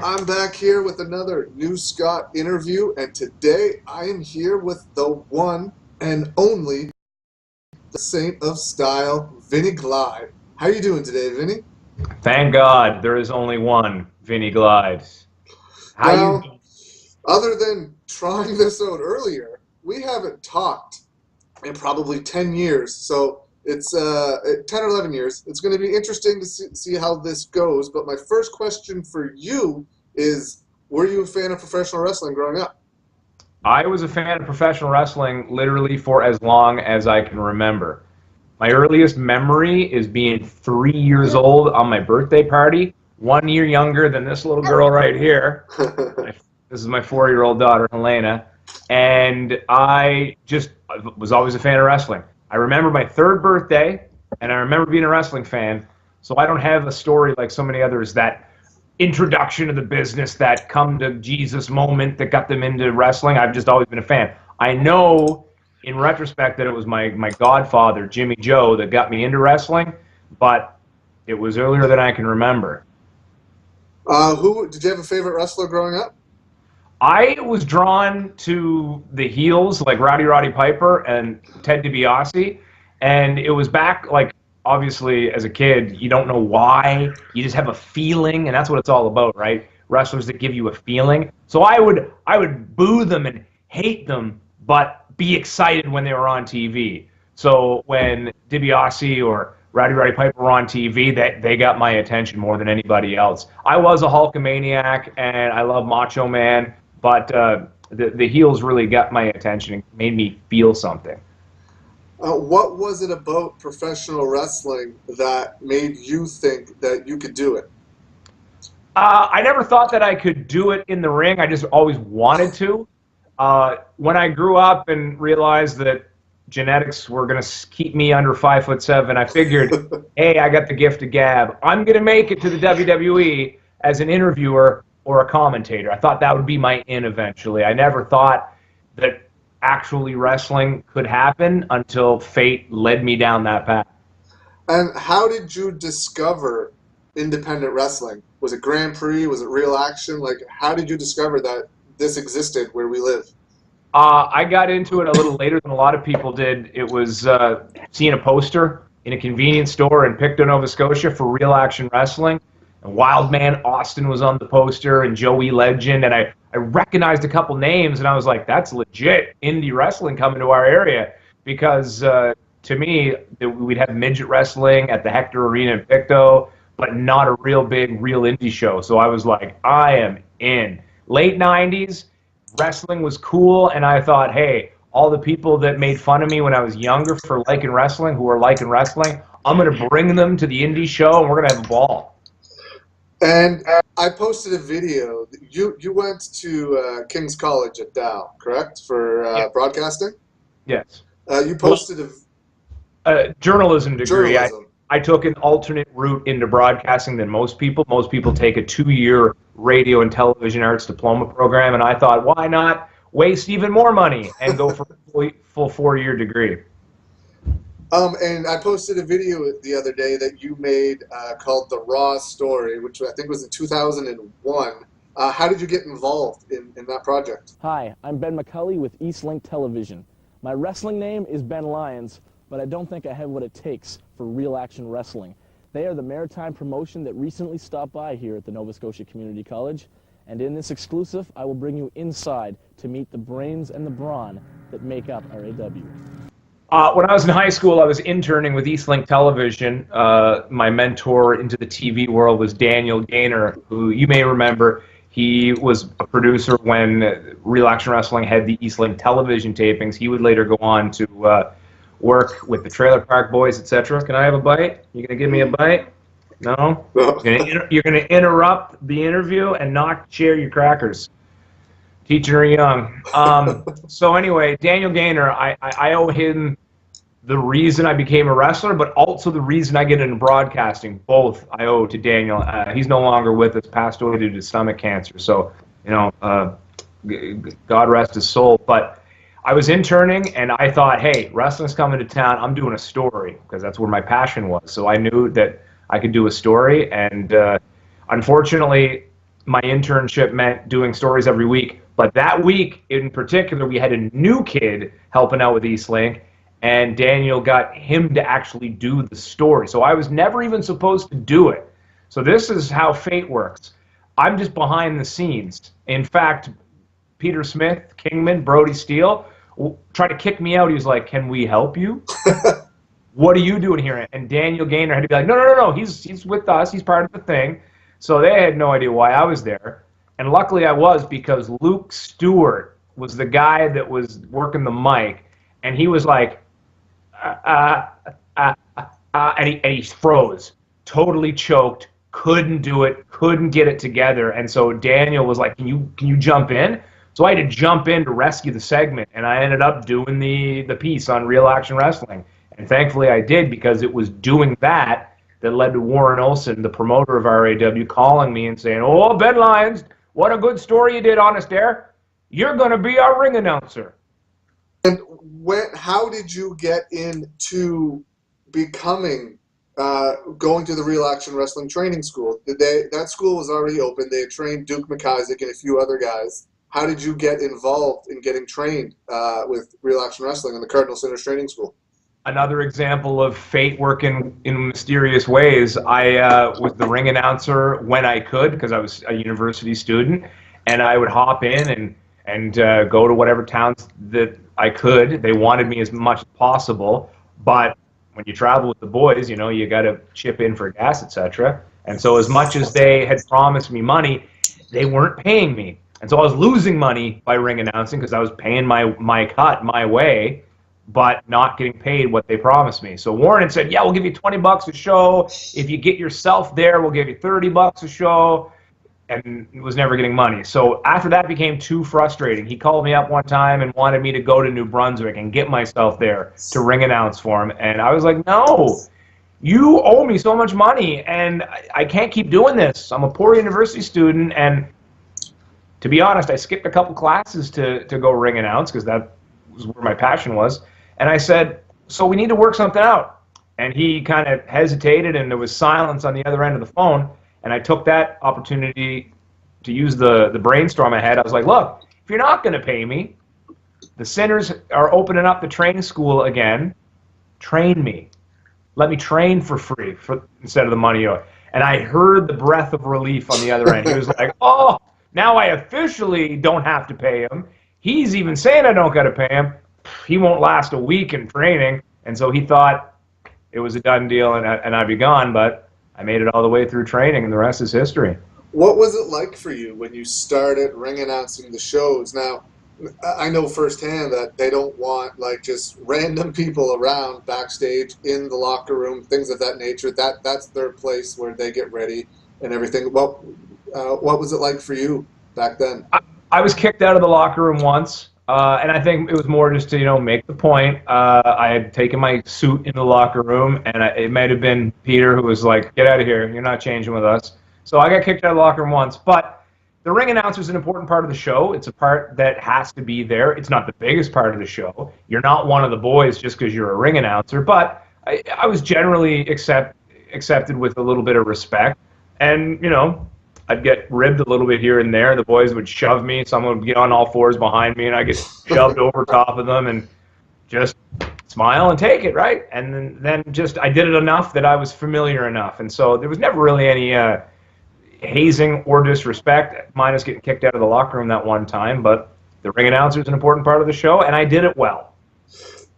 I'm back here with another New Scott interview, and today I am here with the one and only, the Saint of Style, Vinny Glyde. How you doing today, Vinny? Thank God there is only one Vinnie Glyde. How you? Now, other than trying this out earlier, we haven't talked in probably 10 years, so it's 10 or 11 years. It's going to be interesting to see how this goes, but my first question for you is, were you a fan of professional wrestling growing up? I was a fan of professional wrestling literally for as long as I can remember. My earliest memory is being 3 years old on my birthday party, 1 year younger than this little girl right here. This is my 4-year-old daughter, Helena, and I just was always a fan of wrestling. I remember my third birthday, and I remember being a wrestling fan, so I don't have a story like so many others, that introduction to the business, that come to Jesus moment that got them into wrestling. I've just always been a fan. I know in retrospect that it was my godfather, Jimmy Joe, that got me into wrestling, but it was earlier than I can remember. Who did you have a favorite wrestler growing up? I was drawn to the heels like Roddy Piper and Ted DiBiase, and it was back, like, obviously as a kid you don't know why, you just have a feeling, and that's what it's all about, right? Wrestlers that give you a feeling. So I would boo them and hate them, but be excited when they were on TV. So when DiBiase or Roddy Piper were on TV, they got my attention more than anybody else. I was a Hulkamaniac and I love Macho Man, but the heels really got my attention and made me feel something. What was it about professional wrestling that made you think that you could do it? I never thought that I could do it in the ring. I just always wanted to. When I grew up and realized that genetics were going to keep me under 5'7", I figured, hey, I got the gift of gab. I'm going to make it to the WWE as an interviewer or a commentator. I thought that would be my in eventually. I never thought that actually wrestling could happen until fate led me down that path. And how did you discover independent wrestling? Was it Grand Prix? Was it Real Action? Like, how did you discover that this existed where we live? I got into it a little later than a lot of people did. It was seeing a poster in a convenience store in Pictou, Nova Scotia for Real Action Wrestling. And Wildman Austin was on the poster, and Joey Legend, and I recognized a couple names, and I was like, that's legit indie wrestling coming to our area, because to me, we'd have midget wrestling at the Hector Arena in Pictou, but not a real big, real indie show. So I was like, I am in. Late 90s, wrestling was cool, and I thought, hey, all the people that made fun of me when I was younger for liking wrestling, who are liking wrestling, I'm going to bring them to the indie show, and we're going to have a ball. And I posted a video. You went to King's College at Dow, correct, for Yeah. broadcasting? Yes. You posted A journalism degree. journalism. I took an alternate route into broadcasting than most people. Most people take a 2-year radio and television arts diploma program, and I thought, why not waste even more money and go for a full 4-year degree? And I posted a video the other day that you made called The Raw Story, which I think was in 2001. How did you get involved in that project? Hi, I'm Ben McCulley with Eastlink Television. My wrestling name is Ben Lyons, but I don't think I have what it takes for Real Action Wrestling. They are the Maritime promotion that recently stopped by here at the Nova Scotia Community College, and in this exclusive, I will bring you inside to meet the brains and the brawn that make up our AW. When I was in high school, I was interning with Eastlink Television. My mentor into the TV world was Daniel Gaynor, who you may remember. He was a producer when Real Action Wrestling had the Eastlink Television tapings. He would later go on to work with the Trailer Park Boys, etc. Can I have a bite? You gonna give me a bite? No? You're gonna interrupt the interview and not share your crackers. Teaching her young. So anyway, Daniel Gaynor, I owe him the reason I became a wrestler, but also the reason I get into broadcasting. Both I owe to Daniel. He's no longer with us, passed away due to stomach cancer. So, God rest his soul. But I was interning, and I thought, hey, wrestling's coming to town. I'm doing a story, because that's where my passion was. So I knew that I could do a story, and unfortunately, my internship meant doing stories every week. But that week in particular, we had a new kid helping out with Eastlink, and Daniel got him to actually do the story. So I was never even supposed to do it. So this is how fate works. I'm just behind the scenes. In fact, Peter Smith, Kingman, Brody Steele tried to kick me out. He was like, "Can we help you? What are you doing here?" And Daniel Gaynor had to be like, no, he's with us. He's part of the thing. So they had no idea why I was there. And luckily I was, because Luke Stewart was the guy that was working the mic. And he was like, and he froze, totally choked, couldn't do it, couldn't get it together. And so Daniel was like, can you jump in? So I had to jump in to rescue the segment. And I ended up doing the piece on Real Action Wrestling. And thankfully I did, because it was doing that led to Warren Olson, the promoter of RAW, calling me and saying, "Oh, Ben Lyons, what a good story you did on us there. You're going to be our ring announcer." And how did you get into becoming, going to the Real Action Wrestling Training School? That school was already open. They had trained Duke McIsaac and a few other guys. How did you get involved in getting trained with Real Action Wrestling in the Cardinal Center's training school? Another example of fate working in mysterious ways. I was the ring announcer when I could, because I was a university student, and I would hop in and go to whatever towns that I could. They wanted me as much as possible, but when you travel with the boys, you know, you got to chip in for gas, etc. And so as much as they had promised me money, they weren't paying me. And so I was losing money by ring announcing, because I was paying my cut my way, but not getting paid what they promised me. So Warren had said, "Yeah, we'll give you $20 a show. If you get yourself there, we'll give you $30 a show." And was never getting money. So after that became too frustrating. He called me up one time and wanted me to go to New Brunswick and get myself there to ring announce for him. And I was like, "No, you owe me so much money, and I can't keep doing this. I'm a poor university student." And to be honest, I skipped a couple classes to go ring announce, because that was where my passion was. And I said, "So we need to work something out." And he kind of hesitated, and there was silence on the other end of the phone. And I took that opportunity to use the brainstorm I had. I was like, "Look, if you're not going to pay me, the Centers are opening up the training school again. Train me. Let me train for free instead of the money." And I heard the breath of relief on the other end. He was like, "Oh, now I officially don't have to pay him. He's even saying I don't got to pay him. He won't last a week in training." And so he thought it was a done deal, and I'd be gone. But I made it all the way through training, and the rest is history. What was it like for you when you started ring announcing the shows? Now, I know firsthand that they don't want like just random people around backstage in the locker room, things of that nature. That's their place where they get ready and everything. Well, what was it like for you back then? I was kicked out of the locker room once, and I think it was more just to make the point. I had taken my suit in the locker room, and it might have been Peter who was like, "Get out of here! You're not changing with us." So I got kicked out of the locker room once. But the ring announcer is an important part of the show. It's a part that has to be there. It's not the biggest part of the show. You're not one of the boys just because you're a ring announcer. But I was generally accepted with a little bit of respect, and I'd get ribbed a little bit here and there. The boys would shove me. Someone would get on all fours behind me, and I'd get shoved over top of them and just smile and take it, right? And then just I did it enough that I was familiar enough. And so there was never really any hazing or disrespect, minus getting kicked out of the locker room that one time. But the ring announcer is an important part of the show, and I did it well.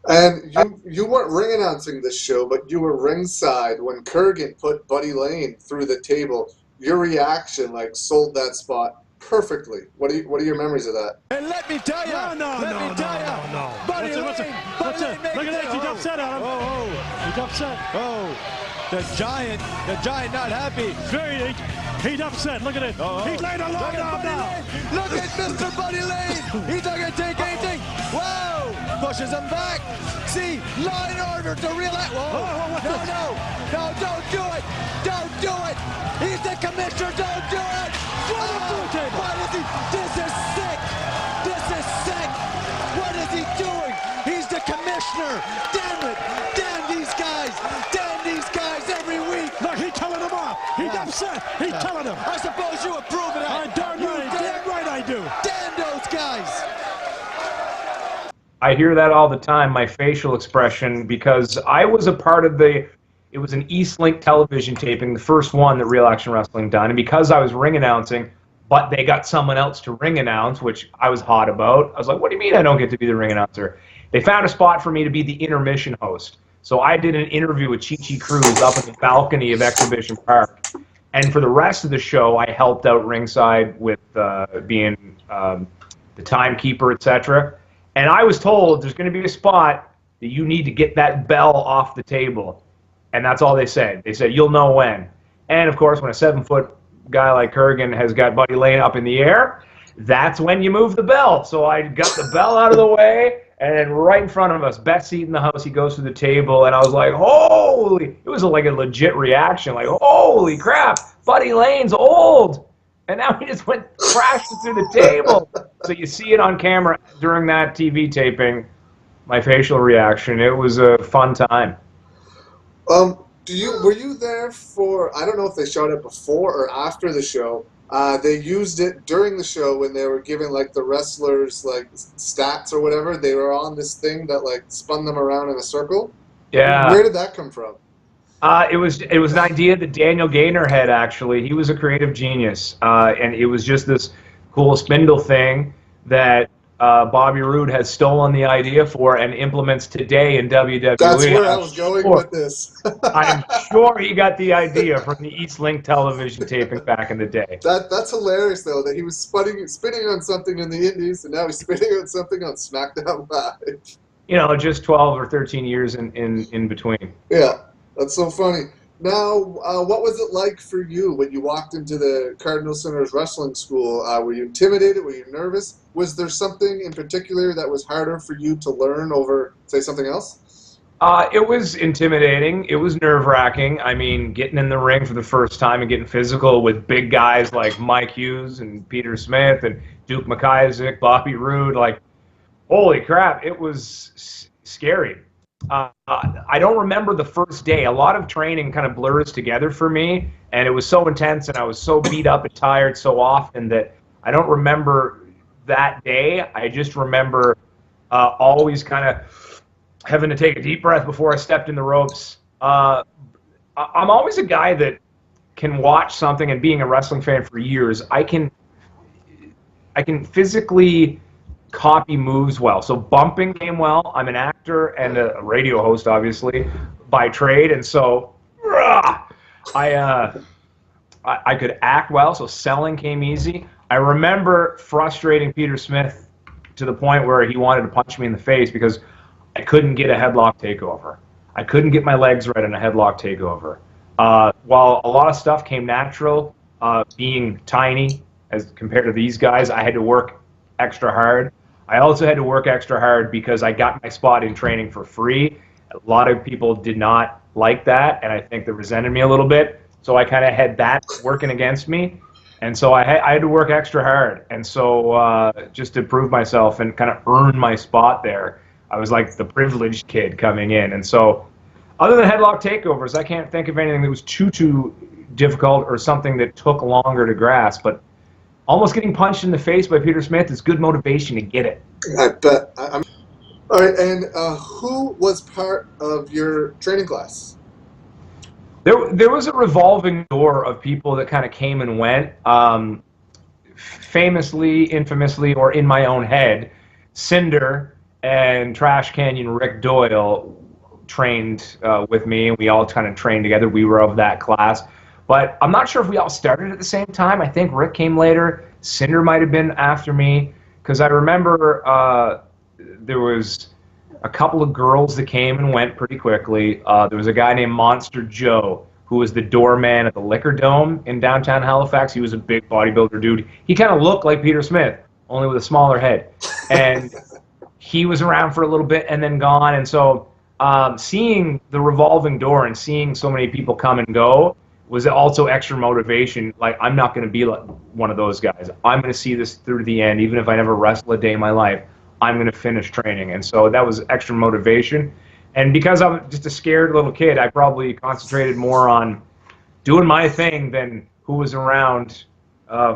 And you weren't ring announcing this show, but you were ringside when Kurgan put Buddy Lane through the table. Your reaction sold that spot perfectly. What are your memories of that? And let me tell you, No. Buddy Lane, What's it? Look at that, he's upset on him. He's upset. Oh, the giant not happy. He's upset. Look at it. He's laying a log down now. Look at Mr. Buddy Lane. He's not going to take anything. Whoa, pushes him back. See, law and order to realize. No, don't do it. Don't do it. He's the commissioner. Don't do it. What is he? This is sick. This is sick. What is he doing? He's the commissioner. Damn it. Damn these guys. Damn these guys every week. Look, he's telling them off. He's upset. upset. He's telling him. I suppose you approve of that. Darn right I do. Damn those guys. I hear that all the time, my facial expression, because I was a part of it was an Eastlink television taping, the first one that Real Action Wrestling done, and because I was ring announcing, but they got someone else to ring announce, which I was hot about. I was like, what do you mean I don't get to be the ring announcer? They found a spot for me to be the intermission host. So I did an interview with Chi Cruz up in the balcony of Exhibition Park. And for the rest of the show, I helped out ringside with being the timekeeper, etc. And I was told there's going to be a spot that you need to get that bell off the table. And that's all they said. They said, you'll know when. And, of course, when a 7-foot guy like Kurgan has got Buddy Lane up in the air, that's when you move the bell. So I got the bell out of the way, and then right in front of us, best seat in the house, he goes to the table, and I was like, holy, it was like a legit reaction, like, holy crap, Buddy Lane's old. And now he just went crashing through the table. So you see it on camera during that TV taping, my facial reaction. It was a fun time. Were you there for, I don't know if they showed it before or after the show, they used it during the show when they were giving like the wrestlers like stats or whatever. They were on this thing that like spun them around in a circle. Yeah. Where did that come from? It was an idea that Daniel Gaynor had, actually. He was a creative genius, and it was just this cool spindle thing that Bobby Roode has stolen the idea for and implements today in WWE. That's where I was going with this. I'm sure he got the idea from the Eastlink television taping back in the day. That's hilarious, though, that he was spinning on something in the Indies, and now he's spinning on something on SmackDown Live. You know, just 12 or 13 years in between. Yeah, that's so funny. Now, what was it like for you when you walked into the Cardinal Center's wrestling school? Were you intimidated? Were you nervous? Was there something in particular that was harder for you to learn over, say, something else? It was intimidating. It was nerve-wracking. I mean, getting in the ring for the first time and getting physical with big guys like Mike Hughes and Peter Smith and Duke McIsaac, Bobby Roode, like, holy crap, it was scary. I don't remember the first day. A lot of training kind of blurs together for me, and it was so intense, and I was so beat up and tired so often that I don't remember that day. I just remember always kind of having to take a deep breath before I stepped in the ropes. I'm always a guy that can watch something, and being a wrestling fan for years, I can physically copy moves well. So bumping came well. I'm an actor and a radio host, obviously, by trade, and so I could act well. So selling came easy. I remember frustrating Peter Smith to the point where he wanted to punch me in the face because I couldn't get a headlock takeover. I couldn't get my legs right in a headlock takeover. While a lot of stuff came natural, being tiny as compared to these guys, I had to work extra hard. I also had to work extra hard because I got my spot in training for free. A lot of people did not like that, and I think they resented me a little bit. So I kind of had that working against me. And so I had to work extra hard. And so just to prove myself and kind of earn my spot there, I was like the privileged kid coming in. And so other than headlock takeovers, I can't think of anything that was too difficult or something that took longer to grasp. But almost getting punched in the face by Peter Smith is good motivation to get it. I bet. All right, and who was part of your training class? There was a revolving door of people that kind of came and went. Famously, infamously, or in my own head, Cinder and Trash Canyon Rick Doyle trained with me, and we all kind of trained together. We were of that class. But I'm not sure if we all started at the same time. I think Rick came later. Cinder might have been after me, because I remember there was a couple of girls that came and went pretty quickly. There was a guy named Monster Joe, who was the doorman at the Liquor Dome in downtown Halifax. He was a big bodybuilder dude. He kind of looked like Peter Smith, only with a smaller head. And he was around for a little bit and then gone. And so seeing the revolving door and seeing so many people come and go was also extra motivation. Like, I'm not going to be like one of those guys. I'm going to see this through to the end, even if I never wrestle a day in my life. I'm going to finish training. And so that was extra motivation. And because I'm just a scared little kid, I probably concentrated more on doing my thing than who was around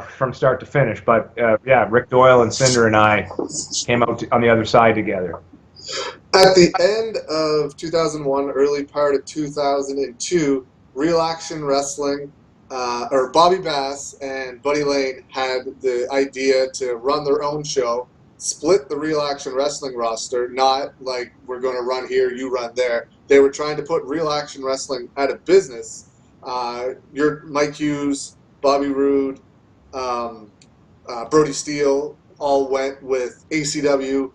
from start to finish. But yeah, Rick Doyle and Cinder and I came out on the other side together. At the end of 2001, early part of 2002, Real Action Wrestling, or Bobby Bass and Buddy Lane had the idea to run their own show, split the Real Action Wrestling roster, not like we're going to run here, you run there. They were trying to put Real Action Wrestling out of business. Your Mike Hughes, Bobby Roode, Brody Steele all went with ACW.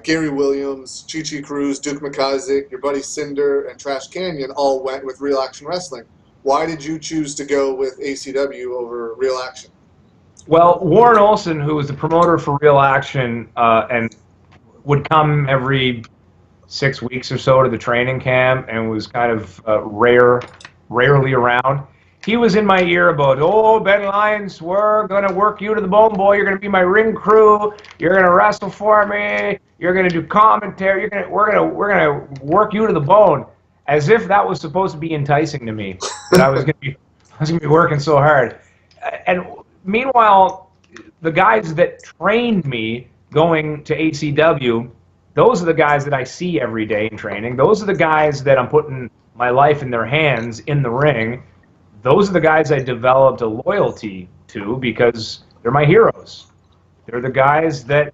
Gary Williams, Chi Cruz, Duke McIsaac, your buddy Cinder, and Trash Canyon all went with Real Action Wrestling. Why did you choose to go with ACW over Real Action? Well, Warren Olson, who was the promoter for Real Action and would come every 6 weeks or so to the training camp and was kind of rarely around. He was in my ear about, oh, Ben Lyons, we're going to work you to the bone, boy. You're going to be my ring crew. You're going to wrestle for me. You're going to do commentary. We're going to work you to the bone. As if that was supposed to be enticing to me, that I was going to be working so hard. And meanwhile, the guys that trained me going to ACW, those are the guys that I see every day in training. Those are the guys that I'm putting my life in their hands in the ring. Those are the guys I developed a loyalty to because they're my heroes. They're the guys that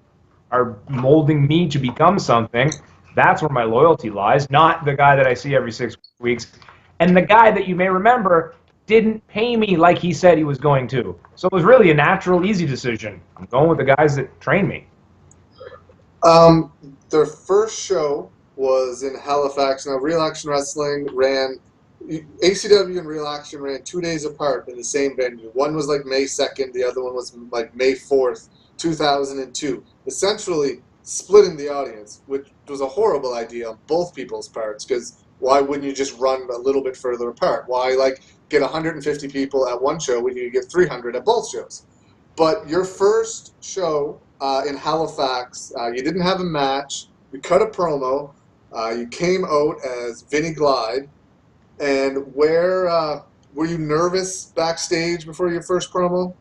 are molding me to become something. That's where my loyalty lies, not the guy that I see every 6 weeks. And the guy that you may remember didn't pay me like he said he was going to. So it was really a natural, easy decision. I'm going with the guys that trained me. Their first show was in Halifax. Now, Real Action Wrestling ran... ACW and Real Action ran 2 days apart in the same venue. One was like May 2nd, the other one was like May 4th, 2002. Essentially splitting the audience, which was a horrible idea on both people's parts, because why wouldn't you just run a little bit further apart? Why like get 150 people at one show when you get 300 at both shows? But your first show in Halifax, you didn't have a match, you cut a promo, you came out as Vinny Glyde. And where were you nervous backstage before your first promo?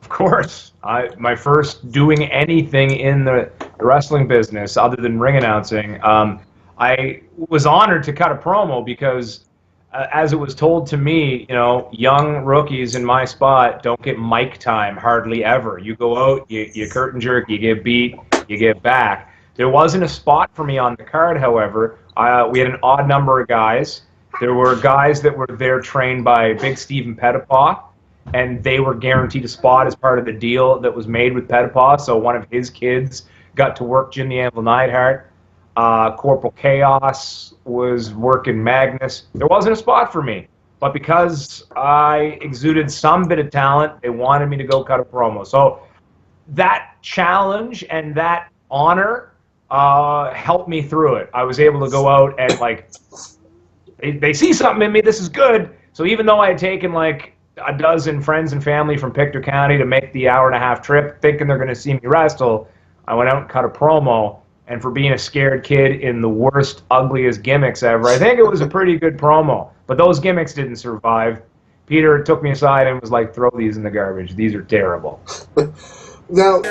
Of course. My first doing anything in the wrestling business other than ring announcing, I was honored to cut a promo because as it was told to me, you know, young rookies in my spot don't get mic time hardly ever. You go out, you curtain jerk, you get beat, you get back. There wasn't a spot for me on the card, however. We had an odd number of guys. There were guys that were there trained by Big Steven Pettipaw, and they were guaranteed a spot as part of the deal that was made with Pettipaw. So one of his kids got to work Jim the Anvil Neidhart. Corporal Chaos was working Magnus. There wasn't a spot for me, but because I exuded some bit of talent, they wanted me to go cut a promo. So that challenge and that honor helped me through it. I was able to go out and like... They see something in me, this is good. So even though I had taken like a dozen friends and family from Pictou County to make the hour-and-a-half trip thinking they're going to see me wrestle, I went out and cut a promo. And for being a scared kid in the worst, ugliest gimmicks ever, I think it was a pretty good promo. But those gimmicks didn't survive. Peter took me aside and was like, throw these in the garbage. These are terrible. Now...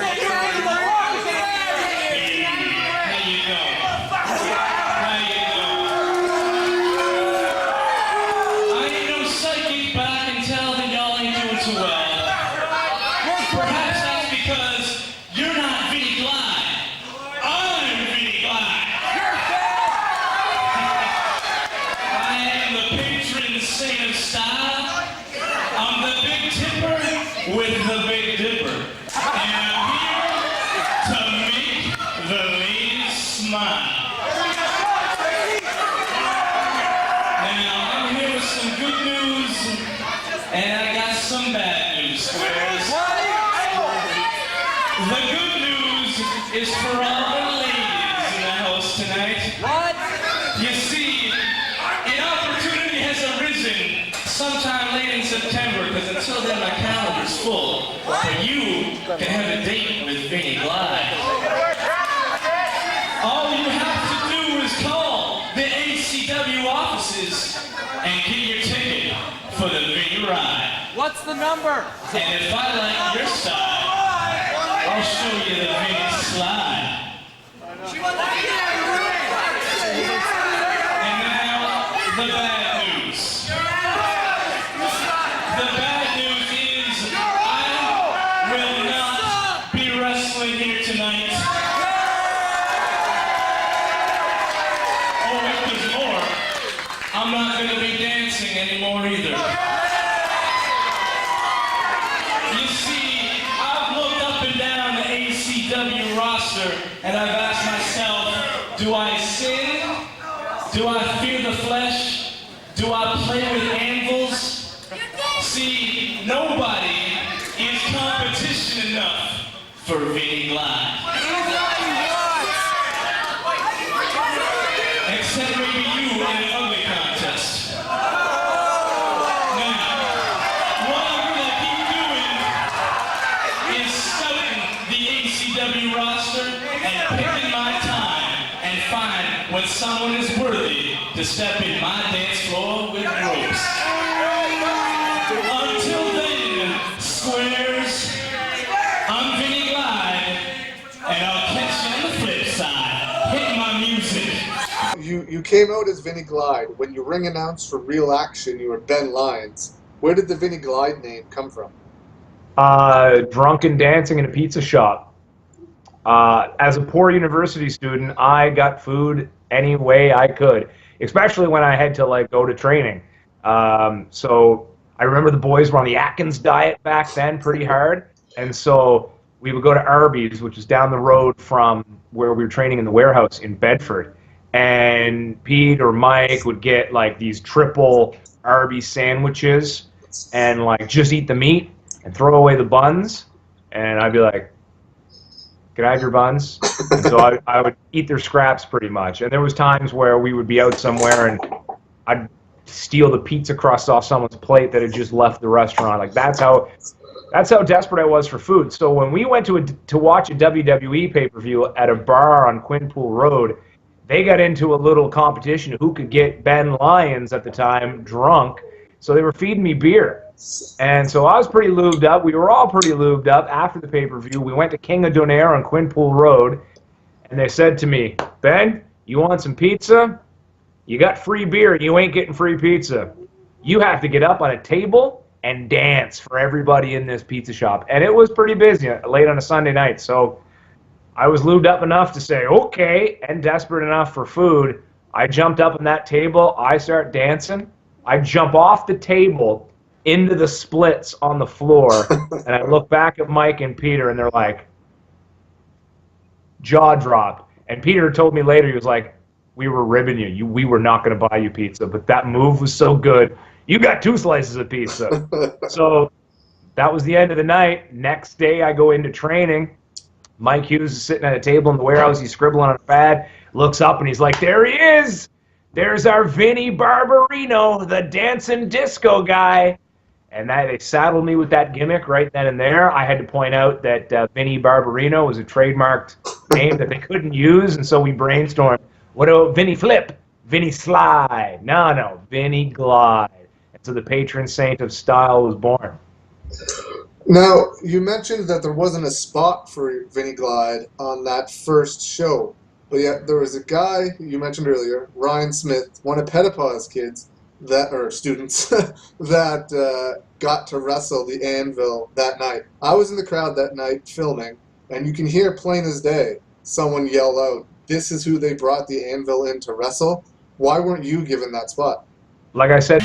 Is for all the ladies in the house tonight. What? You see, an opportunity has arisen sometime late in September, because until then my calendar's full. But you can have a date with Vinnie Glyde. All you have to do is call the ACW offices and get your ticket for the Vinnie the number? And if I like your style, I'll show you the Vinnie slide. And now, the bad news. The bad news is I will not be wrestling here tonight. Oh, wait, there's more. I'm not going to be dancing anymore either. You see, I've looked up and down the ACW roster, and I've asked myself, do I sin? Do I fear the flesh? Do I play with anvils? See, nobody is competition enough for Vinnie Glyde. Except maybe you in an ugly contest. Now, what I'm gonna keep doing is studying the ACW roster and picking my time and find when someone is worthy to step in my dance floor with ropes. Until then, squares, I'm Vinnie Glyde, and I'll catch you on the flip side. Hit my music. You came out as Vinnie Glyde. When you ring announced for Real Action, you were Ben Lyons. Where did the Vinnie Glyde name come from? Drunken dancing in a pizza shop. As a poor university student, I got food any way I could, especially when I had to like go to training. So I remember the boys were on the Atkins diet back then pretty hard, and so we would go to Arby's, which is down the road from where we were training in the warehouse in Bedford, and Pete or Mike would get like these triple Arby's sandwiches and like just eat the meat and throw away the buns, and I'd be like, can I have your buns? And so I would eat their scraps pretty much. And there was times where we would be out somewhere and I'd steal the pizza crust off someone's plate that had just left the restaurant. Like that's how desperate I was for food. So when we went to watch a WWE pay-per-view at a bar on Quinpool Road, they got into a little competition who could get Ben Lyons at the time drunk. So they were feeding me beer. And so I was pretty lubed up. We were all pretty lubed up after the pay-per-view. We went to King of Donaire on Quinpool Road, and they said to me, Ben, you want some pizza? You got free beer, and you ain't getting free pizza. You have to get up on a table and dance for everybody in this pizza shop. And it was pretty busy late on a Sunday night. So I was lubed up enough to say, okay, and desperate enough for food. I jumped up on that table. I start dancing. I jump off the table into the splits on the floor, and I look back at Mike and Peter, and they're like, jaw drop. And Peter told me later, he was like, we were ribbing you. We were not going to buy you pizza, but that move was so good. You got 2 slices of pizza. So that was the end of the night. Next day, I go into training. Mike Hughes is sitting at a table in the warehouse. He's scribbling on a pad, looks up, and he's like, there he is. There's our Vinnie Barbarino, the dancing disco guy. And they saddled me with that gimmick right then and there. I had to point out that Vinnie Barbarino was a trademarked name that they couldn't use, and so we brainstormed, what about Vinnie Flip, Vinnie Slide? No, Vinnie Glyde. And so the patron saint of style was born. Now, you mentioned that there wasn't a spot for Vinnie Glyde on that first show, but yet there was a guy you mentioned earlier, Ryan Smith, one of Petipaw's kids, students that got to wrestle the Anvil that night. I was in the crowd that night filming, and you can hear plain as day someone yell out, this is who they brought the Anvil in to wrestle. Why weren't you given that spot? Like I said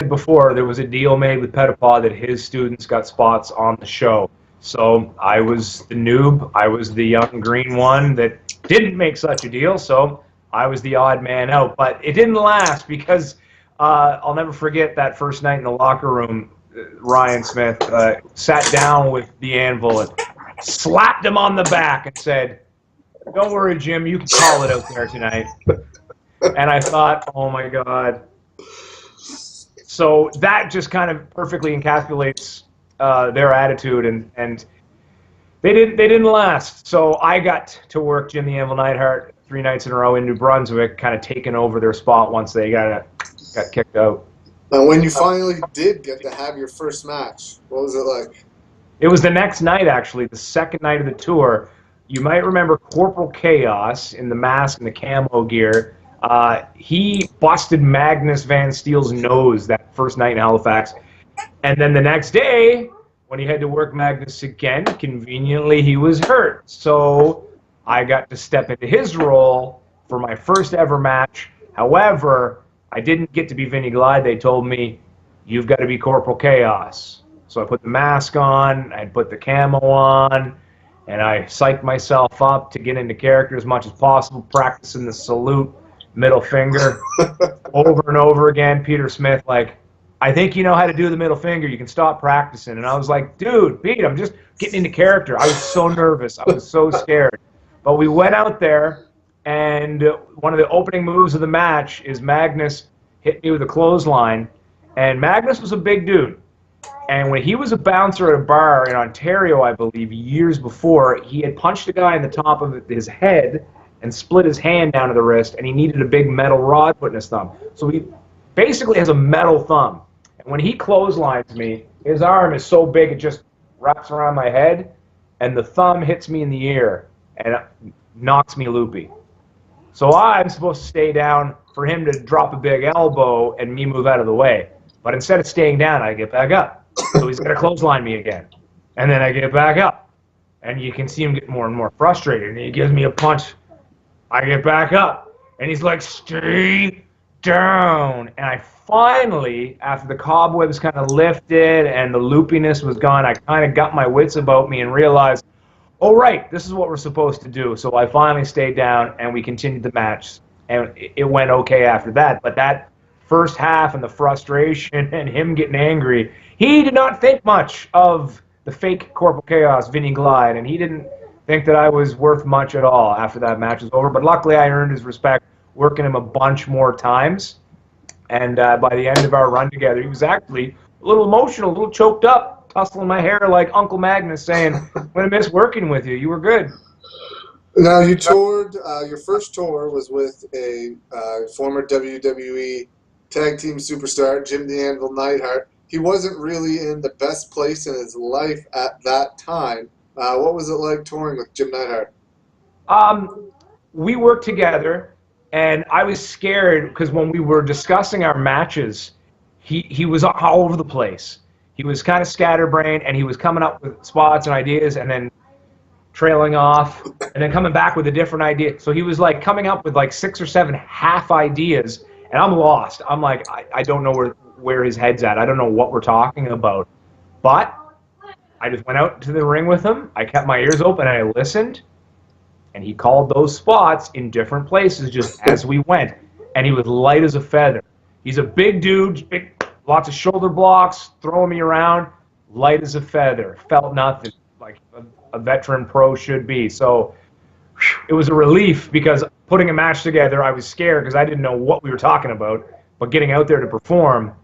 before, there was a deal made with Petipaw that his students got spots on the show. So I was the noob. I was the young green one that didn't make such a deal, so I was the odd man out. But it didn't last because I'll never forget that first night in the locker room. Ryan Smith sat down with the Anvil and slapped him on the back and said, don't worry, Jim, you can call it out there tonight. And I thought, oh my God. So that just kind of perfectly encapsulates their attitude, and they didn't last. So I got to work Jim the Anvil Neidhart 3 nights in a row in New Brunswick, kind of taking over their spot once they got kicked out. And when you finally did get to have your first match, what was it like? It was the next night, actually, the second night of the tour. You might remember Corporal Chaos in the mask and the camo gear. He busted Magnus Van Steel's nose that first night in Halifax. And then the next day, when he had to work Magnus again, conveniently he was hurt. So I got to step into his role for my first ever match. However, I didn't get to be Vinnie Glyde. They told me, you've got to be Corporal Chaos. So I put the mask on, I put the camo on, and I psyched myself up to get into character as much as possible, practicing the salute, middle finger, over and over again. Peter Smith, like, I think you know how to do the middle finger. You can stop practicing. And I was like, dude, Pete, I'm just getting into character. I was so nervous. I was so scared. But we went out there, and one of the opening moves of the match is Magnus hit me with a clothesline. And Magnus was a big dude. And when he was a bouncer at a bar in Ontario, I believe, years before, he had punched a guy in the top of his head and split his hand down to the wrist, and he needed a big metal rod put in his thumb. So he basically has a metal thumb. And when he clotheslines me, his arm is so big it just wraps around my head, and the thumb hits me in the ear and knocks me loopy. So I'm supposed to stay down for him to drop a big elbow and me move out of the way. But instead of staying down, I get back up. So he's going to clothesline me again. And then I get back up. And you can see him get more and more frustrated. And he gives me a punch. I get back up. And he's like, stay down. And I finally, after the cobwebs kind of lifted and the loopiness was gone, I kind of got my wits about me and realized, oh, right, this is what we're supposed to do. So I finally stayed down and we continued the match. And it went okay after that. But that first half and the frustration and him getting angry, he did not think much of the fake Corporal Chaos, Vinnie Glyde, and he didn't think that I was worth much at all after that match was over. But luckily I earned his respect working him a bunch more times. And by the end of our run together, he was actually a little emotional, a little choked up, tussling my hair like Uncle Magnus saying, I'm going to miss working with you. You were good. Now, you toured, your first tour was with a former WWE tag team superstar, Jim the Anvil Neidhart. He wasn't really in the best place in his life at that time. What was it like touring with Jim Neidhart? We worked together, and I was scared because when we were discussing our matches, he was all over the place. He was kind of scatterbrained, and he was coming up with spots and ideas and then trailing off and then coming back with a different idea. So he was like coming up with like 6 or 7 half ideas, and I'm lost. I'm like, I don't know where his head's at. I don't know what we're talking about. But I just went out to the ring with him. I kept my ears open and I listened. And he called those spots in different places just as we went. And he was light as a feather. He's a big dude, lots of shoulder blocks, throwing me around, light as a feather. Felt nothing, like a veteran pro should be. So it was a relief because putting a match together, I was scared because I didn't know what we were talking about. But getting out there to perform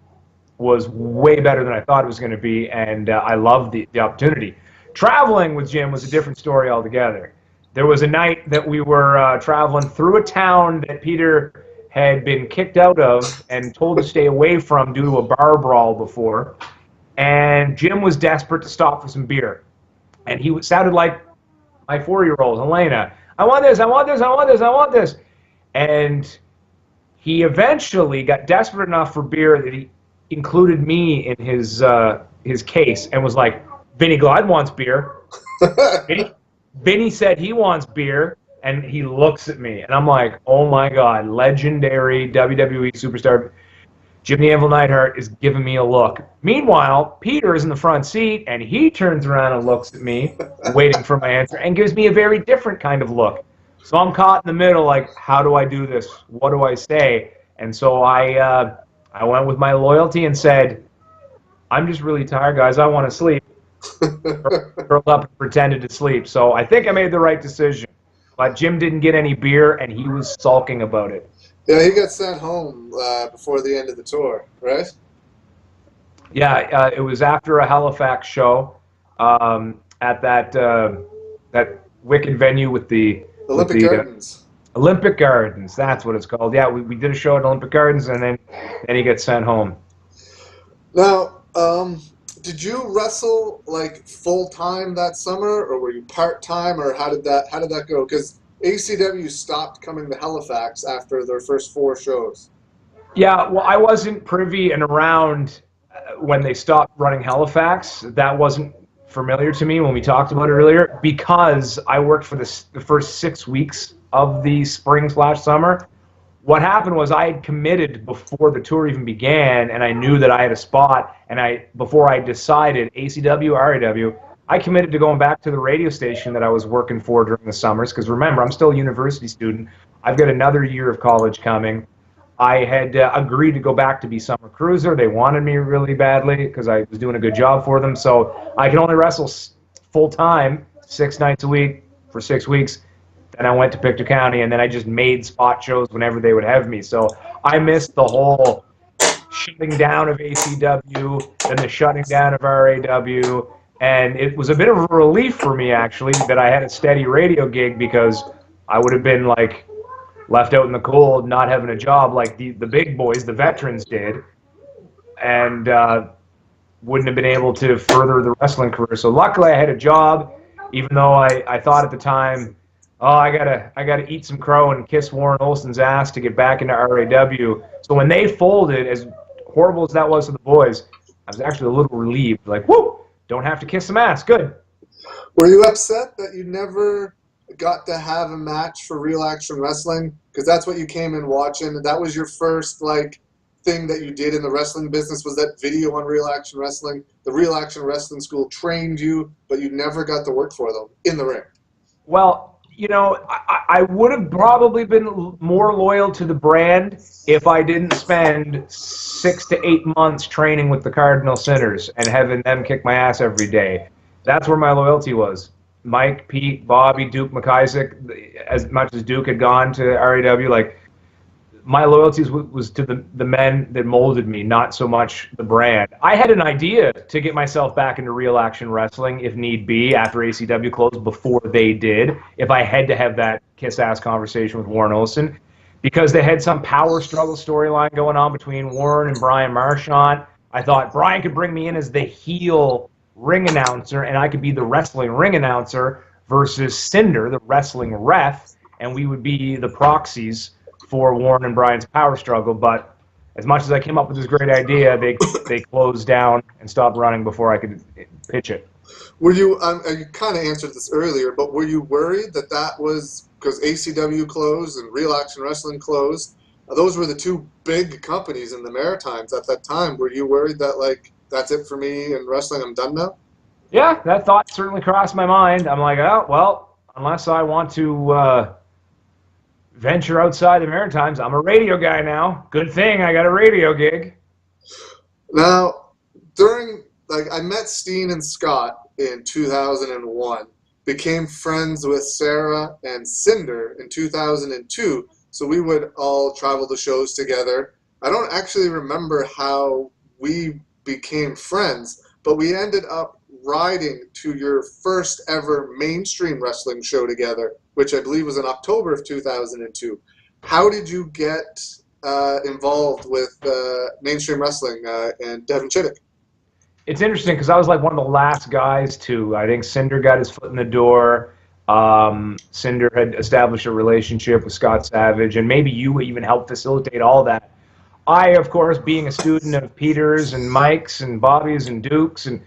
was way better than I thought it was going to be, and I loved the opportunity. Traveling with Jim was a different story altogether. There was a night that we were traveling through a town that Peter had been kicked out of and told to stay away from due to a bar brawl before, and Jim was desperate to stop for some beer. And he sounded like my 4-year-old, Helena. I want this, I want this, I want this, I want this. And he eventually got desperate enough for beer that he included me in his case and was like, Vinnie Glyde wants beer. Vinny said he wants beer, and he looks at me, and I'm like, oh my God, legendary WWE superstar Jim the Anvil Neidhart is giving me a look. Meanwhile, Peter is in the front seat, and he turns around and looks at me, waiting for my answer, and gives me a very different kind of look. So I'm caught in the middle, like, how do I do this? What do I say? And so I went with my loyalty and said, I'm just really tired, guys. I want to sleep. Curled up and pretended to sleep. So I think I made the right decision. But Jim didn't get any beer, and he was sulking about it. Yeah, he got sent home before the end of the tour, right? Yeah, it was after a Halifax show at that wicked venue with the Olympic Gardens. Olympic Gardens, that's what it's called. Yeah, we did a show at Olympic Gardens, and then he gets sent home. Now, did you wrestle like full time that summer, or were you part time, or how did that go? Because ACW stopped coming to Halifax after their first 4 shows. Yeah, well, I wasn't privy and around when they stopped running Halifax. That wasn't familiar to me when we talked about it earlier because I worked for the first 6 weeks of the spring/summer. What happened was I had committed before the tour even began, and I knew that I had a spot. And before I decided ACW, RAW, I committed to going back to the radio station that I was working for during the summers. Because remember, I'm still a university student. I've got another year of college coming. I had agreed to go back to be summer cruiser. They wanted me really badly because I was doing a good job for them. So I could only wrestle full time, 6 nights a week for 6 weeks. Then I went to Pictou County, and then I just made spot shows whenever they would have me. So I missed the whole shutting down of ACW and the shutting down of RAW. And it was a bit of a relief for me, actually, that I had a steady radio gig because I would have been like left out in the cold, not having a job like the big boys, the veterans did, and wouldn't have been able to further the wrestling career. So luckily I had a job, even though I thought at the time, oh, I gotta eat some crow and kiss Warren Olsen's ass to get back into RAW. So when they folded, as horrible as that was to the boys, I was actually a little relieved. Like, whoo, don't have to kiss some ass. Good. Were you upset that you never got to have a match for Real Action Wrestling? Because that's what you came in watching. That was your first thing that you did in the wrestling business, was that video on Real Action Wrestling. The Real Action Wrestling School trained you, but you never got to work for them in the ring. Well, you know, I would have probably been more loyal to the brand if I didn't spend 6 to 8 months training with the Cardinal Sinners and having them kick my ass every day. That's where my loyalty was. Mike, Pete, Bobby, Duke McIsaac, as much as Duke had gone to RAW, like, my loyalty was to the men that molded me, not so much the brand. I had an idea to get myself back into Real Action Wrestling, if need be, after ACW closed, before they did, if I had to have that kiss-ass conversation with Warren Olsen, because they had some power struggle storyline going on between Warren and Brian Marchant. I thought Brian could bring me in as the heel ring announcer, and I could be the wrestling ring announcer versus Cinder, the wrestling ref, and we would be the proxies for Warren and Brian's power struggle. But as much as I came up with this great idea, they closed down and stopped running before I could pitch it. Were you, you kind of answered this earlier, but were you worried that was because ACW closed and Real Action Wrestling closed? Those were the 2 big companies in the Maritimes at that time. Were you worried that, that's it for me in wrestling, I'm done now? Yeah, that thought certainly crossed my mind. I'm like, oh, well, unless I want to venture outside the Maritimes, I'm a radio guy now. Good thing I got a radio gig. Now, I met Steen and Scott in 2001, became friends with Sarah and Cinder in 2002, so we would all travel to shows together. I don't actually remember how we became friends, but we ended up riding to your first ever mainstream wrestling show together, which I believe was in October of 2002. How did you get involved with mainstream wrestling and Devin Chittick? It's interesting because I was like one of the last guys to, I think Cinder got his foot in the door. Cinder had established a relationship with Scott Savage, and maybe you even helped facilitate all that. I, of course, being a student of Peter's and Mike's and Bobby's and Duke's, and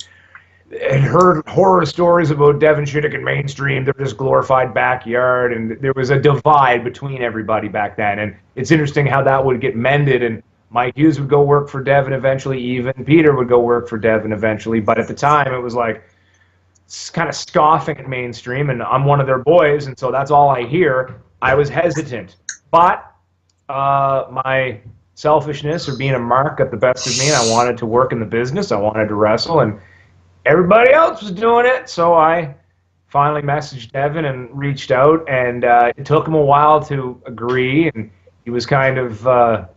had heard horror stories about Devin Chittick and mainstream. They're just glorified backyard, and there was a divide between everybody back then. And it's interesting how that would get mended, and Mike Hughes would go work for Devin eventually, even Peter would go work for Devin eventually. But at the time, it was like kind of scoffing at mainstream, and I'm one of their boys, and so that's all I hear. I was hesitant, but my selfishness or being a mark got the best of me, and I wanted to work in the business. I wanted to wrestle, and everybody else was doing it, so I finally messaged Devin and reached out, and it took him a while to agree, and he was kind of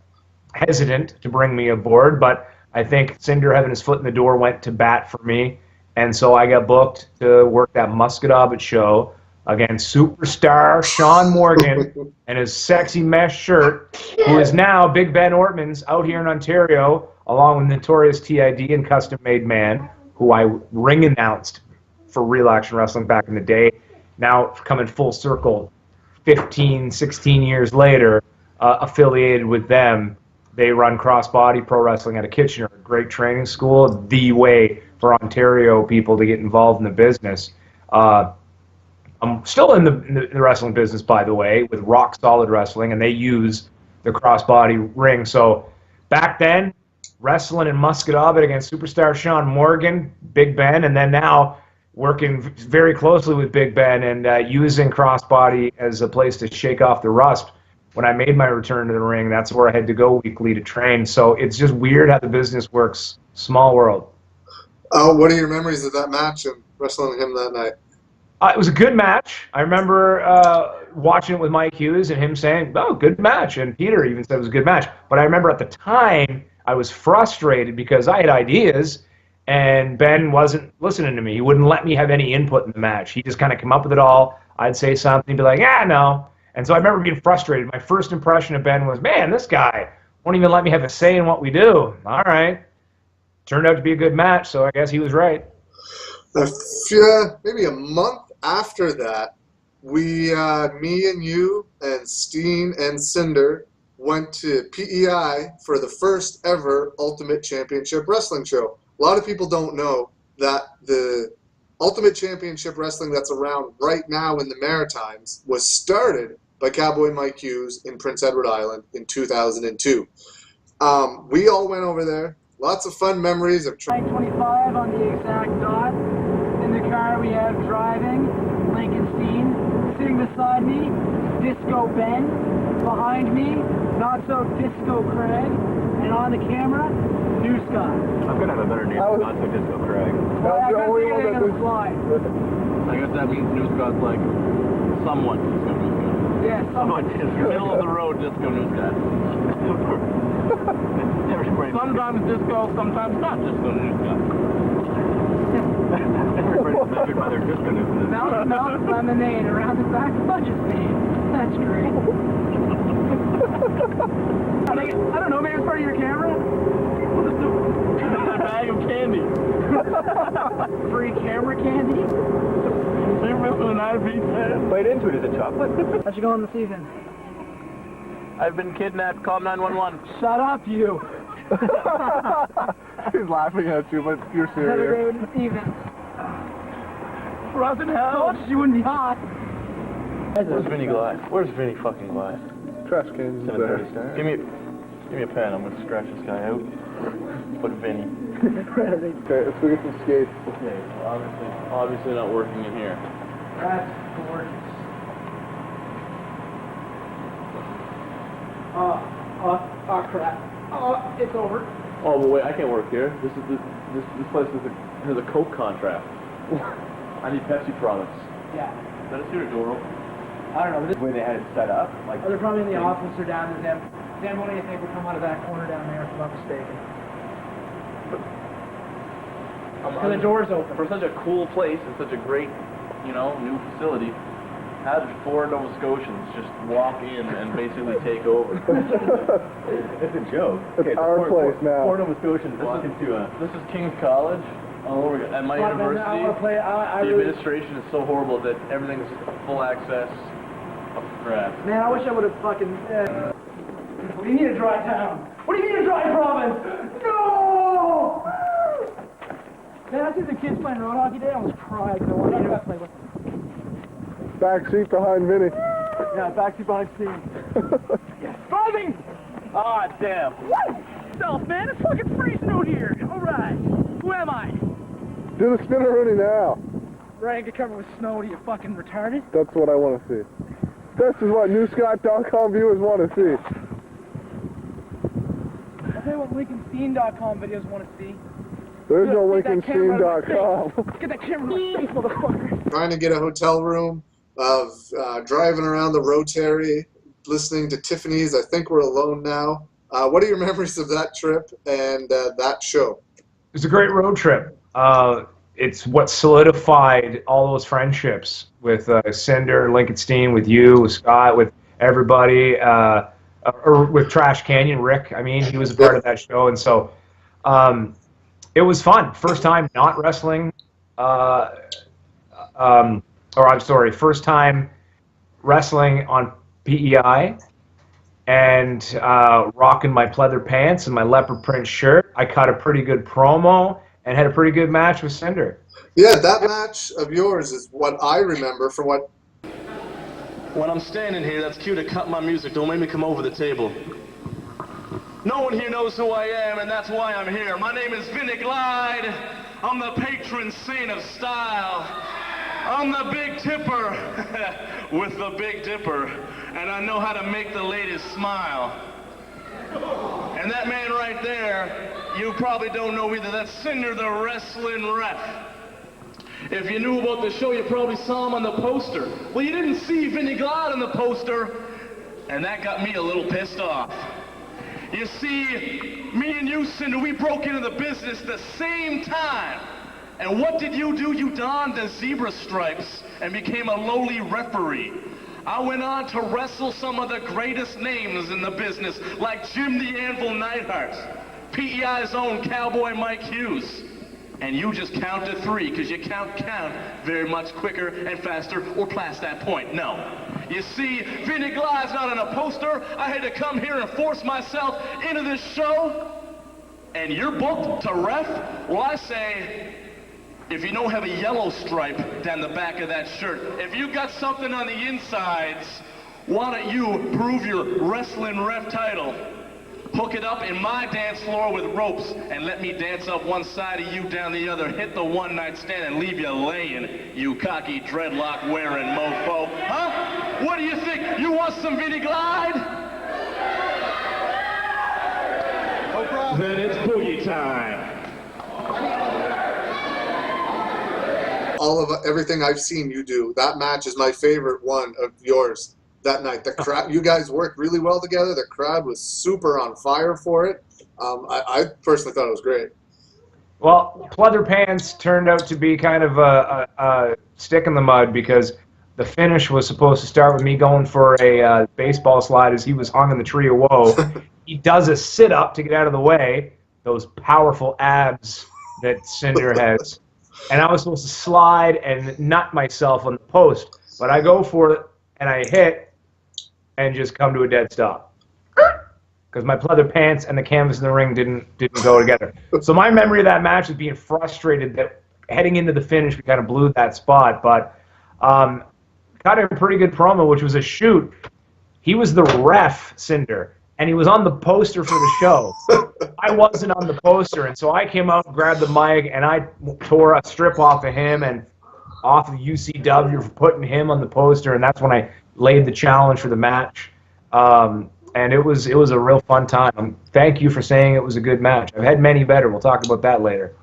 hesitant to bring me aboard, but I think Cinder having his foot in the door went to bat for me, and so I got booked to work that Muscatobit show against superstar Sean Morgan and his sexy mesh shirt, who is now Big Ben Ortman's out here in Ontario along with Notorious TID and Custom Made Man, who I ring announced for Real Action Wrestling back in the day. Now coming full circle 15, 16 years later, affiliated with them. They run Crossbody Pro Wrestling out of Kitchener, a great training school, the way for Ontario people to get involved in the business. I'm still in the wrestling business, by the way, with Rock Solid Wrestling, and they use the crossbody ring. So back then, wrestling in Musquodoboit against superstar Sean Morgan, Big Ben, and then now working very closely with Big Ben and using crossbody as a place to shake off the rust. When I made my return to the ring, that's where I had to go weekly to train. So it's just weird how the business works. Small world. What are your memories of that match and wrestling him that night? It was a good match. I remember watching it with Mike Hughes and him saying, "Oh, good match." And Peter even said it was a good match. But I remember at the time, I was frustrated because I had ideas and Ben wasn't listening to me. He wouldn't let me have any input in the match. He just kind of come up with it all. I'd say something, he'd be like, "Yeah, no." And so I remember being frustrated. My first impression of Ben was, man, this guy won't even let me have a say in what we do. All right. Turned out to be a good match, so I guess he was right. Maybe a month after that, me and you and Steen and Cinder went to PEI for the first ever Ultimate Championship Wrestling show. A lot of people don't know that the Ultimate Championship Wrestling that's around right now in the Maritimes was started by Cowboy Mike Hughes in Prince Edward Island in 2002. We all went over there. Lots of fun memories of 9:25 on the exact dot. In the car we have driving, Lincoln Steen. Sitting beside me, Disco Ben. Behind me, not so Disco Craig. And on the camera, New Scott. I'm gonna have a better name than not so Disco Craig. Well, I couldn't think of anything on the fly. I guess that means New Scott's like somewhat Disco New Scott. Yeah, Somewhat Disco. Middle of the road Disco New Scott. Sometimes Disco, sometimes not Disco New Scott. Everybody's measured by their Disco New Scott. Milk, lemonade, around the back, budget speed. That's great. I don't know, maybe it's part of your camera? A bag of candy. Free camera candy? You're missing an IV. Bite into it, is it chocolate? How's you going this evening? I've been kidnapped. Call 911. Shut up, you! He's laughing at you, but you're Have a serious. great evening. Frozen I hell. told you wouldn't be hot. Where's Vinny Glyde? Where's Vinny fucking Glyde? Trash cans there. Give me a pen. I'm gonna scratch this guy out. Put Vinny. Okay, let's go get some skates. Okay, well, obviously not working in here. That's gorgeous. Oh crap. Oh, it's over. Oh, but wait, I can't work here. This place has a Coke contract. I need Pepsi products. Yeah. Is that a secret door? I don't know. The way they had it set up, like. They're probably in the office or down to them. Dan, what do you think would come out of that corner down there, if I'm not mistaken? And the door's open. For such a cool place and such a great, new facility, how did 4 Nova Scotians just walk in and basically take over? It's a joke. It's our place now. 4 Nova Scotians walk into This is King's College. All over at my university. I want to play. The administration is so horrible that everything is full access up to grab. Man, I wish I would have fucking. What do you mean a dry town? What do you mean a dry province? No! Man, I see the kids playing road hockey today. I almost cried because I wanted to play with them. Back seat behind Vinny. Yeah, backseat behind Steve. Yes. Driving! Ah, damn. What? Self, man, it's fucking freezing out here. All right. Who am I? Do the spinner Rooney now. Ryan, get covered with snow. Are you fucking retarded? That's what I want to see. This is what newscott.com viewers want to see. I'll tell you what LincolnSteen.com videos want to see. There's no Get that camera out of my LincolnSteen.com. face. Get that camera in my face, motherfucker. Trying to get a hotel room, of driving around the Rotary, listening to Tiffany's. I think we're alone now. What are your memories of that trip and that show? It was a great road trip. It's what solidified all those friendships with Cinder, Lincoln Steen, with you, with Scott, with everybody, or with Trash Canyon, Rick. I mean, he was a part of that show. And so It was fun. First time not wrestling, first time wrestling on PEI and rocking my pleather pants and my leopard print shirt. I cut a pretty good promo and had a pretty good match with Cinder. Yeah, that match of yours is what I remember from what... When I'm standing here, that's cue to cut my music. Don't make me come over the table. No one here knows who I am, and that's why I'm here. My name is Vinnie Glyde. I'm the patron saint of style. I'm the Big Tipper with the Big Dipper, and I know how to make the ladies smile. And that man right there, you probably don't know either. That's Cinder the Wrestling Ref. If you knew about the show, you probably saw him on the poster. Well, you didn't see Vinnie Glyde on the poster, and that got me a little pissed off. You see, me and you, Cinder, we broke into the business the same time. And what did you do? You donned the zebra stripes and became a lowly referee. I went on to wrestle some of the greatest names in the business, like Jim the Anvil Neidhart, PEI's own Cowboy Mike Hughes. And you just count to 3, because you count very much quicker and faster, or past that point. No. You see, Vinnie Glyde's not on a poster. I had to come here and force myself into this show. And you're booked to ref? Well, I say, if you don't have a yellow stripe down the back of that shirt, if you got something on the insides, why don't you prove your wrestling ref title? Hook it up in my dance floor with ropes and let me dance up one side of you, down the other, hit the one-night stand and leave you laying, you cocky dreadlock-wearing mofo. Huh? What do you think? You want some Vinnie Glyde? No problem. Then it's boogie time. Everything I've seen you do, that match is my favorite one of yours. That night, the crowd, you guys worked really well together. The crowd was super on fire for it. I personally thought it was great. Well, pleather pants turned out to be kind of a stick in the mud because the finish was supposed to start with me going for a baseball slide as he was hung in the tree of woe. He does a sit-up to get out of the way, those powerful abs that Cinder has. And I was supposed to slide and nut myself on the post. But I go for it, and I hit, and just come to a dead stop. Because my pleather pants and the canvas in the ring didn't go together. So my memory of that match is being frustrated that heading into the finish, we kind of blew that spot. But got a pretty good promo, which was a shoot. He was the ref, Cinder, and he was on the poster for the show. I wasn't on the poster, and so I came out and grabbed the mic, and I tore a strip off of him and off of UCW for putting him on the poster, and that's when I laid the challenge for the match. And it was a real fun time. Thank you for saying it was a good match. I've had many better. We'll talk about that later.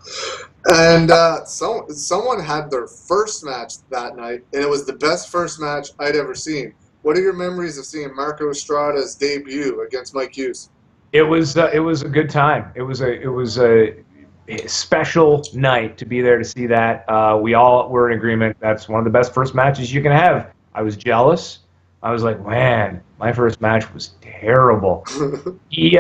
And someone had their first match that night, and it was the best first match I'd ever seen. What are your memories of seeing Marco Estrada's debut against Mike Hughes? It was a good time. It was a special night to be there to see that. We all were in agreement. That's one of the best first matches you can have. I was jealous. I was like, man, my first match was terrible. He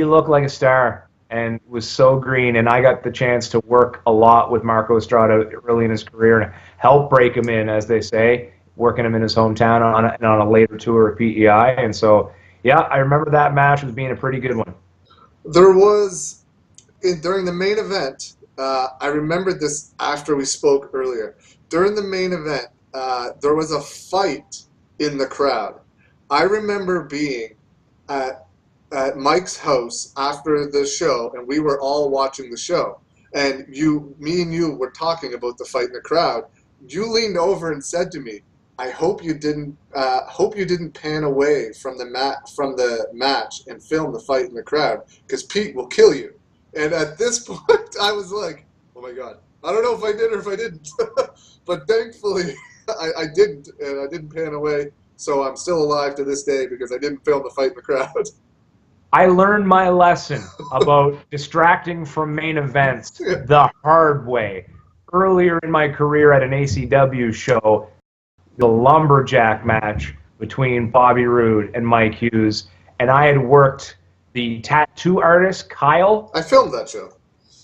looked like a star and was so green, and I got the chance to work a lot with Marco Estrada early in his career and help break him in, as they say, working him in his hometown on a later tour at PEI. And so, yeah, I remember that match as being a pretty good one. There was, during the main event, I remembered this after we spoke earlier. During the main event, there was a fight in the crowd. I remember being at Mike's house after the show, and we were all watching the show. And me and you were talking about the fight in the crowd. You leaned over and said to me, "I hope you didn't pan away from the match and film the fight in the crowd, because Pete will kill you." And at this point, I was like, "Oh my God, I don't know if I did or if I didn't." But thankfully, I didn't, and I didn't pan away. So I'm still alive to this day because I didn't film the fight in the crowd. I learned my lesson about distracting from main events the hard way. Earlier in my career at an ACW show, the lumberjack match between Bobby Roode and Mike Hughes, and I had worked the tattoo artist, Kyle. I filmed that show.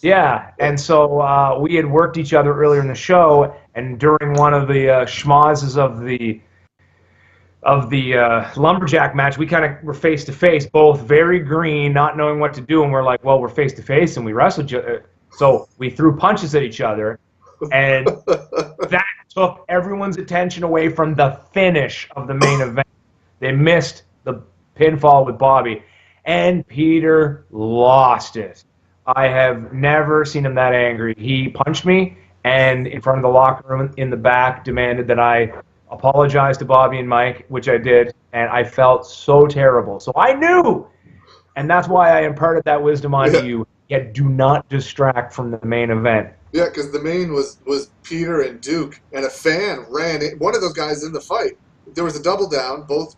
Yeah, and so we had worked each other earlier in the show, and during one of the schmozzes of the lumberjack match, we kind of were face to face, both very green, not knowing what to do, and we're like, well, we're face to face, and we wrestled each other. So we threw punches at each other, and that took everyone's attention away from the finish of the main event. They missed the pinfall with Bobby, and Peter lost it. I have never seen him that angry. He punched me, and in front of the locker room in the back demanded that I apologize to Bobby and Mike, which I did, and I felt so terrible. So I knew, and that's why I imparted that wisdom onto you, yet do not distract from the main event. Yeah, because the main was Peter and Duke, and a fan ran in, one of those guys in the fight. There was a double down. Both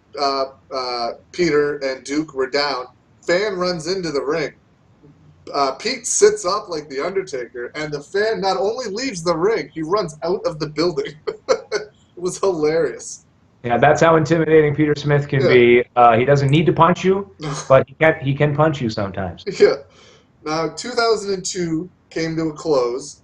Peter and Duke were down. Fan runs into the ring. Pete sits up like the Undertaker, and the fan not only leaves the ring, he runs out of the building. It was hilarious. Yeah, that's how intimidating Peter Smith can be. He doesn't need to punch you, but he can punch you sometimes. Yeah. Now, 2002 came to a close.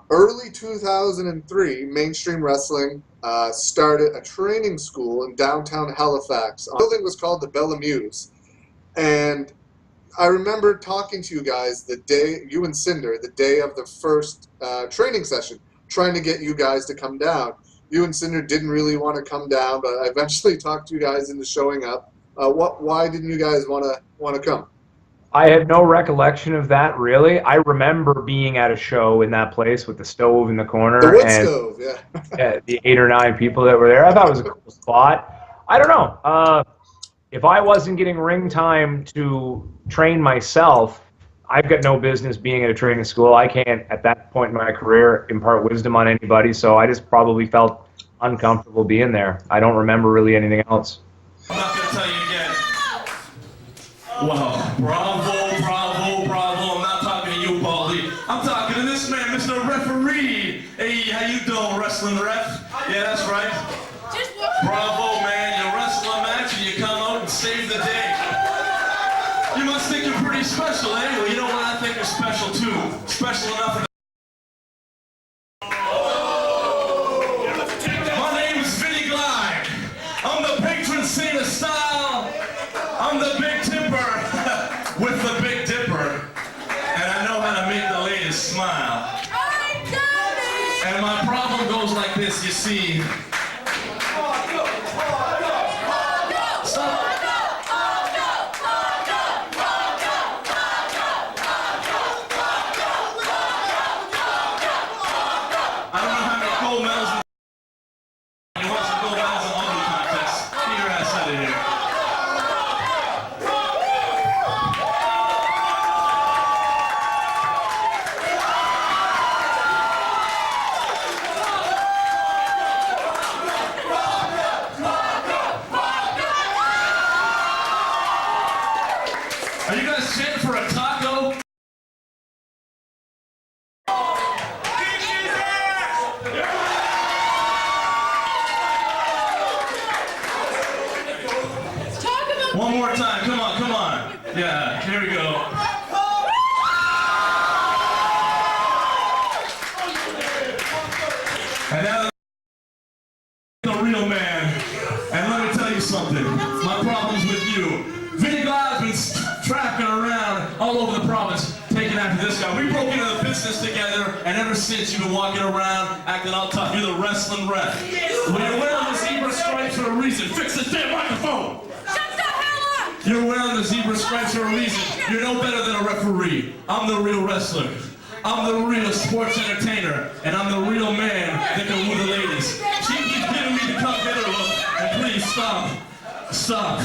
Early 2003, Mainstream Wrestling started a training school in downtown Halifax. The building was called the Bellamuse. And I remember talking to you guys the day, you and Cinder, the day of the first training session, trying to get you guys to come down. You and Cinder didn't really want to come down, but I eventually talked you guys into showing up. Why didn't you guys want to come? I had no recollection of that, really. I remember being at a show in that place with the stove in the corner. The wood stove, yeah. The 8 or 9 people that were there. I thought it was a cool spot. I don't know. If I wasn't getting ring time to train myself, I've got no business being at a training school. I can't, at that point in my career, impart wisdom on anybody, so I just probably felt uncomfortable being there. I don't remember really anything else. I'm not going to tell you again. Wow. Bravo, bravo, bravo. I'm not talking to you, Baldy. I'm talking to this man, Mr. Referee. Hey, how you doing, wrestling ref? Yeah, that's right. Bravo, man. You wrestle a match and you come out and save the day. You must think you're pretty special, eh? Well, you know what? I think you're special, too. Special enough. My name is Vinny Glyde. I'm the patron saint of style. I'm the big tipper with the big dipper. And I know how to make the ladies smile. And my problem goes like this, you see. Are you guys chanting for a taco? One more time, come on, come on. Yeah, here we go. And now the real man. And let me tell you something. My problem's with you. Vinny Glyde's been tracking around all over the province, taking after this guy. We broke into the business together, and ever since you've been walking around, acting all tough. You're the wrestling ref. Well, you're wearing the zebra stripes for a reason. Fix this damn microphone! Shut the hell up! You're wearing the zebra stripes for a reason. You're no better than a referee. I'm the real wrestler. I'm the real sports entertainer, and I'm the real man that can woo the ladies. She keeps giving me the come get her look, and please stop. Stop.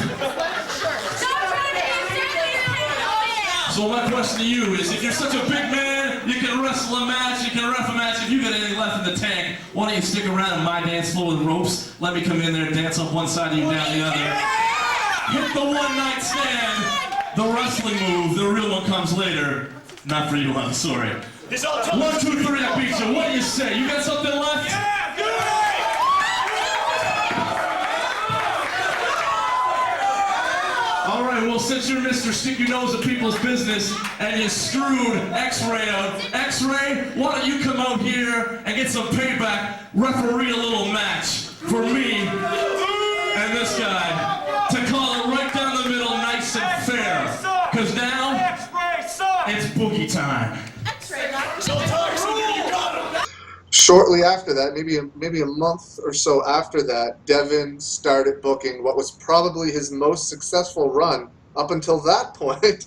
So my question to you is, if you're such a big man, you can wrestle a match, you can ref a match, if you got anything left in the tank, why don't you stick around in my dance floor with ropes, let me come in there and dance up one side of you, down the other. Hit the one-night stand, the wrestling move, the real one comes later. Not for you, I'm sorry. 1, 2, 3, I beat you. What do you say? You got something left? Yeah, good! All right, well, since you're Mr. stick your nose in people's business and you screwed X-Ray out. X-Ray, why don't you come out here and get some payback, referee a little match for me and this guy to call it right down the middle, nice and fair. Because now, it's boogie time. Shortly after that, maybe a month or so after that, Devin started booking what was probably his most successful run up until that point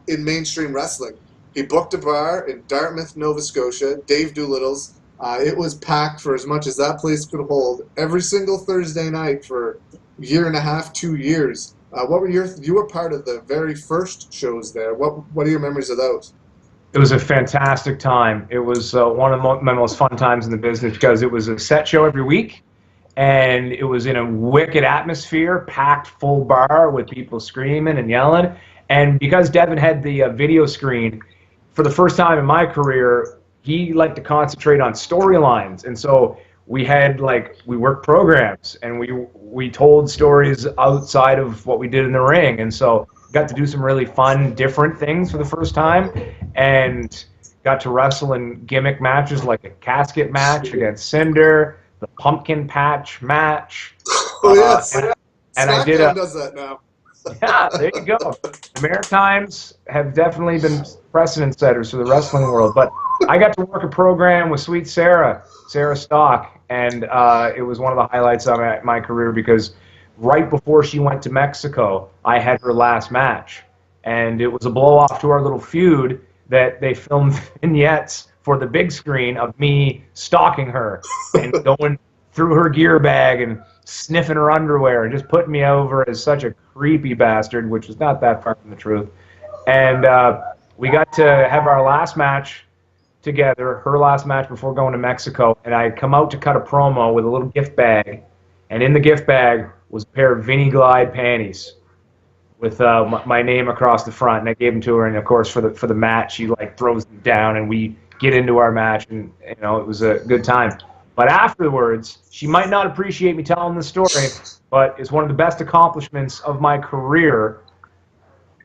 in mainstream wrestling. He booked a bar in Dartmouth, Nova Scotia, Dave Doolittle's. It was packed for as much as that place could hold every single Thursday night for a year and a half, 2 years. You were part of the very first shows there. What are your memories of those? It was a fantastic time. It was one of my most fun times in the business because it was a set show every week, and it was in a wicked atmosphere, packed full bar with people screaming and yelling. And because Devin had the video screen, for the first time in my career, he liked to concentrate on storylines. And so we worked programs, and we told stories outside of what we did in the ring. And so got to do some really fun, different things for the first time, and got to wrestle in gimmick matches like a casket match against Cinder, the pumpkin patch match. Oh, yes. And I did does that now. Yeah, there you go. The Maritimes have definitely been precedent setters for the wrestling world. But I got to work a program with Sweet Sarah Stock, and it was one of the highlights of my career because right before she went to Mexico, I had her last match. And it was a blow-off to our little feud that they filmed vignettes for the big screen of me stalking her and going through her gear bag and sniffing her underwear and just putting me over as such a creepy bastard, which was not that far from the truth. And we got to have our last match together, her last match before going to Mexico, and I come out to cut a promo with a little gift bag, and in the gift bag was a pair of Vinnie Glyde panties with my name across the front, and I gave them to her, and of course for the match, she throws them down, and we get into our match, and it was a good time. But afterwards, she might not appreciate me telling the story, but it's one of the best accomplishments of my career.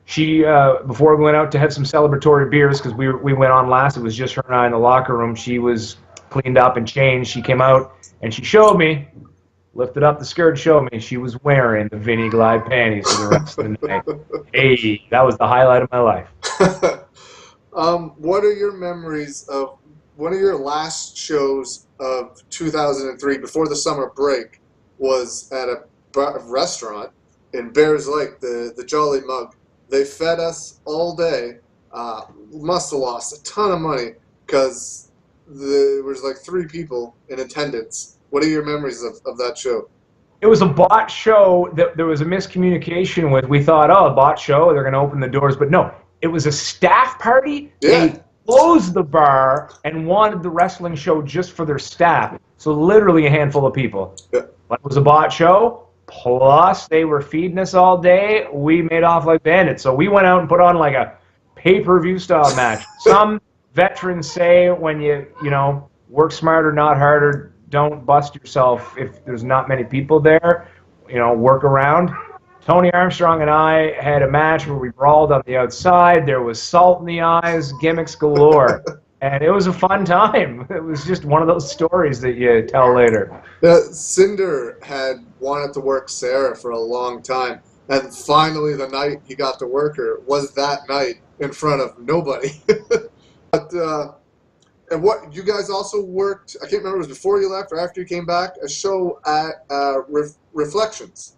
She, before we went out to have some celebratory beers, because we went on last, it was just her and I in the locker room, she was cleaned up and changed. She came out, and she showed me, lifted up the skirt and showed me she was wearing the Vinnie Glyde panties for the rest of the night. Hey, that was the highlight of my life. What are your memories of one of your last shows of 2003 before the summer break? Was at a restaurant in Bears Lake, the Jolly Mug. They fed us all day. Must have lost a ton of money because there was 3 people in attendance. What are your memories of that show? It was a bot show that there was a miscommunication with. We thought, a bot show, they're going to open the doors. But no, it was a staff party. Yeah. They closed the bar and wanted the wrestling show just for their staff. So literally a handful of people. Yeah. But it was a bot show. Plus, they were feeding us all day. We made off like bandits. So we went out and put on a pay-per-view style match. Some veterans say when you work smarter, not harder, don't bust yourself if there's not many people there. Work around. Tony Armstrong and I had a match where we brawled on the outside. There was salt in the eyes, gimmicks galore. And it was a fun time. It was just one of those stories that you tell later. Cinder had wanted to work Sarah for a long time. And finally the night he got to work her was that night in front of nobody. But and what you guys also worked, I can't remember if it was before you left or after you came back, a show at Reflections.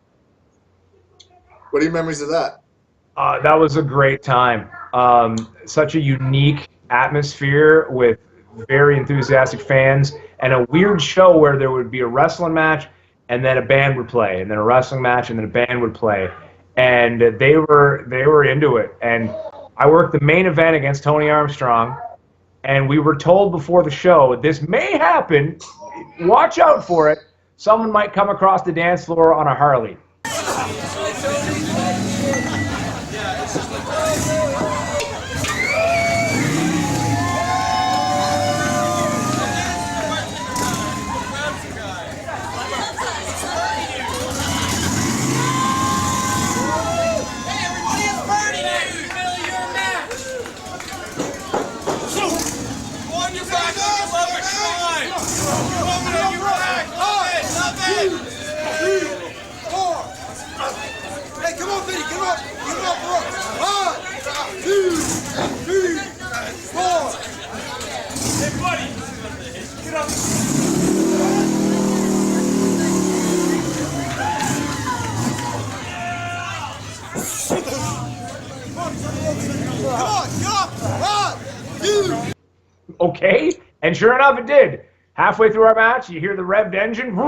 What are your memories of that? That was a great time. Such a unique atmosphere with very enthusiastic fans, and a weird show where there would be a wrestling match and then a band would play, and then a wrestling match and then a band would play, and they were into it. And I worked the main event against Tony Armstrong, and we were told before the show, this may happen, watch out for it, someone might come across the dance floor on a Harley. Okay, and sure enough, it did. Halfway through our match, you hear the revved engine,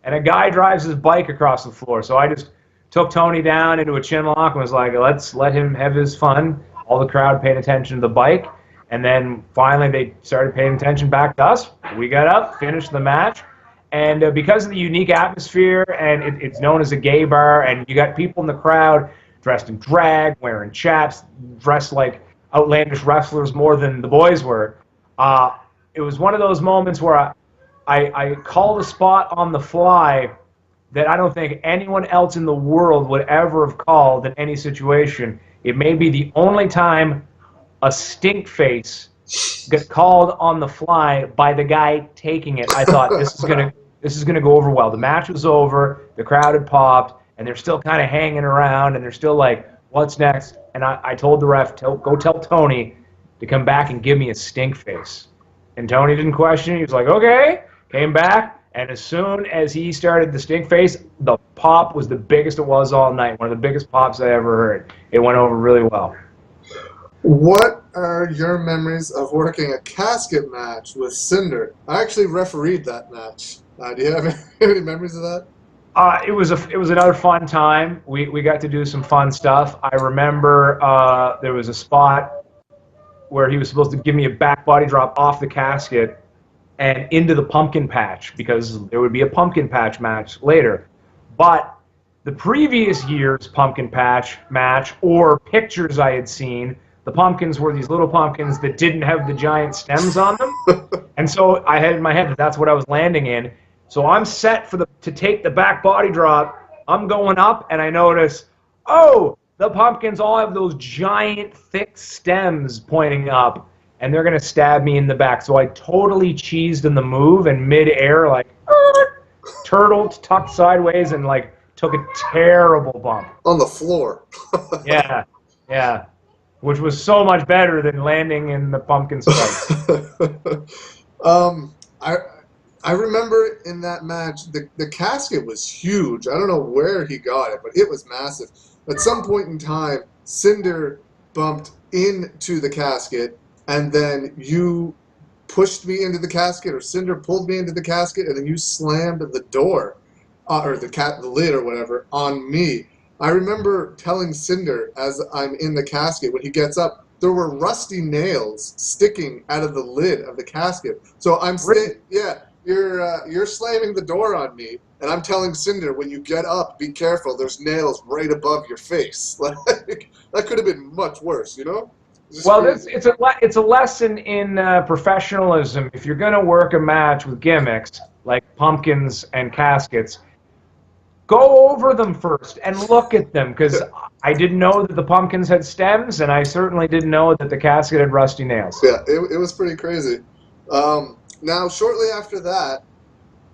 and a guy drives his bike across the floor. So I just took Tony down into a chin lock and was like, let's let him have his fun. All the crowd paid attention to the bike, and then finally they started paying attention back to us. We got up, finished the match, and because of the unique atmosphere, and it's known as a gay bar, and you got people in the crowd dressed in drag, wearing chaps, dressed like outlandish wrestlers more than the boys were. It was one of those moments where I called a spot on the fly that I don't think anyone else in the world would ever have called in any situation. It may be the only time a stink face got called on the fly by the guy taking it. I thought this is gonna go over well. The match was over, the crowd had popped, and they're still kind of hanging around, and they're still like, what's next? And I told the ref, go tell Tony to come back and give me a stink face. And Tony didn't question it. He was like, okay. Came back, and as soon as he started the stink face, the pop was the biggest it was all night. One of the biggest pops I ever heard. It went over really well. What are your memories of working a casket match with Cinder? I actually refereed that match. Do you have any memories of that? It was another fun time. We got to do some fun stuff. I remember there was a spot where he was supposed to give me a back body drop off the casket and into the pumpkin patch, because there would be a pumpkin patch match later. But the previous year's pumpkin patch match, or pictures I had seen, the pumpkins were these little pumpkins that didn't have the giant stems on them. And so I had in my head that that's what I was landing in. So I'm set to take the back body drop. I'm going up, and I notice, oh, the pumpkins all have those giant, thick stems pointing up, and they're going to stab me in the back. So I totally cheesed in the move, and mid-air, like, turtled, tucked sideways, and, like, took a terrible bump. On the floor. Yeah. Which was so much better than landing in the pumpkin spikes. I remember in that match, the casket was huge. I don't know where he got it, but it was massive. At some point in time, Cinder bumped into the casket, and then you pushed me into the casket, or Cinder pulled me into the casket, and then you slammed the door, or the lid or whatever, on me. I remember telling Cinder as I'm in the casket, when he gets up, there were rusty nails sticking out of the lid of the casket. So I'm saying, yeah. You're slamming the door on me, and I'm telling Cinder, when you get up, be careful. There's nails right above your face. Like, that could have been much worse, you know? Well, it's a lesson in professionalism. If you're going to work a match with gimmicks like pumpkins and caskets, go over them first and look at them, because I didn't know that the pumpkins had stems, and I certainly didn't know that the casket had rusty nails. Yeah, it was pretty crazy. Now, shortly after that,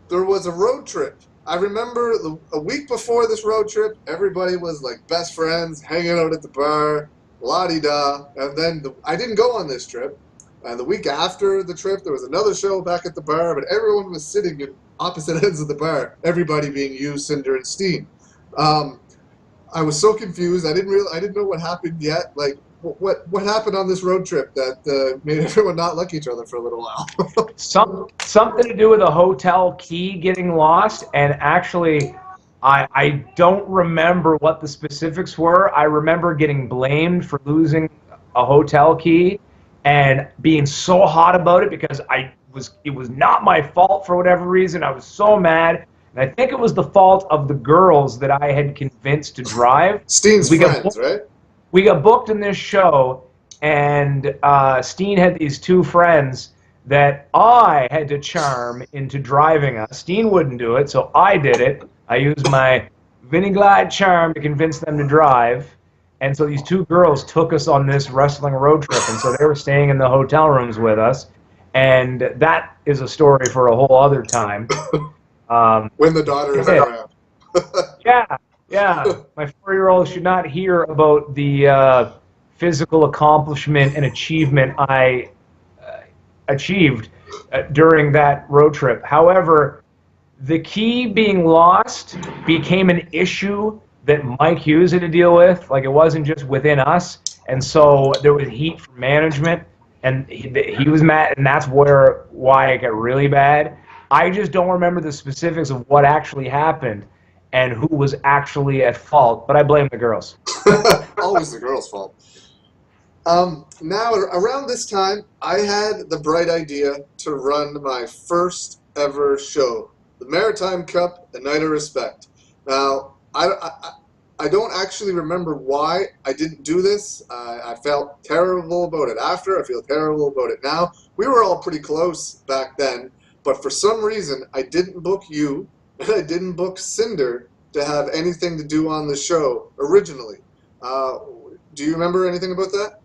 there was a road trip. I remember a week before this road trip, everybody was like best friends, hanging out at the bar, la-di-da. And then I didn't go on this trip. And the week after the trip, there was another show back at the bar, but everyone was sitting in opposite ends of the bar, everybody being you, Cinder, and Steen. I was so confused. I didn't know what happened yet. Like, what happened on this road trip that made everyone not like each other for a little while? Something to do with a hotel key getting lost, and actually, I don't remember what the specifics were. I remember getting blamed for losing a hotel key and being so hot about it because it was not my fault for whatever reason. I was so mad. And I think it was the fault of the girls that I had convinced to drive. Steen's friends, right? We got booked in this show, and Steen had these two friends that I had to charm into driving us. Steen wouldn't do it, so I did it. I used my Vinny Glyde charm to convince them to drive. And so these two girls took us on this wrestling road trip, and so they were staying in the hotel rooms with us. And that is a story for a whole other time. When the daughter is around. Yeah. My 4-year-old should not hear about the physical accomplishment and achievement I achieved during that road trip. However, the key being lost became an issue that Mike Hughes had to deal with. Like, it wasn't just within us. And so there was heat from management, and he was mad, and that's why it got really bad. I just don't remember the specifics of what actually happened and who was actually at fault, but I blame the girls. Always the girls' fault. Now, around this time, I had the bright idea to run my first ever show, the Maritime Cup, A Night of Respect. Now, I don't actually remember why I didn't do this. I felt terrible about it after. I feel terrible about it now. We were all pretty close back then, but for some reason, I didn't book you, and I didn't book Cinder to have anything to do on the show originally. Do you remember anything about that?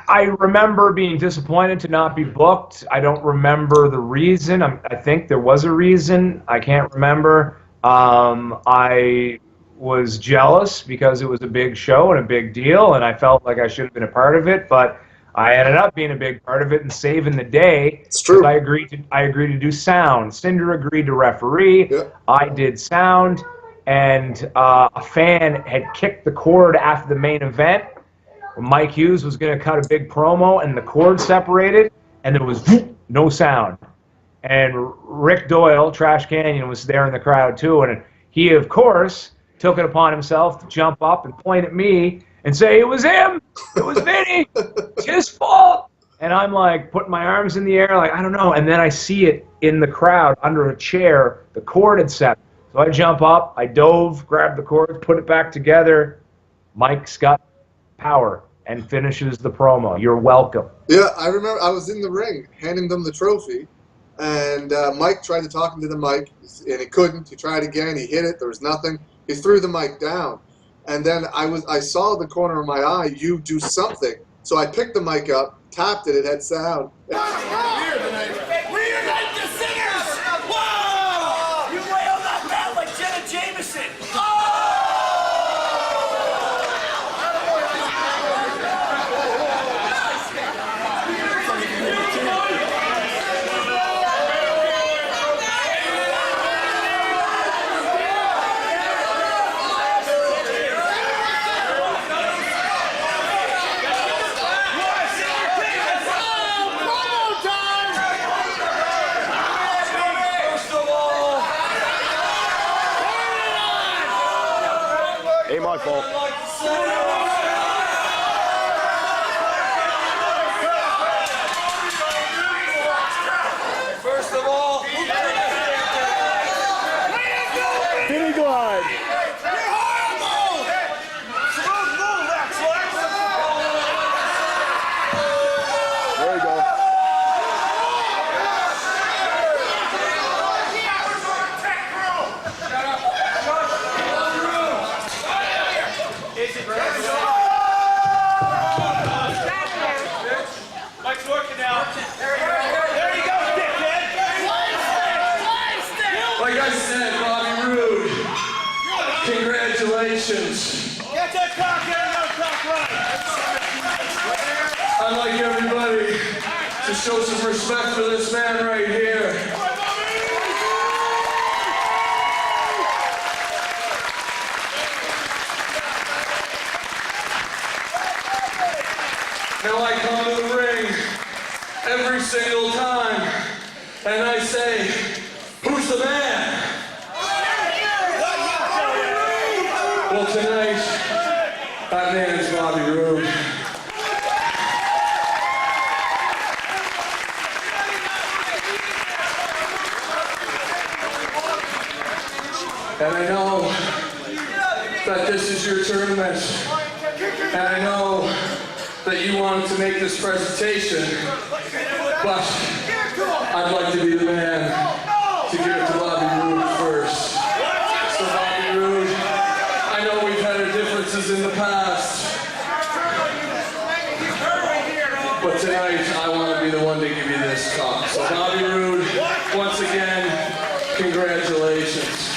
I remember being disappointed to not be booked. I don't remember the reason. I think there was a reason. I can't remember. I was jealous because it was a big show and a big deal, and I felt like I should have been a part of it, but I ended up being a big part of it and saving the day. It's true. I agreed to do sound. Cinder agreed to referee. Yep. I did sound, and a fan had kicked the cord after the main event. Mike Hughes was going to cut a big promo, and the cord separated, and there was no sound. And Rick Doyle, Trash Canyon, was there in the crowd too, and he, of course, took it upon himself to jump up and point at me and say, "It was him! It was Vinny! It's his fault!" And I'm like, putting my arms in the air, like, I don't know. And then I see it in the crowd under a chair. The cord had set. So I jump up, I dove, grabbed the cord, put it back together. Mike's got power and finishes the promo. You're welcome. Yeah, I remember I was in the ring handing them the trophy, and Mike tried to talk into the mic, and he couldn't. He tried again. He hit it. There was nothing. He threw the mic down. And then I saw the corner of my eye, you do something. So I picked the mic up, tapped it, it had sound. Reunite the singers! Whoa! You wailed on that like Jenna Jameson! Ain't my fault. First of all, Vinny Glyde. There you go. Mike's working now. There you go, dickhead. Like I said, Bobby Roode, congratulations. Get that cock in, no cock right. I'd like everybody to show some respect for this man right here. Now I come to the ring every single time, and I say, who's the man? Well, tonight, that man is Bobby Roode. And I know that this is your tournament, and I know that you wanted to make this presentation, but I'd like to be the man to give it to Bobby Roode first. So Bobby Roode, I know we've had our differences in the past, but tonight I want to be the one to give you this cup. So Bobby Roode, once again, congratulations.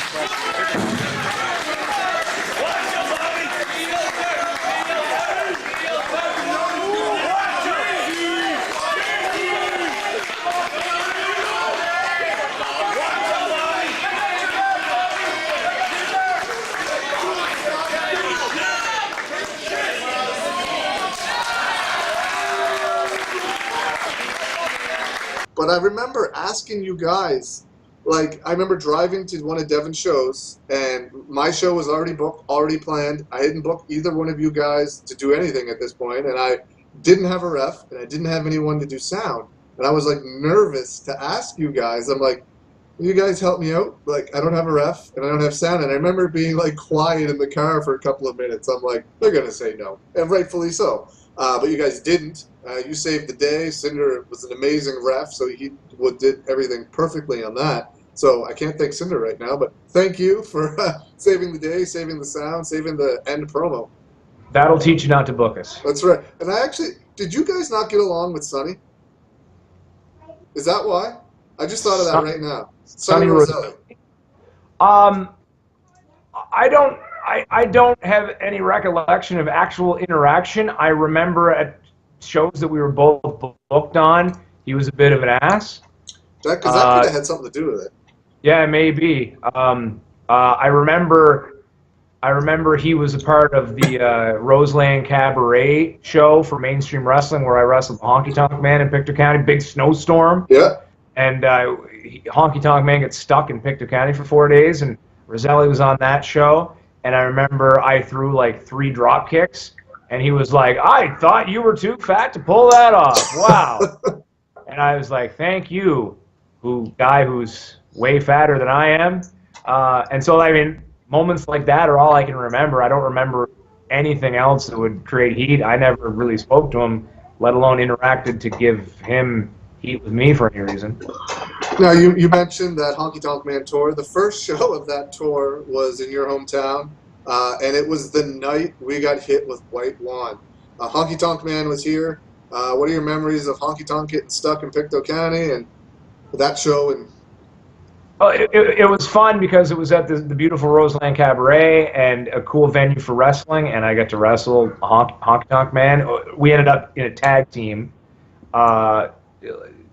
I remember asking you guys, like, I remember driving to one of Devin's shows, and my show was already booked, already planned. I hadn't booked either one of you guys to do anything at this point, and I didn't have a ref, and I didn't have anyone to do sound. And I was, like, nervous to ask you guys. I'm like, will you guys help me out? Like, I don't have a ref, and I don't have sound. And I remember being, like, quiet in the car for a couple of minutes. I'm like, they're going to say no, and rightfully so. But you guys didn't. You saved the day. Cinder was an amazing ref, so he did everything perfectly on that. So I can't thank Cinder right now, but thank you for saving the day, saving the sound, saving the end promo. That'll teach you not to book us. That's right. And I actually, did you guys not get along with Sonny? Is that why? I just thought of that right now. Sonny Roselli. I don't have any recollection of actual interaction. I remember at shows that we were both booked on, he was a bit of an ass. Because that could have had something to do with it. Yeah, maybe. I remember he was a part of the Roseland Cabaret show for Mainstream Wrestling, where I wrestled Honky Tonk Man in Pictou County. Big snowstorm. Yeah. And Honky Tonk Man gets stuck in Pictou County for 4 days, and Roselli was on that show. And I remember I threw like 3 drop kicks, and he was like, "I thought you were too fat to pull that off. Wow." And I was like, "Thank you, guy who's way fatter than I am." And so, I mean, moments like that are all I can remember. I don't remember anything else that would create heat. I never really spoke to him, let alone interacted to give him heat with me for any reason. Now, you mentioned that Honky Tonk Man tour. The first show of that tour was in your hometown, and it was the night we got hit with White Wand. Honky Tonk Man was here. What are your memories of Honky Tonk getting stuck in Pictou County and that show? And it was fun because it was at the beautiful Roseland Cabaret and a cool venue for wrestling, and I got to wrestle Honky Tonk Man. We ended up in a tag team,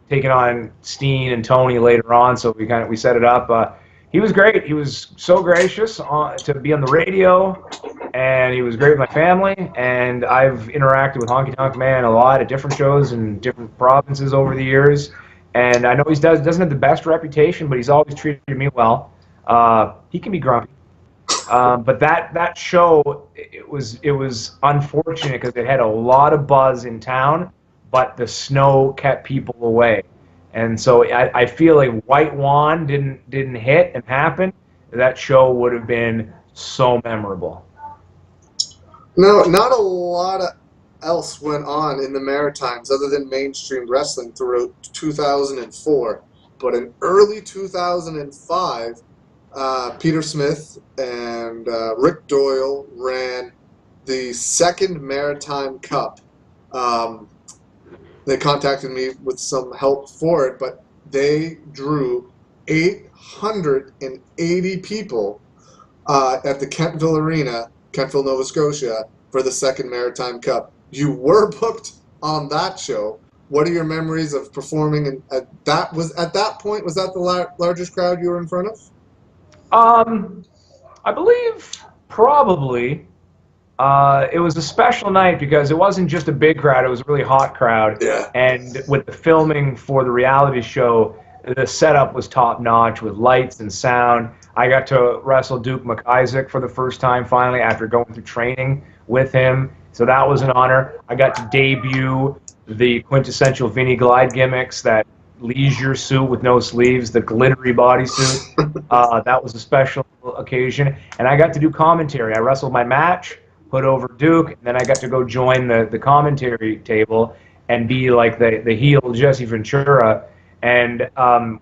taking on Steen and Tony later on, so we set it up. He was great. He was so gracious to be on the radio, and he was great with my family. And I've interacted with Honky Tonk Man a lot at different shows in different provinces over the years. And I know he doesn't have the best reputation, but he's always treated me well. He can be grumpy, but that show it was unfortunate because it had a lot of buzz in town, but the snow kept people away. And so I feel like White Wand didn't hit and happen, that show would have been so memorable. No, not a lot else went on in the Maritimes other than mainstream wrestling throughout 2004. But in early 2005, Peter Smith and Rick Doyle ran the second Maritime Cup. They contacted me with some help for it, but they drew 880 people at the Kentville Arena, Kentville, Nova Scotia, for the second Maritime Cup. You were booked on that show. What are your memories of performing at that? At that point, was that the largest crowd you were in front of? I believe probably. It was a special night because it wasn't just a big crowd, it was a really hot crowd. Yeah. And with the filming for the reality show, the setup was top-notch with lights and sound. I got to wrestle Duke McIsaac for the first time finally after going through training with him. So that was an honor. I got to debut the quintessential Vinnie Glyde gimmicks, that leisure suit with no sleeves, the glittery bodysuit. That was a special occasion. And I got to do commentary. I wrestled my match, put over Duke, and then I got to go join the commentary table and be like the heel Jesse Ventura. And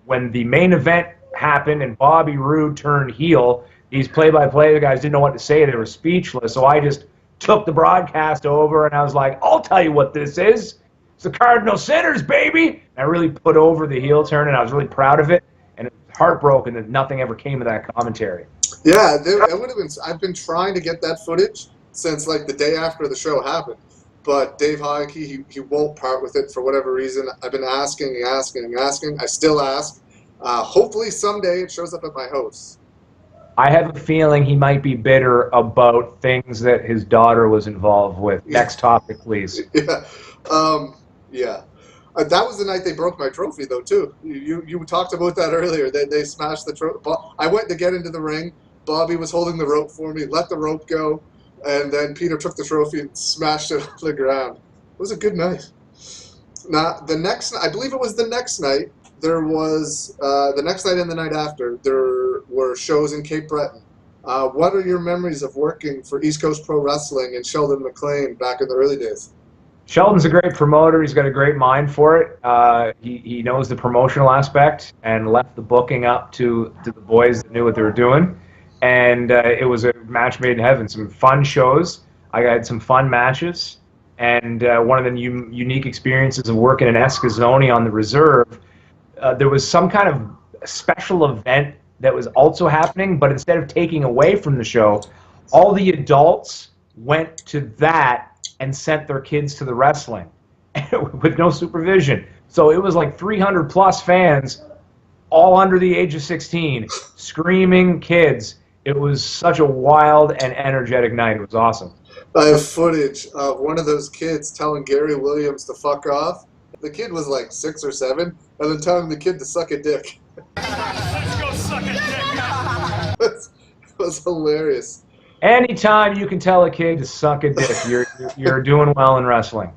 when the main event happened and Bobby Roode turned heel, these play-by-play guys didn't know what to say. They were speechless. So I just took the broadcast over, and I was like, I'll tell you what this is. It's the Cardinal Sinners, baby! And I really put over the heel turn, and I was really proud of it. And it was heartbroken that nothing ever came of that commentary. Yeah, it would have been. I've been trying to get that footage since like the day after the show happened. But Dave Honky, he won't part with it for whatever reason. I've been asking. I still ask. Hopefully someday it shows up at my house. I have a feeling he might be bitter about things that his daughter was involved with. Next topic, please. Yeah. Yeah. That was the night they broke my trophy, though, too. You talked about that earlier. They smashed the trophy. I went to get into the ring. Bobby was holding the rope for me, let the rope go, and then Peter took the trophy and smashed it on the ground. It was a good night. Now, I believe it was the next night, there was, the next night and the night after, there were shows in Cape Breton. What are your memories of working for East Coast Pro Wrestling and Sheldon McLean back in the early days? Sheldon's a great promoter. He's got a great mind for it. He knows the promotional aspect and left the booking up to the boys that knew what they were doing. And it was a match made in heaven. Some fun shows. I had some fun matches. And one of the unique experiences of working in Escazone on the reserve, there was some kind of special event that was also happening, but instead of taking away from the show, all the adults went to that and sent their kids to the wrestling with no supervision. So it was like 300 plus fans, all under the age of 16, screaming kids. It was such a wild and energetic night. It was awesome. I have footage of one of those kids telling Gary Williams to fuck off. The kid was like 6 or 7, and then telling the kid to suck a dick. Let's go suck a dick. It was hilarious. Anytime you can tell a kid to suck a dick, you're doing well in wrestling.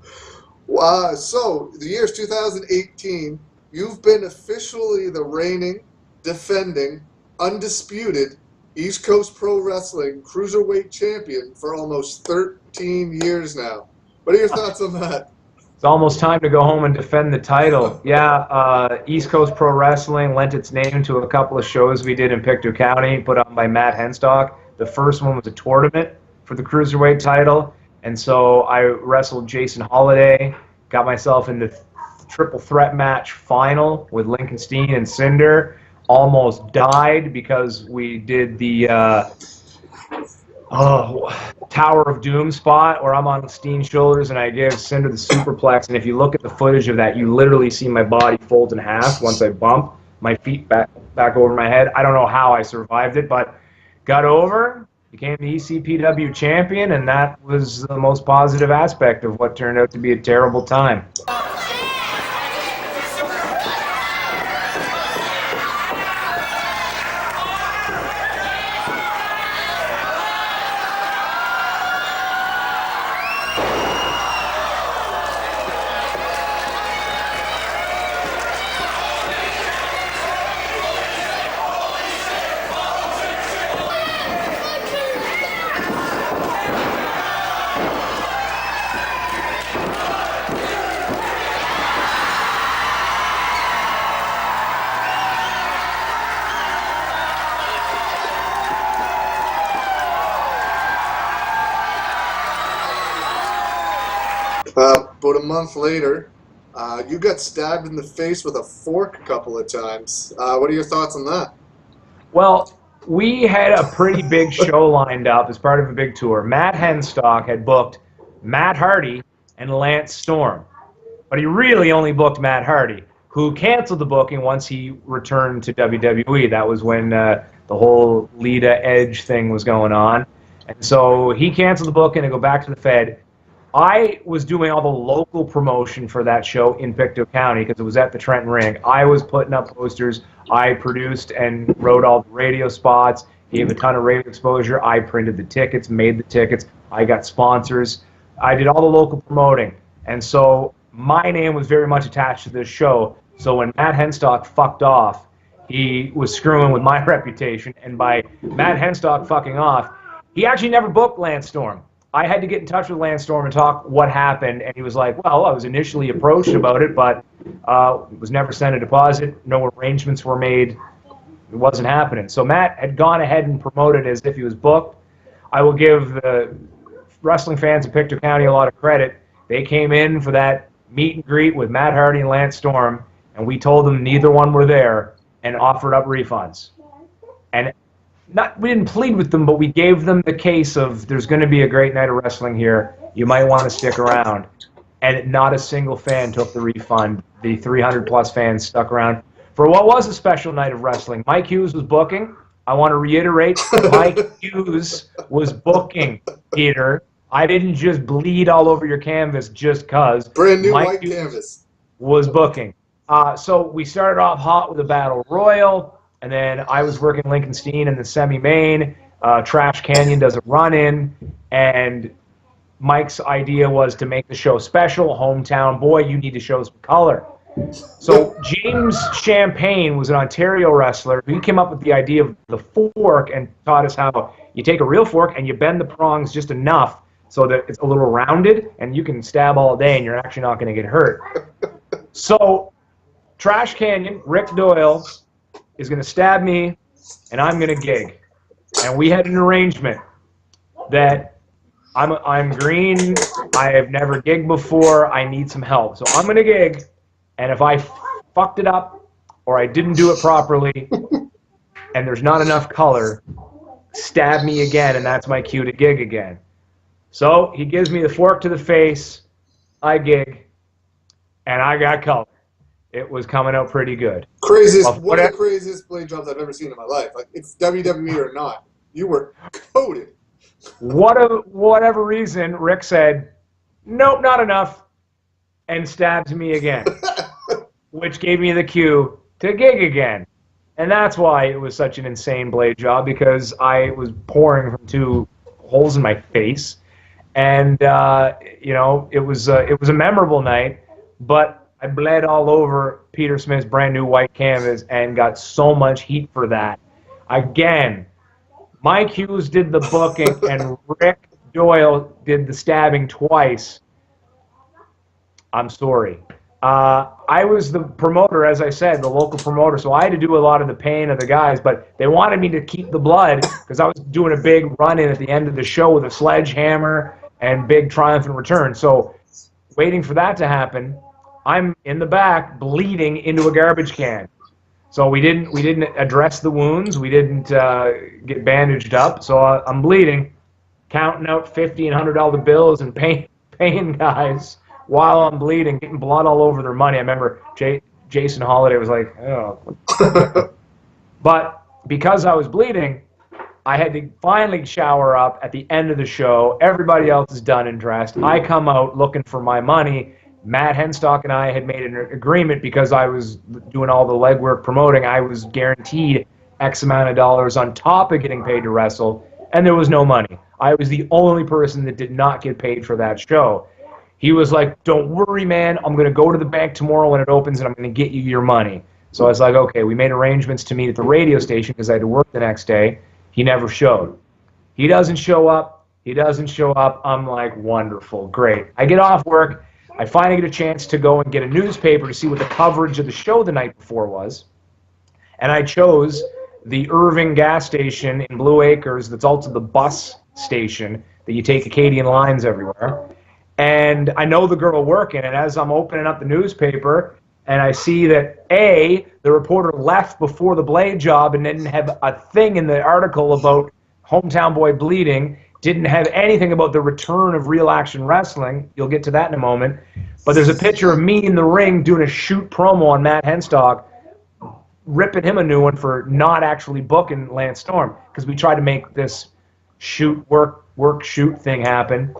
So, the year's 2018, you've been officially the reigning, defending, undisputed East Coast Pro Wrestling Cruiserweight Champion for almost 13 years now. What are your thoughts on that? It's almost time to go home and defend the title. Yeah, East Coast Pro Wrestling lent its name to a couple of shows we did in Pictou County, put on by Matt Henstock. The first one was a tournament for the Cruiserweight title, and so I wrestled Jason Holiday, got myself in the triple threat match final with Lincoln Steen and Cinder, almost died because we did the Tower of Doom spot where I'm on Steen's shoulders and I give Cinder the superplex, and if you look at the footage of that, you literally see my body fold in half once I bump, my feet back over my head. I don't know how I survived it, but got over, became the ECPW champion, and that was the most positive aspect of what turned out to be a terrible time. About a month later, you got stabbed in the face with a fork a couple of times. What are your thoughts on that? Well, we had a pretty big show lined up as part of a big tour. Matt Henstock had booked Matt Hardy and Lance Storm, but he really only booked Matt Hardy, who canceled the booking once he returned to WWE. That was when the whole Lita Edge thing was going on. And so he canceled the booking to go back to the Fed. I was doing all the local promotion for that show in Pictou County because it was at the Trenton Ring. I was putting up posters. I produced and wrote all the radio spots, gave a ton of radio exposure. I printed the tickets, made the tickets. I got sponsors. I did all the local promoting. And so my name was very much attached to this show. So when Matt Henstock fucked off, he was screwing with my reputation. And by Matt Henstock fucking off, he actually never booked Lance Storm. I had to get in touch with Lance Storm and talk what happened, and he was like, well, I was initially approached about it, but was never sent a deposit, no arrangements were made, it wasn't happening. So Matt had gone ahead and promoted as if he was booked. I will give the wrestling fans of Pictou County a lot of credit. They came in for that meet and greet with Matt Hardy and Lance Storm, and we told them neither one were there and offered up refunds. And we didn't plead with them, but we gave them the case of there's going to be a great night of wrestling here. You might want to stick around. And not a single fan took the refund. The 300-plus fans stuck around for what was a special night of wrestling. Mike Hughes was booking. I want to reiterate, Mike Hughes was booking, Peter. I didn't just bleed all over your canvas just because. Brand new white canvas. was booking. So we started off hot with a battle royal, and then I was working Lincoln Steen in the semi-main. Trash Canyon does a run-in, and Mike's idea was to make the show special. Hometown boy, you need to show some color. So James Champagne was an Ontario wrestler. He came up with the idea of the fork and taught us how you take a real fork and you bend the prongs just enough so that it's a little rounded, and you can stab all day and you're actually not going to get hurt. So Trash Canyon, Rick Doyle, is going to stab me, and I'm going to gig. And we had an arrangement that I'm green, I have never gigged before, I need some help. So I'm going to gig, and if I fucked it up or I didn't do it properly and there's not enough color, stab me again, and that's my cue to gig again. So he gives me the fork to the face, I gig, and I got color. It was coming out pretty good. One of the craziest blade jobs I've ever seen in my life. Like, it's WWE or not, you were coated. Whatever reason, Rick said, nope, not enough, and stabbed me again, which gave me the cue to gig again. And that's why it was such an insane blade job, because I was pouring from 2 holes in my face. And, you know, it was a memorable night, but I bled all over Peter Smith's brand new white canvas and got so much heat for that. Again, Mike Hughes did the booking and Rick Doyle did the stabbing twice. I'm sorry. I was the promoter, as I said, the local promoter, so I had to do a lot of the pain of the guys, but they wanted me to keep the blood because I was doing a big run-in at the end of the show with a sledgehammer and big triumphant return. So waiting for that to happen, I'm in the back bleeding into a garbage can. So we didn't address the wounds. We didn't get bandaged up. So I'm bleeding, counting out $50 and $100 bills and paying guys while I'm bleeding, getting blood all over their money. I remember Jason Holiday was like, oh. But because I was bleeding, I had to finally shower up at the end of the show. Everybody else is done and dressed. I come out looking for my money. Matt Henstock and I had made an agreement because I was doing all the legwork promoting. I was guaranteed X amount of dollars on top of getting paid to wrestle, and there was no money. I was the only person that did not get paid for that show. He was like, don't worry, man. I'm going to go to the bank tomorrow when it opens, and I'm going to get you your money. So I was like, okay. We made arrangements to meet at the radio station because I had to work the next day. He never showed. He doesn't show up. He doesn't show up. I'm like, wonderful, great. I get off work. I finally get a chance to go and get a newspaper to see what the coverage of the show the night before was. And I chose the Irving gas station in Blue Acres that's also the bus station that you take Acadian lines everywhere. And I know the girl working, and as I'm opening up the newspaper, and I see that, A, the reporter left before the blade job and didn't have a thing in the article about Hometown Boy bleeding, didn't have anything about the return of real action wrestling. You'll get to that in a moment. But there's a picture of me in the ring doing a shoot promo on Matt Henstock, ripping him a new one for not actually booking Lance Storm, because we tried to make this shoot, work, shoot thing happen.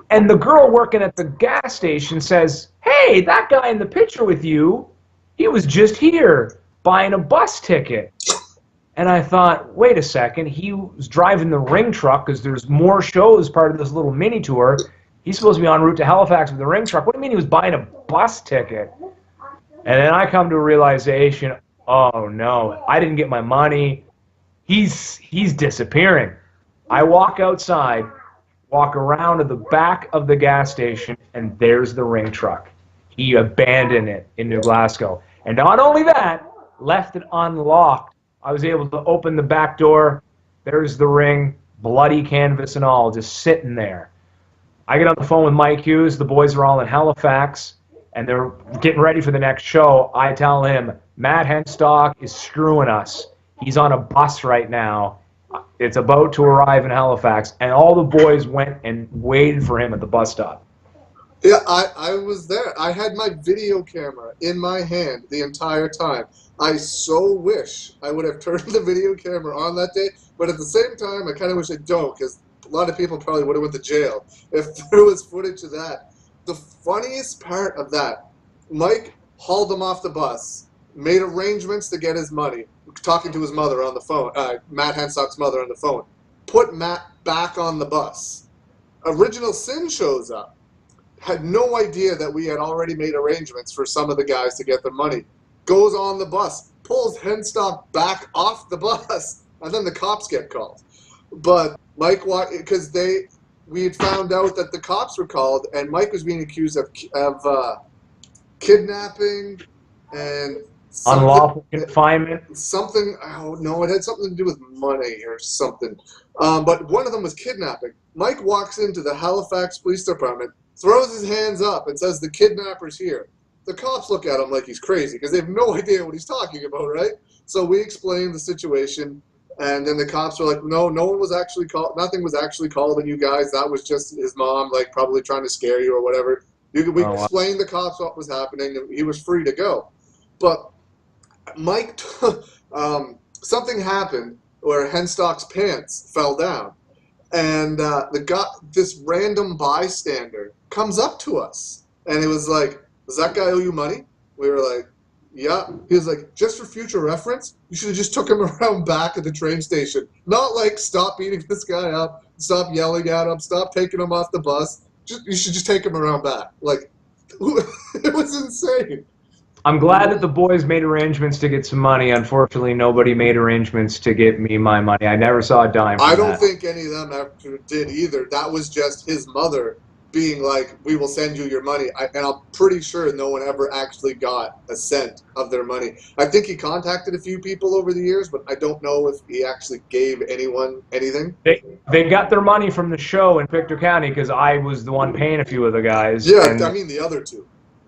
And the girl working at the gas station says, hey, that guy in the picture with you, he was just here buying a bus ticket. And I thought, wait a second, he was driving the ring truck because there's more shows part of this little mini tour. He's supposed to be en route to Halifax with the ring truck. What do you mean he was buying a bus ticket? And then I come to a realization, oh no, I didn't get my money. He's disappearing. I walk outside, walk around to the back of the gas station, and there's the ring truck. He abandoned it in New Glasgow. And not only that, left it unlocked. I was able to open the back door. There's the ring, bloody canvas and all, just sitting there. I get on the phone with Mike Hughes. The boys are all in Halifax, and they're getting ready for the next show. I tell him, Matt Henstock is screwing us. He's on a bus right now. It's about to arrive in Halifax. And all the boys went and waited for him at the bus stop. Yeah, I was there. I had my video camera in my hand the entire time. I so wish I would have turned the video camera on that day, but at the same time, I kind of wish I don't, because a lot of people probably would have went to jail if there was footage of that. The funniest part of that Mike hauled him off the bus, made arrangements to get his money, talking to his mother on the phone, Matt Henstock's mother on the phone, put Matt back on the bus. Original Sin shows up, had no idea that we had already made arrangements for some of the guys to get their money, goes on the bus, pulls Henstock back off the bus, and then the cops get called. But Mike, because we had found out that the cops were called, and Mike was being accused of kidnapping and unlawful confinement. Something. Oh no, it had something to do with money or something. But one of them was kidnapping. Mike walks into the Halifax Police Department, throws his hands up, and says, "The kidnapper's here." The cops look at him like he's crazy because they have no idea what he's talking about, right? So we explained the situation. And then the cops were like, no one was actually called. Nothing was actually called on you guys. That was just his mom, like, probably trying to scare you or whatever. We explained the cops what was happening, and he was free to go. But Mike, something happened where Henstock's pants fell down. And this random bystander comes up to us. And it was like, does that guy owe you money? We were like, yeah. He was like, just for future reference, you should have just took him around back at the train station. Not like, stop beating this guy up, stop yelling at him, stop taking him off the bus. You should just take him around back. Like, it was insane. I'm glad that the boys made arrangements to get some money. Unfortunately, nobody made arrangements to get me my money. I never saw a dime from I don't that. think any of them ever did either. That was just his mother being like, we will send you your money. And I'm pretty sure no one ever actually got a cent of their money. I think he contacted a few people over the years, but I don't know if he actually gave anyone anything. They got their money from the show in Pictou County because I was the one paying a few of the guys. Yeah, I mean the other two.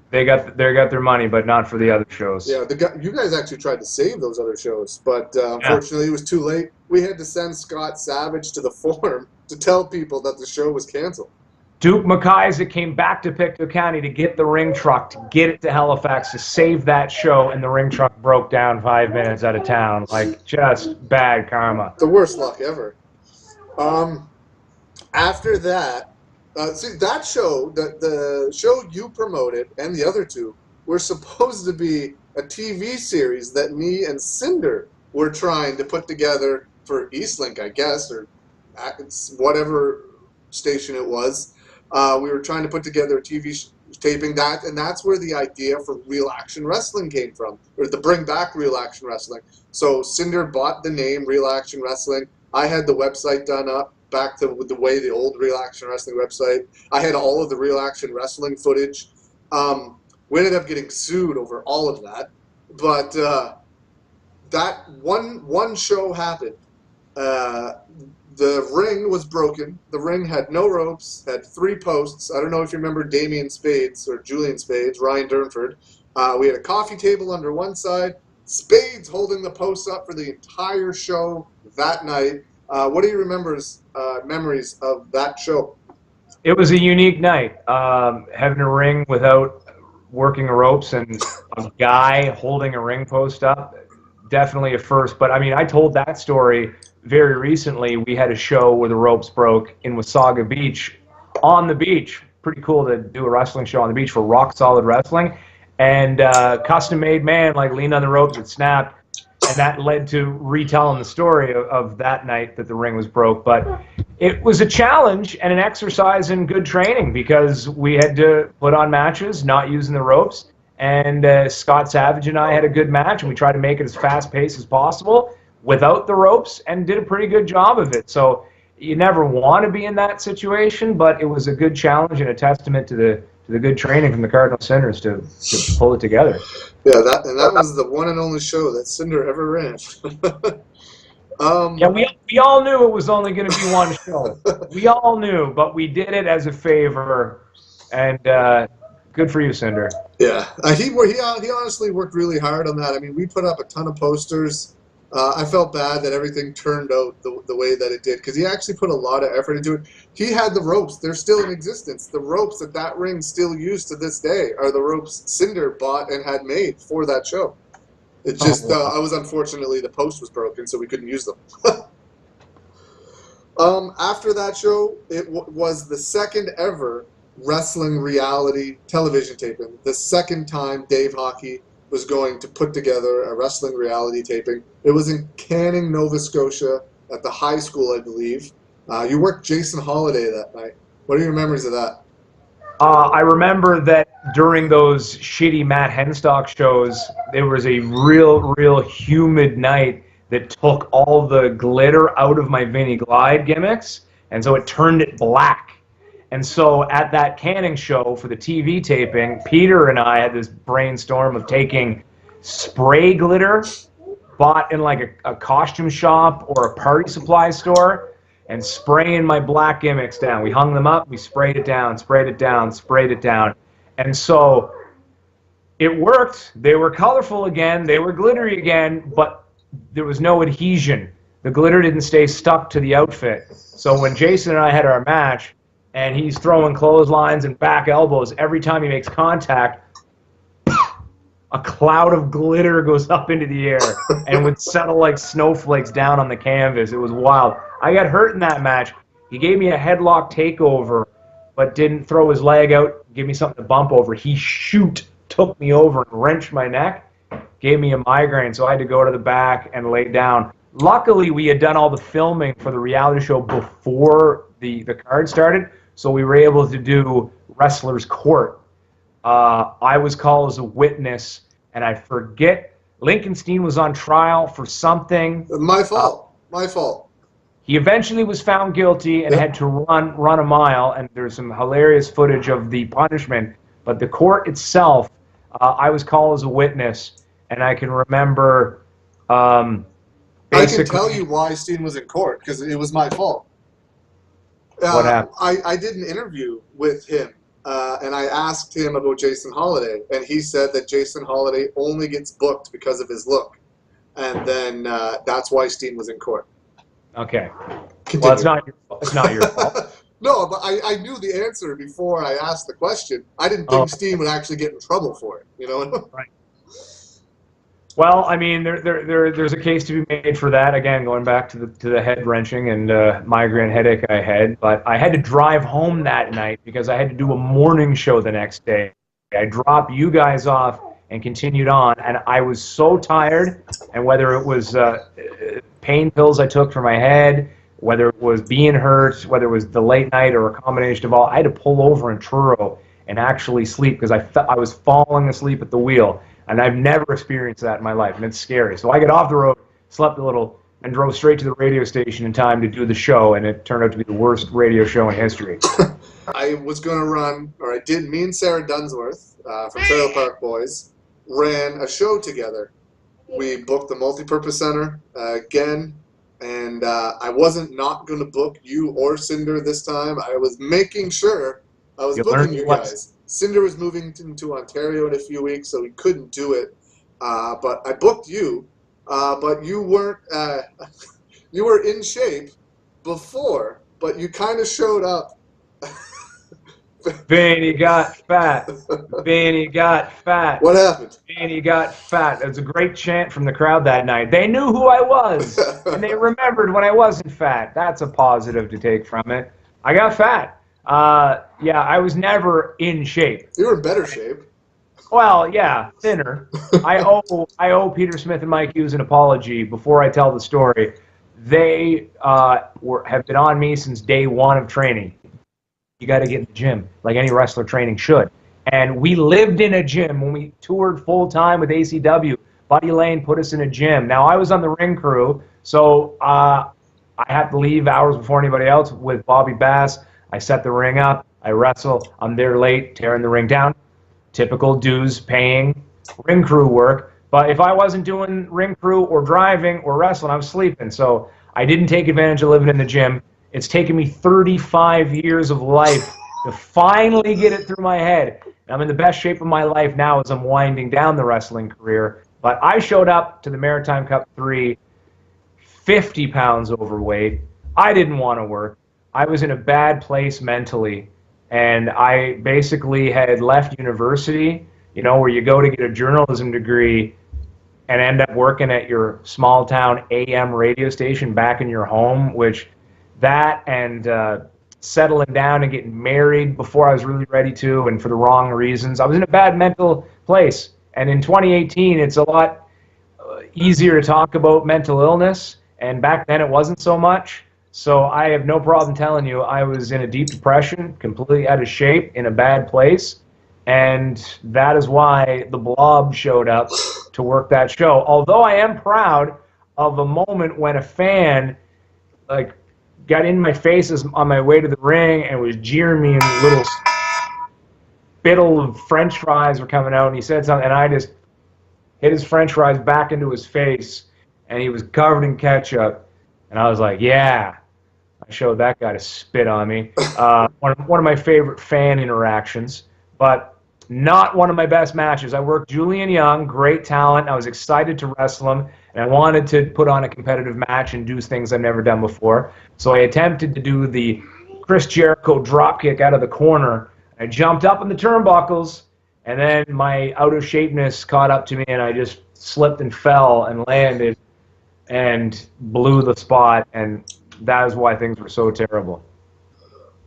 They got their money, but not for the other shows. Yeah, you guys actually tried to save those other shows, but unfortunately it was too late. We had to send Scott Savage to the forum to tell people that the show was canceled. Duke McIsaac came back to Pictou County to get the ring truck, to get it to Halifax, to save that show, and the ring truck broke down 5 minutes out of town. Like, just bad karma. The worst luck ever. After that, see, that show, the show you promoted, and the other two, were supposed to be a TV series that me and Cinder were trying to put together for Eastlink, I guess, or whatever station it was. We were trying to put together a TV taping that, and that's where the idea for Real Action Wrestling came from, or to bring back Real Action Wrestling. So Cinder bought the name Real Action Wrestling. I had the website done up back to the way the old Real Action Wrestling website. I had all of the Real Action Wrestling footage. We ended up getting sued over all of that, but that one show happened. The ring was broken. The ring had no ropes, had 3 posts. I don't know if you remember Damian Spades or Julian Spades, Ryan Durnford. We had a coffee table under one side, Spades holding the posts up for the entire show that night. What do you remember memories of that show? It was a unique night. Having a ring without working ropes and a guy holding a ring post up, definitely a first. But, I mean, I told that story very recently. We had a show where the ropes broke in Wasaga Beach, on the beach. Pretty cool to do a wrestling show on the beach for Rock Solid Wrestling. And custom-made man, like, leaned on the ropes, it snapped. And that led to retelling the story of that night that the ring was broke. But it was a challenge and an exercise in good training because we had to put on matches, not using the ropes. And Scott Savage and I had a good match, and we tried to make it as fast-paced as possible without the ropes and did a pretty good job of it. So you never want to be in that situation, but it was a good challenge and a testament to the good training from the Cardinal Sinners to pull it together. Yeah, that was the one and only show that Cinder ever ran. Yeah, we all knew it was only going to be one show. We all knew, but we did it as a favor, and good for you, Cinder. Yeah, he honestly worked really hard on that. I mean, we put up a ton of posters. I felt bad that everything turned out the way that it did because he actually put a lot of effort into it. He had the ropes. They're still in existence. The ropes that ring still used to this day are the ropes Cinder bought and had made for that show. It just, I was unfortunately, the post was broken, so we couldn't use them. After that show, it was the second ever wrestling reality television taping. The second time Dave Hockey was going to put together a wrestling reality taping. It was in Canning, Nova Scotia, at the high school, I believe. You worked Jason Holiday that night. What are your memories of that? I remember that during those shitty Matt Henstock shows, there was a real humid night that took all the glitter out of my Vinny Glyde gimmicks, and so it turned it black. And so at that Canning show for the TV taping, Peter and I had this brainstorm of taking spray glitter bought in like a costume shop or a party supply store and spraying my black gimmicks down. We hung them up, we sprayed it down, sprayed it down, sprayed it down. And so it worked. They were colorful again, they were glittery again, but there was no adhesion. The glitter didn't stay stuck to the outfit. So when Jason and I had our match, and he's throwing clotheslines and back elbows, every time he makes contact, a cloud of glitter goes up into the air and would settle like snowflakes down on the canvas. It was wild. I got hurt in that match. He gave me a headlock takeover, but didn't throw his leg out, give me something to bump over. He took me over and wrenched my neck, gave me a migraine, so I had to go to the back and lay down. Luckily, we had done all the filming for the reality show before the card started, so we were able to do Wrestler's Court. I was called as a witness, and I forget, Lincolnstein was on trial for something. My fault. My fault. He eventually was found guilty and had to run a mile, and there's some hilarious footage of the punishment. But the court itself, I was called as a witness, and I can remember I can tell you why Steen was in court, because it was my fault. What happened? I did an interview with him, and I asked him about Jason Holiday, and he said that Jason Holiday only gets booked because of his look. And then that's why Steen was in court. Okay. Continue. Well, it's not your fault. No, but I knew the answer before I asked the question. I didn't think Steen would actually get in trouble for it, you know? Right. Well, I mean, there's a case to be made for that. Again, going back to the head wrenching and migraine headache I had, but I had to drive home that night because I had to do a morning show the next day. I dropped you guys off and continued on, and I was so tired. And whether it was pain pills I took for my head, whether it was being hurt, whether it was the late night or a combination of all, I had to pull over in Truro and actually sleep because I was falling asleep at the wheel. And I've never experienced that in my life, and it's scary. So I got off the road, slept a little, and drove straight to the radio station in time to do the show, and it turned out to be the worst radio show in history. I was going to run, or I did, me and Sarah Dunsworth from Trailer Park Boys ran a show together. We booked the Multipurpose Center again, and I wasn't not going to book you or Cinder this time. I was making sure I was booking you guys. Cinder was moving to Ontario in a few weeks, so he couldn't do it. But I booked you, but you weren't. You were in shape before, but you kind of showed up. Vinny got fat. Vinny got fat. What happened? Vinny got fat. It was a great chant from the crowd that night. They knew who I was, and they remembered when I wasn't fat. That's a positive to take from it. I got fat. Yeah, I was never in shape. You were in better shape. Well, yeah, thinner. I owe Peter Smith and Mike Hughes an apology before I tell the story. They have been on me since day one of training. You got to get in the gym, like any wrestler training should. And we lived in a gym when we toured full time with ACW. Buddy Lane put us in a gym. Now I was on the ring crew, so I had to leave hours before anybody else with Bobby Bass. I set the ring up, I wrestle, I'm there late, tearing the ring down. Typical dues paying ring crew work. But if I wasn't doing ring crew or driving or wrestling, I was sleeping. So I didn't take advantage of living in the gym. It's taken me 35 years of life to finally get it through my head. And I'm in the best shape of my life now as I'm winding down the wrestling career. But I showed up to the Maritime Cup 3 50 pounds overweight. I didn't want to work. I was in a bad place mentally, and I basically had left university, you know, where you go to get a journalism degree and end up working at your small town AM radio station back in your home, which that and settling down and getting married before I was really ready to, and for the wrong reasons. I was in a bad mental place. And in 2018, it's a lot easier to talk about mental illness, and back then it wasn't so much. So I have no problem telling you I was in a deep depression, completely out of shape, in a bad place. And that is why the Blob showed up to work that show. Although I am proud of a moment when a fan like got in my face on my way to the ring and was jeering me, and little spittle of French fries were coming out, and he said something, and I just hit his French fries back into his face, and he was covered in ketchup, and I was like, yeah. I showed that guy to spit on me. One of my favorite fan interactions, but not one of my best matches. I worked Julian Young, great talent. I was excited to wrestle him, and I wanted to put on a competitive match and do things I've never done before. So I attempted to do the Chris Jericho dropkick out of the corner. I jumped up on the turnbuckles, and then my out-of-shapeness caught up to me, and I just slipped and fell and landed and blew the spot, and that is why things were so terrible.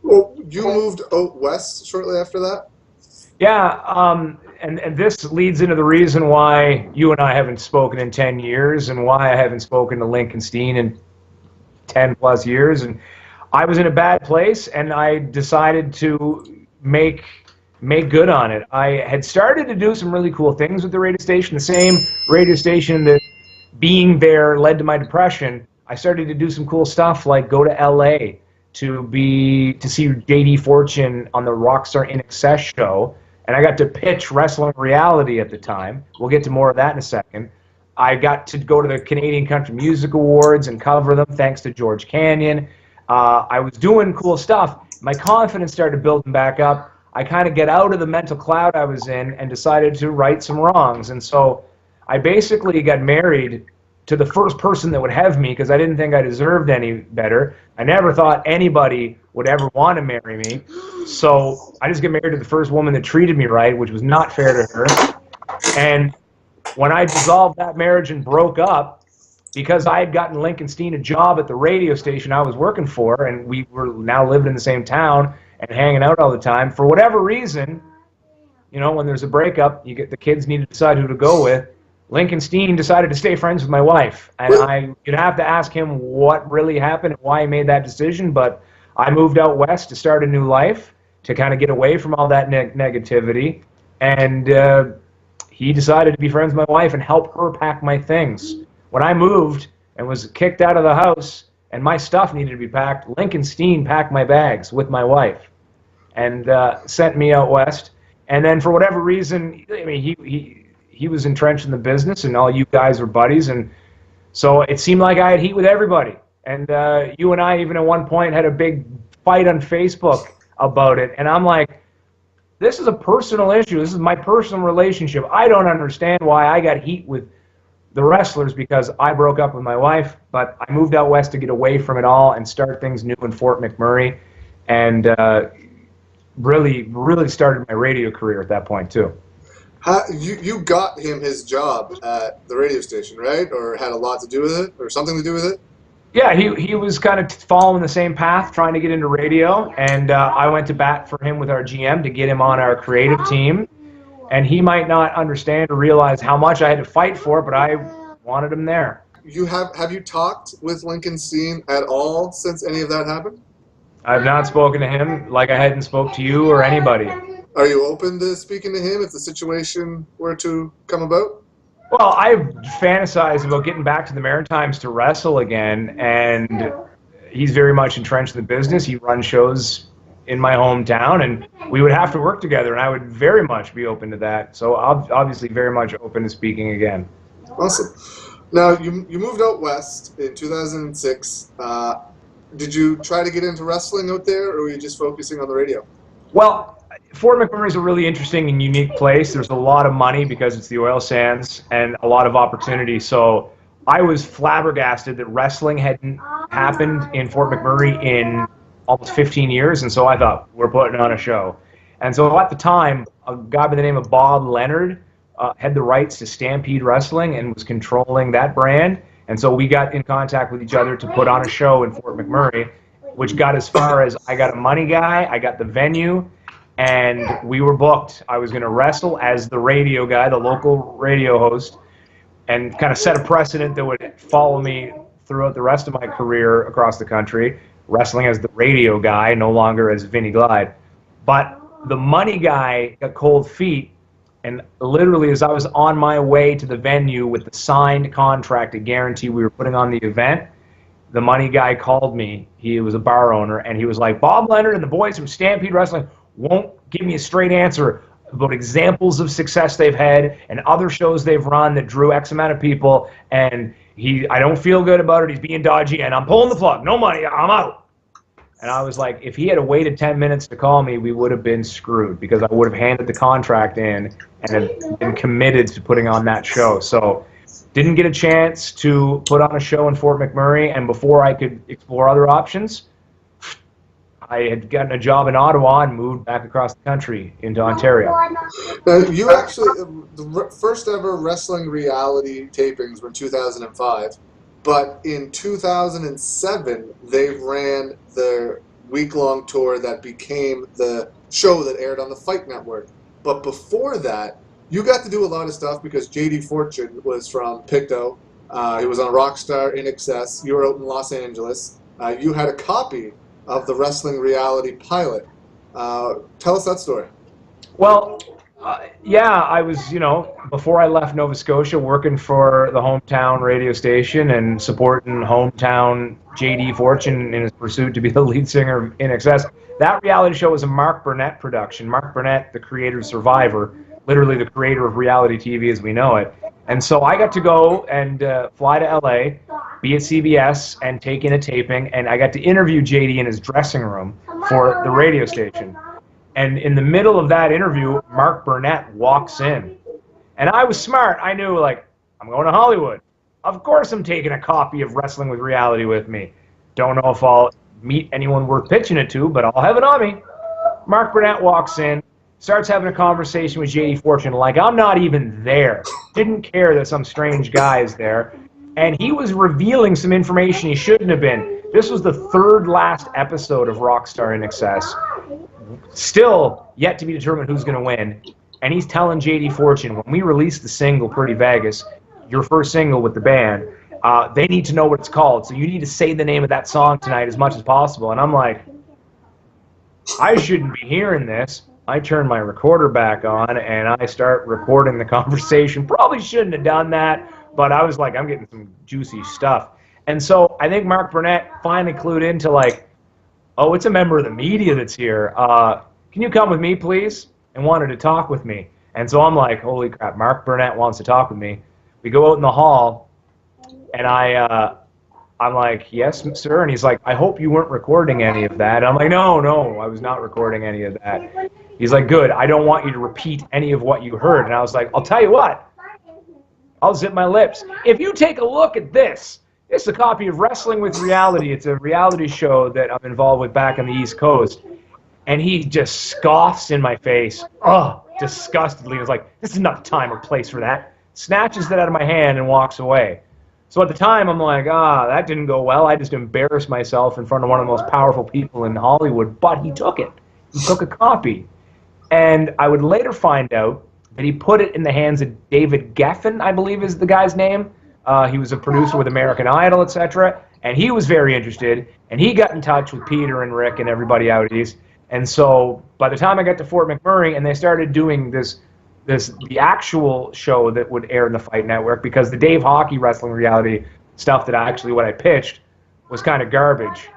Well, you moved out west shortly after that? Yeah, and this leads into the reason why you and I haven't spoken in 10 years and why I haven't spoken to Lincoln Steen in 10 plus years. And I was in a bad place, and I decided to make good on it. I had started to do some really cool things with the radio station, the same radio station that being there led to my depression. I started to do some cool stuff like go to LA to see JD Fortune on the Rockstar In Excess show, and I got to pitch Wrestling Reality at the time. We'll get to more of that in a second. I got to go to the Canadian Country Music Awards and cover them thanks to George Canyon. I was doing cool stuff. My confidence started building back up. I kind of get out of the mental cloud I was in and decided to right some wrongs. And so I basically got married to the first person that would have me because I didn't think I deserved any better. I never thought anybody would ever want to marry me. So I just got married to the first woman that treated me right, which was not fair to her. And when I dissolved that marriage and broke up, because I had gotten Lincoln Steen a job at the radio station I was working for, and we were now living in the same town and hanging out all the time, for whatever reason, you know, when there's a breakup, the kids need to decide who to go with. Lincoln Steen decided to stay friends with my wife, and you'd have to ask him what really happened and why he made that decision, but I moved out west to start a new life, to kind of get away from all that negativity, and he decided to be friends with my wife and help her pack my things. When I moved and was kicked out of the house and my stuff needed to be packed, Lincoln Steen packed my bags with my wife and sent me out west. And then for whatever reason, I mean, he was entrenched in the business, and all you guys were buddies, and so it seemed like I had heat with everybody. And you and I even at one point had a big fight on Facebook about it, and I'm like, this is a personal issue. This is my personal relationship. I don't understand why I got heat with the wrestlers because I broke up with my wife, but I moved out west to get away from it all and start things new in Fort McMurray, and really started my radio career at that point too. You got him his job at the radio station, right? Or had a lot to do with it, or something to do with it? Yeah, he was kind of following the same path, trying to get into radio, and I went to bat for him with our GM to get him on our creative team. And he might not understand or realize how much I had to fight for, but I wanted him there. Have you talked with Lincoln Steen at all since any of that happened? I've not spoken to him like I hadn't spoke to you or anybody. Are you open to speaking to him if the situation were to come about? Well, I've fantasized about getting back to the Maritimes to wrestle again, and he's very much entrenched in the business. He runs shows in my hometown, and we would have to work together, and I would very much be open to that. So obviously very much open to speaking again. Awesome. Now, you moved out west in 2006. Did you try to get into wrestling out there, or were you just focusing on the radio? Well, Fort McMurray is a really interesting and unique place. There's a lot of money because it's the oil sands and a lot of opportunity. So I was flabbergasted that wrestling hadn't happened in Fort McMurray in almost 15 years. And so I thought, we're putting on a show. And so at the time, a guy by the name of Bob Leonard had the rights to Stampede Wrestling and was controlling that brand. And so we got in contact with each other to put on a show in Fort McMurray. which got as far as I got a money guy, I got the venue, and we were booked. I was going to wrestle as the radio guy, the local radio host, and kind of set a precedent that would follow me throughout the rest of my career across the country, wrestling as the radio guy, no longer as Vinnie Glyde. But the money guy got cold feet, and literally as I was on my way to the venue with the signed contract to guarantee we were putting on the event, the money guy called me. He was a bar owner, and he was like, Bob Leonard and the boys from Stampede Wrestling won't give me a straight answer about examples of success they've had and other shows they've run that drew X amount of people, and I don't feel good about it. He's being dodgy, and I'm pulling the plug. No money. I'm out. And I was like, if he had waited 10 minutes to call me, we would have been screwed, because I would have handed the contract in and had been committed to putting on that show. So didn't get a chance to put on a show in Fort McMurray, and before I could explore other options, I had gotten a job in Ottawa and moved back across the country into Ontario. Now, you actually, the first ever wrestling reality tapings were in 2005. But in 2007, they ran the week-long tour that became the show that aired on the Fight Network. But before that, you got to do a lot of stuff because J.D. Fortune was from Pictou. He was on Rockstar In Excess. You were out in Los Angeles. You had a copy of the wrestling reality pilot. Tell us that story. Well, yeah, I was, before I left Nova Scotia, working for the hometown radio station and supporting hometown J.D. Fortune in his pursuit to be the lead singer of In Excess. That reality show was a Mark Burnett production. Mark Burnett, the creator of Survivor, literally the creator of reality TV as we know it. And so I got to go and fly to L.A., be at CBS, and take in a taping, and I got to interview J.D. in his dressing room for the radio station. And in the middle of that interview, Mark Burnett walks in. And I was smart. I knew, I'm going to Hollywood. Of course I'm taking a copy of Wrestling with Reality with me. Don't know if I'll meet anyone worth pitching it to, but I'll have it on me. Mark Burnett walks in, starts having a conversation with J.D. Fortune like I'm not even there. Didn't care that some strange guy is there. And he was revealing some information he shouldn't have been. This was the third last episode of Rockstar In Excess. Still yet to be determined who's going to win. And he's telling J.D. Fortune, when we release the single Pretty Vegas, your first single with the band, they need to know what it's called. So you need to say the name of that song tonight as much as possible. And I'm like, I shouldn't be hearing this. I turn my recorder back on and I start recording the conversation. Probably shouldn't have done that, but I was like, I'm getting some juicy stuff. And so I think Mark Burnett finally clued into oh, it's a member of the media that's here. Can you come with me, please? And wanted to talk with me. And so I'm like, holy crap, Mark Burnett wants to talk with me. We go out in the hall, and I'm like, yes, sir. And he's like, I hope you weren't recording any of that. And I'm like, no, I was not recording any of that. He's like, good, I don't want you to repeat any of what you heard. And I was like, I'll tell you what. I'll zip my lips. If you take a look at this, it's a copy of Wrestling with Reality. It's a reality show that I'm involved with back on the East Coast. And he just scoffs in my face. Disgustedly. He's like, this is not the time or place for that. Snatches it out of my hand and walks away. So at the time, I'm like, that didn't go well. I just embarrassed myself in front of one of the most powerful people in Hollywood. But he took it. He took a copy. And I would later find out that he put it in the hands of David Geffen, I believe is the guy's name. He was a producer with American Idol, etc. And he was very interested. And he got in touch with Peter and Rick and everybody out east. And so by the time I got to Fort McMurray and they started doing the actual show that would air in the Fight Network, because the Dave Hockey wrestling reality stuff that what I pitched was kind of garbage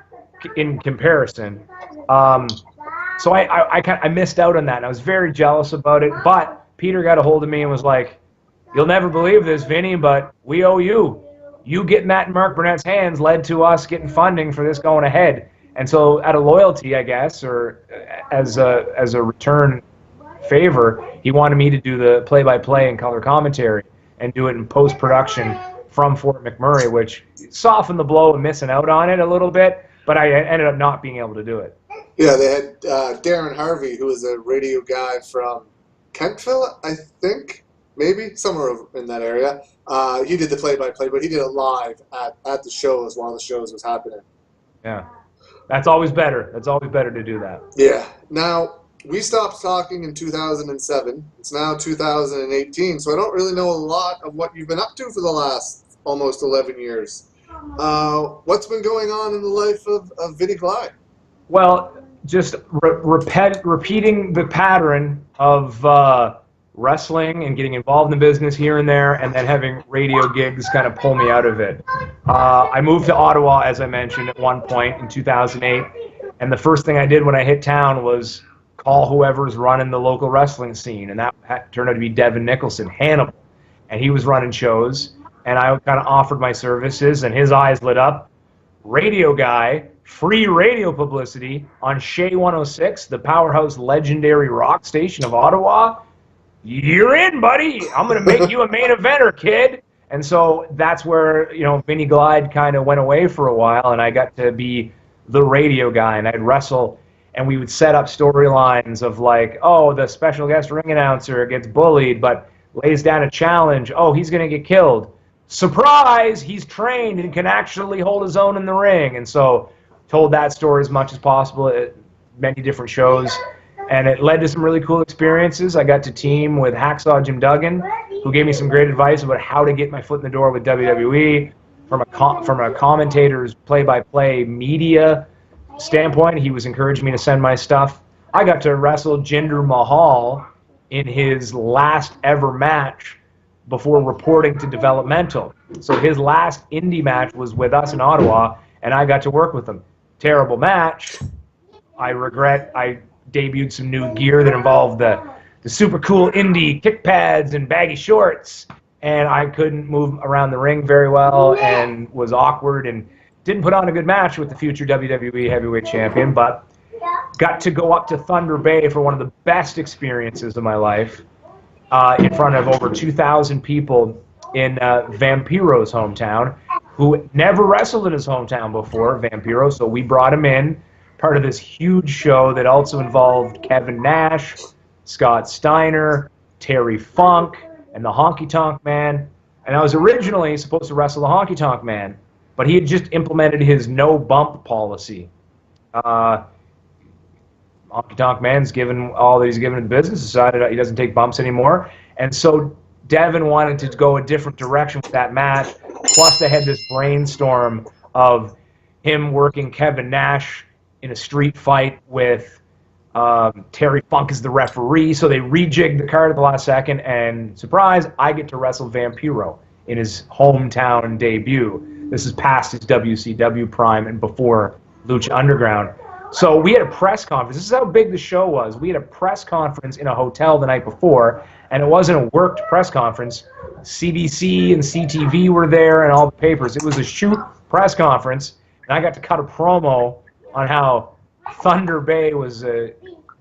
in comparison. So I missed out on that, and I was very jealous about it. But Peter got a hold of me and was like, you'll never believe this, Vinny, but we owe you. You getting that in Mark Burnett's hands led to us getting funding for this going ahead. And so out of loyalty, I guess, or as a return favor, he wanted me to do the play-by-play and color commentary and do it in post-production from Fort McMurray, which softened the blow of missing out on it a little bit, but I ended up not being able to do it. Yeah, they had Darren Harvey, who was a radio guy from Kentville, I think, maybe, somewhere in that area. He did the play-by-play, but he did it live at the shows while the shows was happening. Yeah. That's always better. That's always better to do that. Yeah. Now, we stopped talking in 2007. It's now 2018, so I don't really know a lot of what you've been up to for the last almost 11 years. What's been going on in the life of Vinny Glyde? Well, just repeating the pattern of wrestling and getting involved in the business here and there, and then having radio gigs kind of pull me out of it. I moved to Ottawa, as I mentioned, at one point in 2008, and the first thing I did when I hit town was call whoever's running the local wrestling scene, and that turned out to be Devin Nicholson, Hannibal, and he was running shows, and I kind of offered my services, and his eyes lit up. Radio guy, free radio publicity on Shea 106, the powerhouse legendary rock station of Ottawa. You're in, buddy. I'm going to make you a main eventer, kid. And so that's where, Vinny Glyde kind of went away for a while, and I got to be the radio guy, and I'd wrestle, and we would set up storylines of like, oh, the special guest ring announcer gets bullied, but lays down a challenge. Oh, he's going to get killed. Surprise! He's trained and can actually hold his own in the ring. And so told that story as much as possible at many different shows. And it led to some really cool experiences. I got to team with Hacksaw Jim Duggan, who gave me some great advice about how to get my foot in the door with WWE. From a commentator's play-by-play media standpoint, he was encouraging me to send my stuff. I got to wrestle Jinder Mahal in his last ever match before reporting to developmental. So his last indie match was with us in Ottawa, and I got to work with him. Terrible match. I regret I debuted some new gear that involved the super cool indie kick pads and baggy shorts, and I couldn't move around the ring very well and was awkward and didn't put on a good match with the future WWE Heavyweight Champion, but got to go up to Thunder Bay for one of the best experiences of my life in front of over 2,000 people in Vampiro's hometown, who never wrestled in his hometown before, Vampiro, so we brought him in, part of this huge show that also involved Kevin Nash, Scott Steiner, Terry Funk, and the Honky Tonk Man. And I was originally supposed to wrestle the Honky Tonk Man, but he had just implemented his no-bump policy. Honky Tonk Man's given all that he's given to the business, decided he doesn't take bumps anymore. And so Devin wanted to go a different direction with that match. Plus, they had this brainstorm of him working Kevin Nash in a street fight with Terry Funk as the referee. So they rejigged the card at the last second, and surprise, I get to wrestle Vampiro in his hometown debut. This is past his WCW prime and before Lucha Underground. So we had a press conference. This is how big the show was. We had a press conference in a hotel the night before, and it wasn't a worked press conference. CBC and CTV were there and all the papers. It was a shoot press conference, and I got to cut a promo on how Thunder Bay was a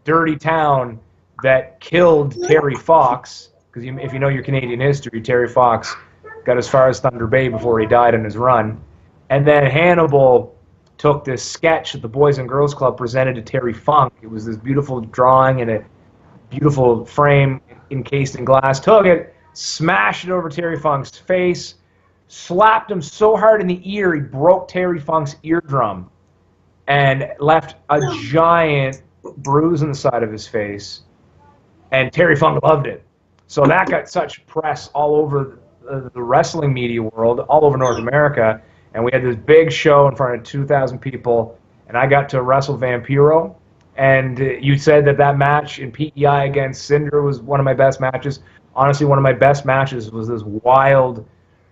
dirty town that killed Terry Fox. Because if you know your Canadian history, Terry Fox got as far as Thunder Bay before he died in his run. And then Hannibal took this sketch that the Boys and Girls Club presented to Terry Funk. It was this beautiful drawing in a beautiful frame encased in glass. Took it, smashed it over Terry Funk's face, slapped him so hard in the ear he broke Terry Funk's eardrum and left a giant bruise on the side of his face. And Terry Funk loved it. So that got such press all over the wrestling media world, all over North America. And we had this big show in front of 2,000 people, and I got to wrestle Vampiro. And you said that match in PEI against Cinder was one of my best matches. Honestly, one of my best matches was this wild,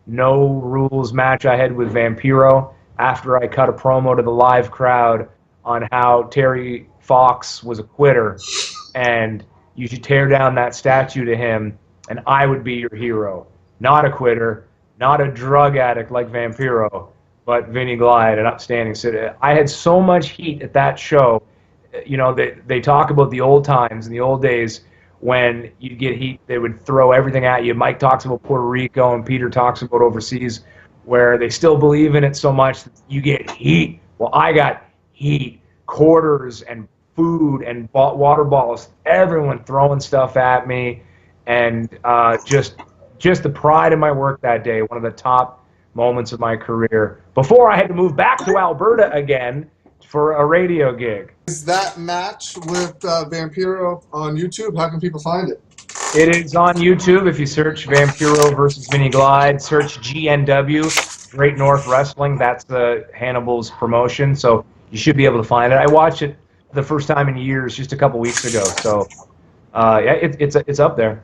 no-rules match I had with Vampiro after I cut a promo to the live crowd on how Terry Fox was a quitter, and you should tear down that statue to him, and I would be your hero. Not a quitter, not a drug addict like Vampiro, but Vinny Glyde, an upstanding citizen. I had so much heat at that show. You know, they talk about the old times, in the old days, when you get heat, they would throw everything at you. Mike talks about Puerto Rico, and Peter talks about overseas, where they still believe in it so much that you get heat. Well, I got heat, quarters and food and water bottles, everyone throwing stuff at me, and just the pride of my work that day, one of the top moments of my career. Before I had to move back to Alberta again for a radio gig. Is that match with Vampiro on YouTube? How can people find it? It is on YouTube. If you search Vampiro versus Vinnie Glyde, search GNW, Great North Wrestling. That's the Hannibal's promotion, so you should be able to find it. I watched it the first time in years, just a couple weeks ago. So, yeah, it's up there.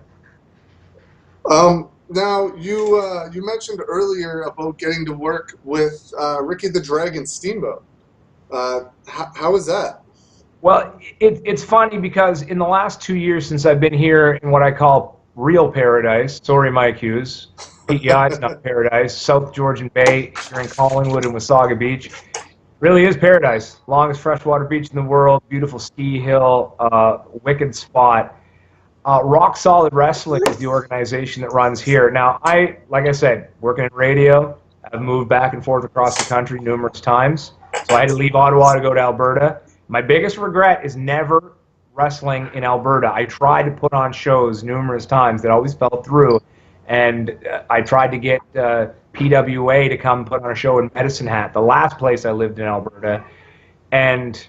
Now you mentioned earlier about getting to work with Ricky the Dragon Steamboat. How was that? Well, it's funny because in the last 2 years since I've been here in what I call real paradise, sorry Mike Hughes, PEI is not paradise, South Georgian Bay here in Collingwood and Wasaga Beach, really is paradise. Longest freshwater beach in the world, beautiful ski hill, wicked spot. Rock Solid Wrestling is the organization that runs here. Now, like I said, working in radio, I've moved back and forth across the country numerous times, so I had to leave Ottawa to go to Alberta. My biggest regret is never wrestling in Alberta. I tried to put on shows numerous times that always fell through, and I tried to get PWA to come put on a show in Medicine Hat, the last place I lived in Alberta, and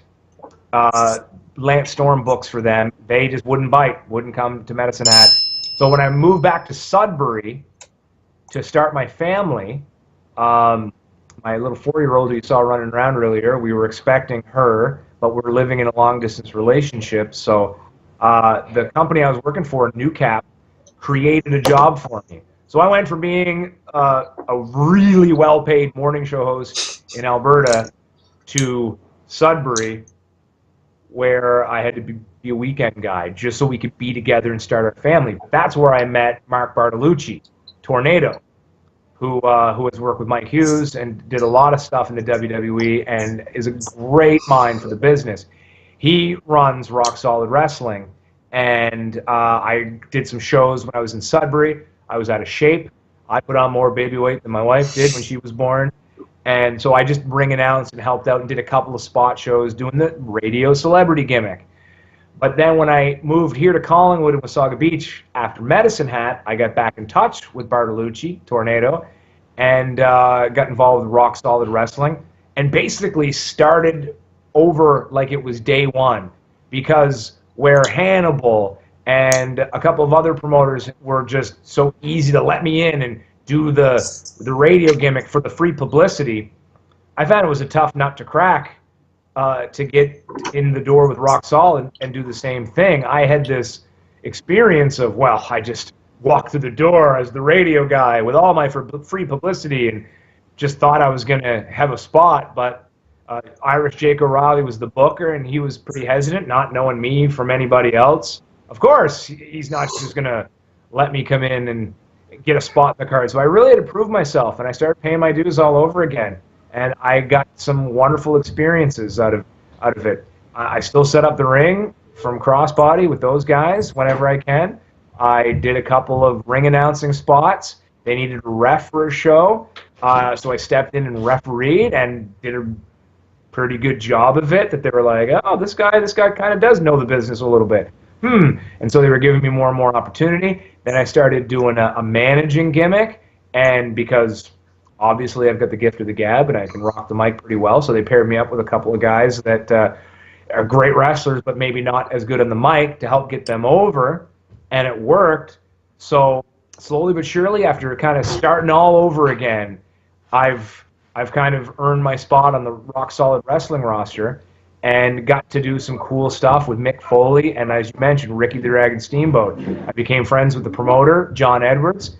Lance Storm books for them. They just wouldn't bite, wouldn't come to Medicine Hat. So when I moved back to Sudbury to start my family, my little 4-year-old who you saw running around earlier, we were expecting her, but we're living in a long-distance relationship. So the company I was working for, Newcap, created a job for me. So I went from being a really well-paid morning show host in Alberta to Sudbury, where I had to be a weekend guy just so we could be together and start our family. That's where I met Mark Bartolucci, Tornado, who has worked with Mike Hughes and did a lot of stuff in the WWE and is a great mind for the business. He runs Rock Solid Wrestling, and I did some shows when I was in Sudbury. I was out of shape. I put on more baby weight than my wife did when she was born. And so I just ring announced and helped out and did a couple of spot shows doing the radio celebrity gimmick. But then when I moved here to Collingwood and Wasaga Beach after Medicine Hat, I got back in touch with Bartolucci, Tornado, and got involved with Rock Solid Wrestling and basically started over like it was day one, because where Hannibal and a couple of other promoters were just so easy to let me in and do the radio gimmick for the free publicity, I found it was a tough nut to crack to get in the door with Rock Solid and do the same thing. I had this experience of, well, I just walked through the door as the radio guy with all my free publicity and just thought I was going to have a spot, but Irish Jake O'Reilly was the booker, and he was pretty hesitant, not knowing me from anybody else. Of course, he's not just going to let me come in and get a spot in the card. So I really had to prove myself, and I started paying my dues all over again. And I got some wonderful experiences out of it. I still set up the ring from crossbody with those guys whenever I can. I did a couple of ring announcing spots. They needed a ref for a show, so I stepped in and refereed and did a pretty good job of it. That they were like, oh, this guy kind of does know the business a little bit. And so they were giving me more and more opportunity. Then I started doing a managing gimmick, and because obviously I've got the gift of the gab and I can rock the mic pretty well, so they paired me up with a couple of guys that are great wrestlers but maybe not as good on the mic to help get them over, and it worked. So slowly but surely, after kind of starting all over again, I've kind of earned my spot on the Rock Solid Wrestling roster and got to do some cool stuff with Mick Foley and, as you mentioned, Ricky the Dragon Steamboat. I became friends with the promoter, John Edwards.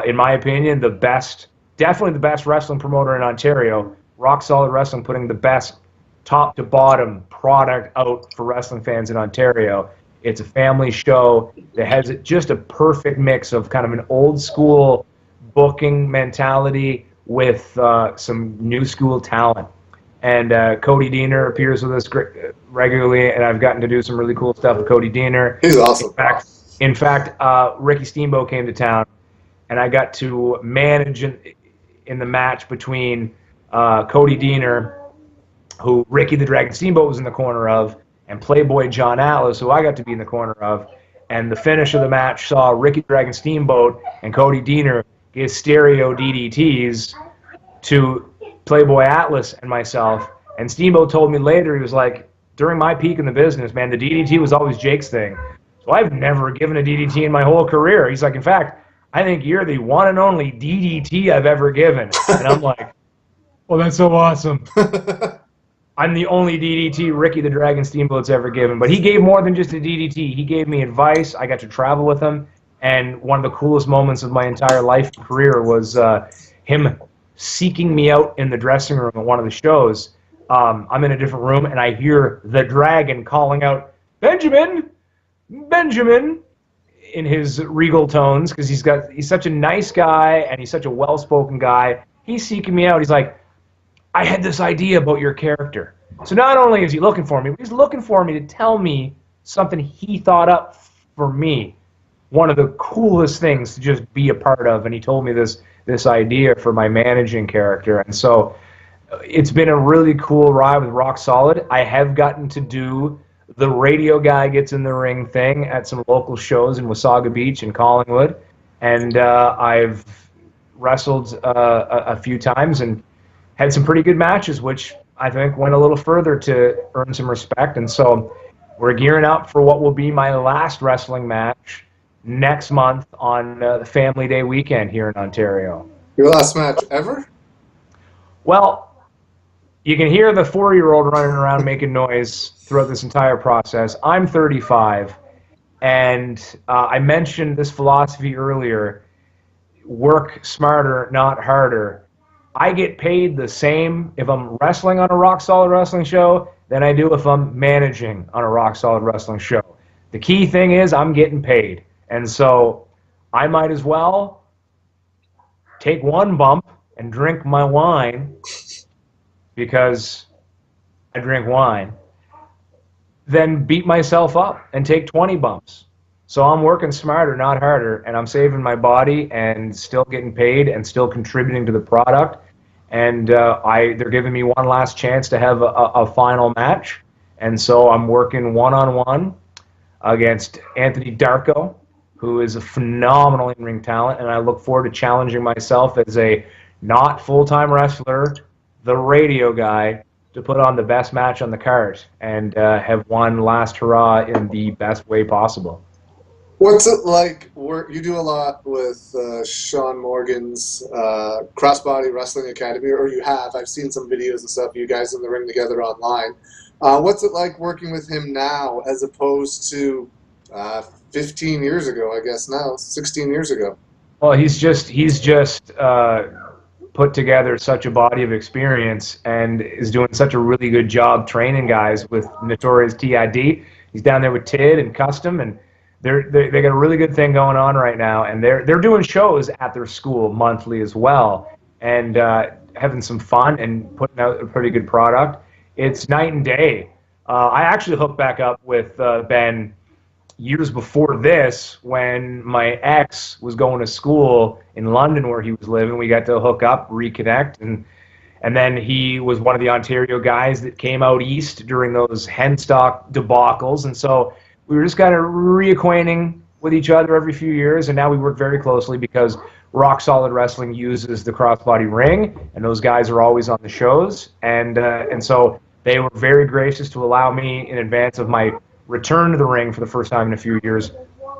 In my opinion, definitely the best wrestling promoter in Ontario. Rock Solid Wrestling putting the best top to bottom product out for wrestling fans in Ontario. It's a family show that has just a perfect mix of kind of an old school booking mentality with some new school talent. And Cody Diener appears with us regularly, and I've gotten to do some really cool stuff with Cody Diener. He's awesome. In fact, Ricky Steamboat came to town, and I got to manage in the match between Cody Diener, who Ricky the Dragon Steamboat was in the corner of, and Playboy John Atlas, who I got to be in the corner of. And the finish of the match saw Ricky the Dragon Steamboat and Cody Diener give stereo DDTs to Playboy Atlas and myself, And Steamboat told me later, he was like, during my peak in the business, man, the DDT was always Jake's thing. So I've never given a DDT in my whole career. He's like, in fact, I think you're the one and only DDT I've ever given. And I'm like, well, that's so awesome. I'm the only DDT Ricky the Dragon Steamboat's ever given. But he gave more than just a DDT. He gave me advice. I got to travel with him. And one of the coolest moments of my entire life and career was him seeking me out in the dressing room at one of the shows. I'm in a different room, and I hear the Dragon calling out, Benjamin! Benjamin! In his regal tones, because he's such a nice guy, and he's such a well-spoken guy. He's seeking me out. He's like, I had this idea about your character. So not only is he looking for me, but he's looking for me to tell me something he thought up for me. One of the coolest things to just be a part of, and he told me this idea for my managing character. And so it's been a really cool ride with Rock Solid. I have gotten to do the radio guy gets in the ring thing at some local shows in Wasaga Beach and Collingwood. And I've wrestled a few times and had some pretty good matches, which I think went a little further to earn some respect. And so we're gearing up for what will be my last wrestling match next month on the Family Day weekend here in Ontario. Your last match ever? Well, you can hear the 4-year-old running around making noise throughout this entire process. I'm 35, and I mentioned this philosophy earlier, work smarter, not harder. I get paid the same if I'm wrestling on a Rock Solid Wrestling show than I do if I'm managing on a Rock Solid Wrestling show. The key thing is I'm getting paid. And so I might as well take one bump and drink my wine because I drink wine, then beat myself up and take 20 bumps. So I'm working smarter, not harder, and I'm saving my body and still getting paid and still contributing to the product. And they're giving me one last chance to have a final match. And so I'm working one-on-one against Anthony Darko, who is a phenomenal in-ring talent, and I look forward to challenging myself as a not full-time wrestler, the radio guy, to put on the best match on the card and have one last hurrah in the best way possible. What's it like? You do a lot with Sean Morgan's Crossbody Wrestling Academy, or you have. I've seen some videos and stuff, you guys in the ring together online. What's it like working with him now as opposed to 15 years ago, I guess now, 16 years ago? Well, he's just put together such a body of experience and is doing such a really good job training guys with Notorious TID. He's down there with Tid and Custom, and they got a really good thing going on right now, and they're doing shows at their school monthly as well, and having some fun and putting out a pretty good product. It's night and day. I actually hooked back up with Ben years before this when my ex was going to school in London where he was living. We got to hook up, reconnect, and then he was one of the Ontario guys that came out east during those henstock debacles, and so we were just kind of reacquainting with each other every few years, and now we work very closely because Rock Solid Wrestling uses the crossbody ring, and those guys are always on the shows, and so they were very gracious to allow me in advance of my return to the ring for the first time in a few years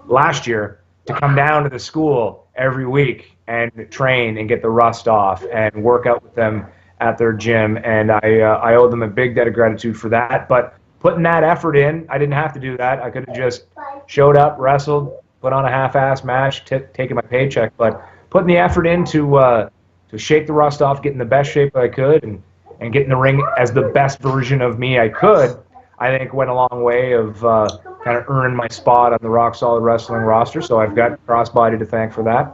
last year to come down to the school every week and train and get the rust off and work out with them at their gym, and I owe them a big debt of gratitude for that. But putting that effort in, I didn't have to do that. I could have just showed up, wrestled, put on a half-ass match, taken my paycheck. But putting the effort in to shake the rust off, get in the best shape I could, and get in the ring as the best version of me I could, I think went a long way of kind of earning my spot on the Rock Solid Wrestling roster. So I've got Crossbody to thank for that.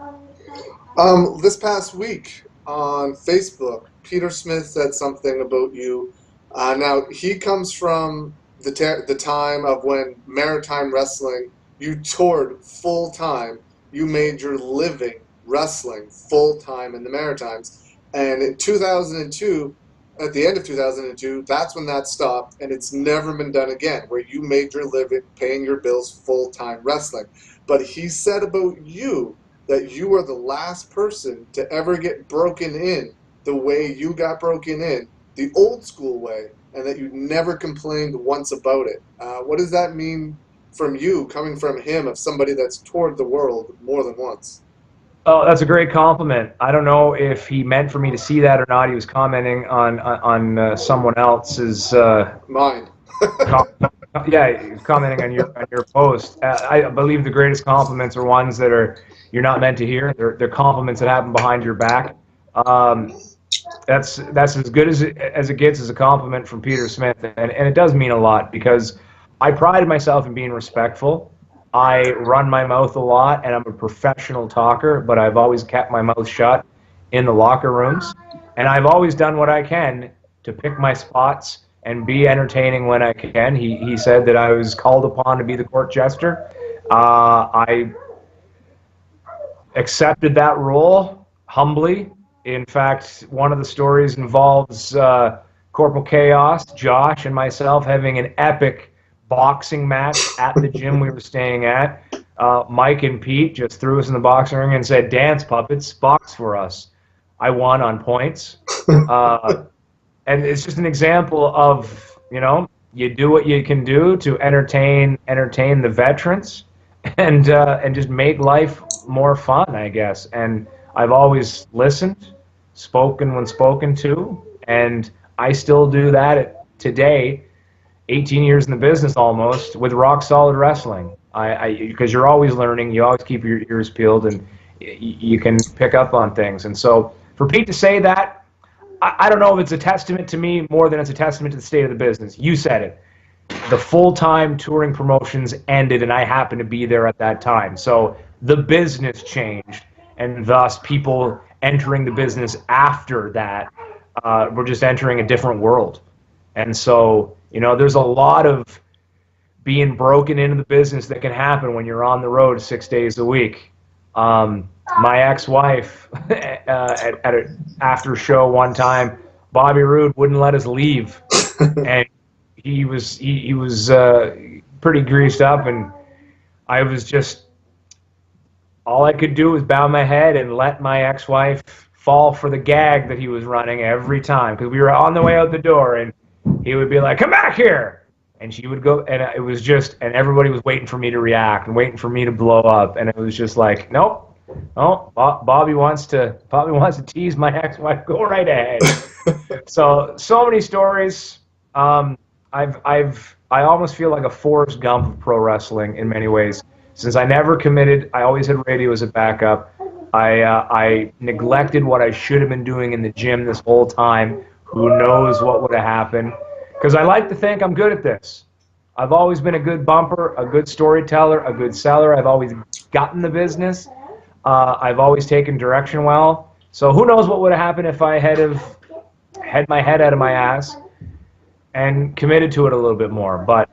This past week on Facebook, Peter Smith said something about you. Now, he comes from the time of when Maritime Wrestling, you toured full-time. You made your living wrestling full-time in the Maritimes. And in 2002, at the end of 2002, that's when that stopped, and it's never been done again, where you made your living paying your bills full-time wrestling. But he said about you that you were the last person to ever get broken in the way you got broken in the old school way, and that you never complained once about it. What does that mean from you, coming from him, of somebody that's toured the world more than once? Oh, that's a great compliment. I don't know if he meant for me to see that or not. He was commenting on someone else's Mine. yeah, he was commenting on your post. I believe the greatest compliments are ones that you're not meant to hear. They're compliments that happen behind your back. That's as good as it gets as a compliment from Peter Smith, and it does mean a lot because I pride myself in being respectful. I run my mouth a lot, and I'm a professional talker, but I've always kept my mouth shut in the locker rooms, and I've always done what I can to pick my spots and be entertaining when I can. He said that I was called upon to be the court jester. I accepted that role humbly. In fact, one of the stories involves Corporal Chaos, Josh, and myself having an epic boxing match at the gym we were staying at. Mike and Pete just threw us in the boxing ring and said, "Dance, puppets, box for us." I won on points. And it's just an example of, you do what you can do to entertain the veterans and just make life more fun, I guess. And I've always listened, spoken when spoken to, and I still do that today, 18 years in the business almost, with rock solid wrestling. Because you're always learning, you always keep your ears peeled, and you can pick up on things. And so for Pete to say that, I don't know if it's a testament to me more than it's a testament to the state of the business. You said it. The full-time touring promotions ended, and I happened to be there at that time. So the business changed, and thus people entering the business after that were just entering a different world. And so, there's a lot of being broken into the business that can happen when you're on the road 6 days a week. My ex-wife, at an after show one time, Bobby Roode wouldn't let us leave, and he was pretty greased up, and I was just, all I could do was bow my head and let my ex-wife fall for the gag that he was running every time, because we were on the way out the door, and he would be like, "Come back here," and she would go, and it was just, and everybody was waiting for me to react and waiting for me to blow up, and it was just like, nope. Oh, Bobby wants to tease my ex-wife. Go right ahead. so many stories. I almost feel like a Forrest Gump of pro wrestling in many ways. Since I never committed, I always had radio as a backup. I neglected what I should have been doing in the gym this whole time. Who knows what would have happened? Because I like to think I'm good at this. I've always been a good bumper, a good storyteller, a good seller. I've always gotten the business. I've always taken direction well. So who knows what would have happened if I had my head out of my ass and committed to it a little bit more. But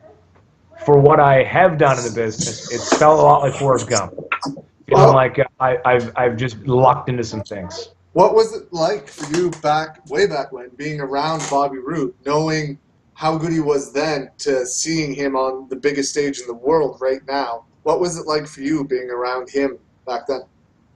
for what I have done in the business, it's felt a lot like Forrest Gump. Feeling like I've just lucked into some things. What was it like for you way back when, being around Bobby Roode, knowing how good he was then to seeing him on the biggest stage in the world right now? What was it like for you being around him back then?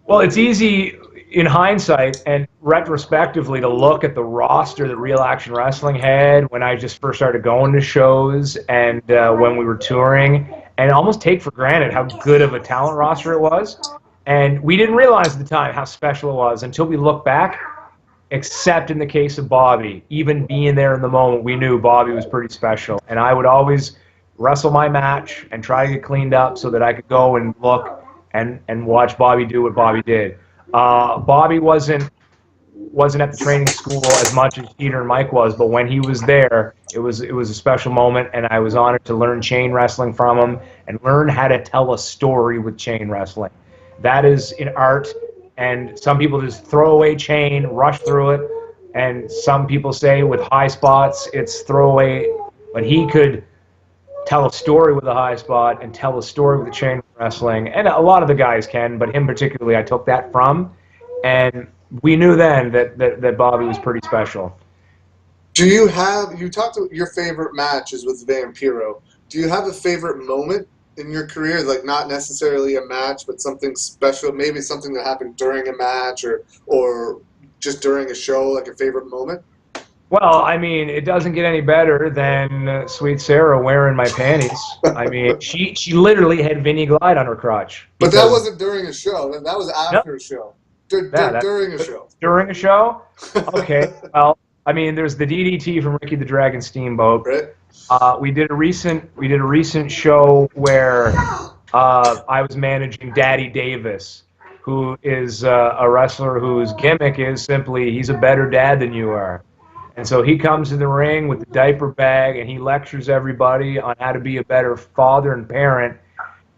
Well, it's easy in hindsight and retrospectively to look at the roster that Real Action Wrestling had when I just first started going to shows and when we were touring, and almost take for granted how good of a talent roster it was. And we didn't realize at the time how special it was until we look back, except in the case of Bobby. Even being there in the moment, we knew Bobby was pretty special. And I would always wrestle my match and try to get cleaned up so that I could go and look and watch Bobby do what Bobby did. Bobby wasn't at the training school as much as Peter and Mike was, but when he was there, it was a special moment, and I was honored to learn chain wrestling from him and learn how to tell a story with chain wrestling. That is an art, and some people just throw away chain, rush through it, and some people say with high spots it's throwaway, but he could tell a story with a high spot and tell a story with the chain wrestling, and a lot of the guys can, but him particularly I took that from, and we knew then that Bobby was pretty special. Do you talked about your favorite matches with Vampiro. Do you have a favorite moment in your career, like not necessarily a match, but something special, maybe something that happened during a match or just during a show, like a favorite moment? Well, I mean, it doesn't get any better than Sweet Sarah wearing my panties. I mean, she literally had Vinnie Glyde on her crotch. But that wasn't during a show. That was after a show. During a show. During a show? Okay. Well, I mean, there's the DDT from Ricky the Dragon Steamboat. Right. We did a recent show where I was managing Daddy Davis, who is a wrestler whose gimmick is simply he's a better dad than you are. And so he comes in the ring with the diaper bag and he lectures everybody on how to be a better father and parent.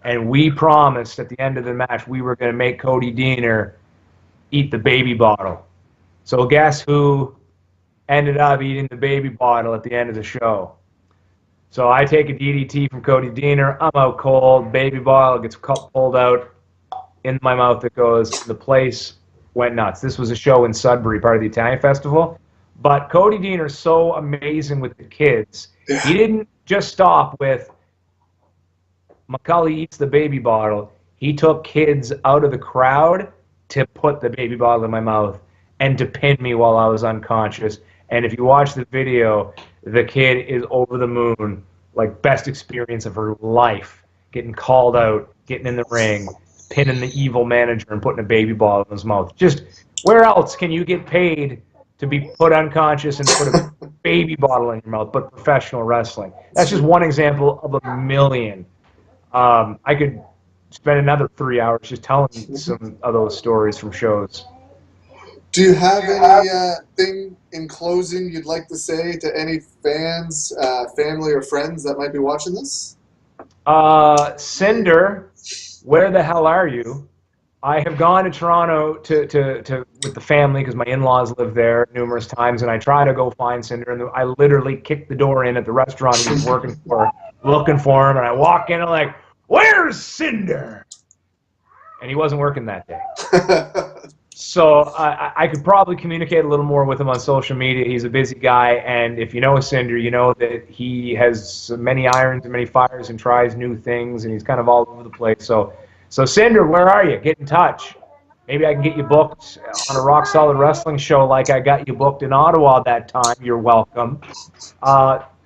And we promised at the end of the match we were going to make Cody Deaner eat the baby bottle. So guess who ended up eating the baby bottle at the end of the show? So I take a DDT from Cody Deaner. I'm out cold. Baby bottle gets pulled out. In my mouth it goes. The place went nuts. This was a show in Sudbury, part of the Italian Festival. But Cody Deaner's so amazing with the kids. He didn't just stop with McCully eats the baby bottle. He took kids out of the crowd to put the baby bottle in my mouth and to pin me while I was unconscious. And if you watch the video, the kid is over the moon, like best experience of her life, getting called out, getting in the ring, pinning the evil manager and putting a baby bottle in his mouth. Just where else can you get paid to be put unconscious and put a baby bottle in your mouth, but professional wrestling? That's just one example of a million. I could spend another 3 hours just telling some of those stories from shows. Do you have anything in closing you'd like to say to any fans, family, or friends that might be watching this? Cinder, where the hell are you? I have gone to Toronto to with the family because my in-laws live there numerous times, and I try to go find Cinder, and I literally kicked the door in at the restaurant he was working for, looking for him, and I walk in and I'm like, "Where's Cinder?" And he wasn't working that day. So I could probably communicate a little more with him on social media. He's a busy guy, and if you know Cinder, you know that he has many irons and many fires and tries new things, and he's kind of all over the place. So Cinder, where are you? Get in touch. Maybe I can get you booked on a Rock Solid Wrestling show like I got you booked in Ottawa that time. You're welcome.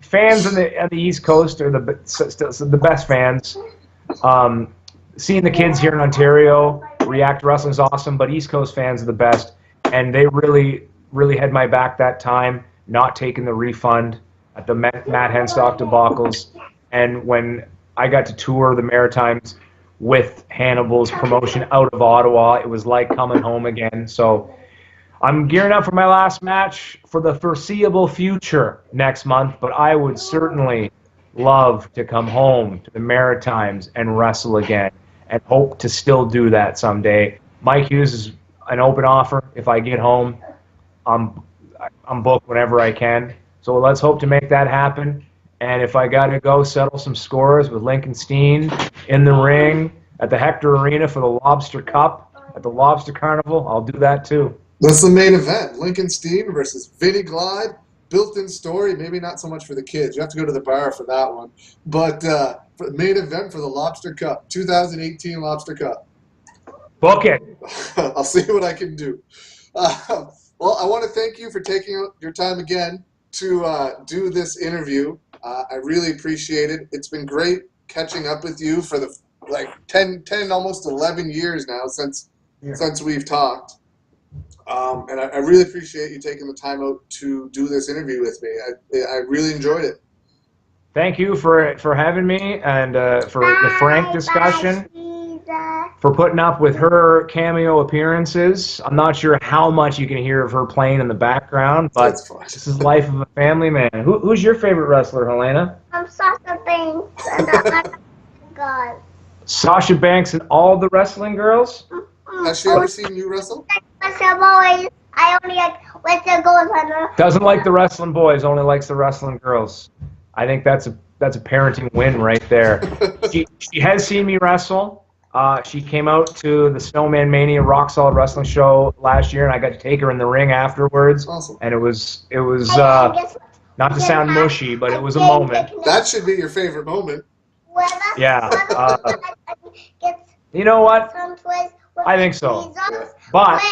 Fans on the East Coast are the best fans. Seeing the kids here in Ontario react to wrestling is awesome, but East Coast fans are the best, and they really, really had my back that time, not taking the refund at the Matt Henstock debacles. And when I got to tour the Maritimes with Hannibal's promotion out of Ottawa, it was like coming home again. So I'm gearing up for my last match for the foreseeable future next month, but I would certainly love to come home to the Maritimes and wrestle again, and hope to still do that someday. Mike Hughes is an open offer. If I get home, I'm booked whenever I can. So let's hope to make that happen. And if I got to go settle some scores with Lincoln Steen in the ring at the Hector Arena for the Lobster Cup at the Lobster Carnival, I'll do that too. That's the main event. Lincoln Steen versus Vinnie Glyde. Built-in story, maybe not so much for the kids. You have to go to the bar for that one. But for the main event for the Lobster Cup, 2018 Lobster Cup. Book it. I'll see what I can do. Well, I want to thank you for taking your time again to do this interview. I really appreciate it. It's been great catching up with you for the 10 almost 11 years now since we've talked. And I really appreciate you taking the time out to do this interview with me. I really enjoyed it. Thank you for having me, and for the frank discussion, for putting up with her cameo appearances. I'm not sure how much you can hear of her playing in the background, but this is life of a family man. Who's your favorite wrestler, Helena? Sasha Banks and God. Sasha Banks and all the wrestling girls? Has she ever seen you wrestle? Boys. I only like the girls. Doesn't like the wrestling boys, only likes the wrestling girls. I think that's a parenting win right there. She has seen me wrestle. She came out to the Snowman Mania Rock Solid Wrestling show last year, and I got to take her in the ring afterwards. Awesome. And it was not to sound mushy, but it was a moment. That should be your favorite moment. Yeah. You know what? I think so. But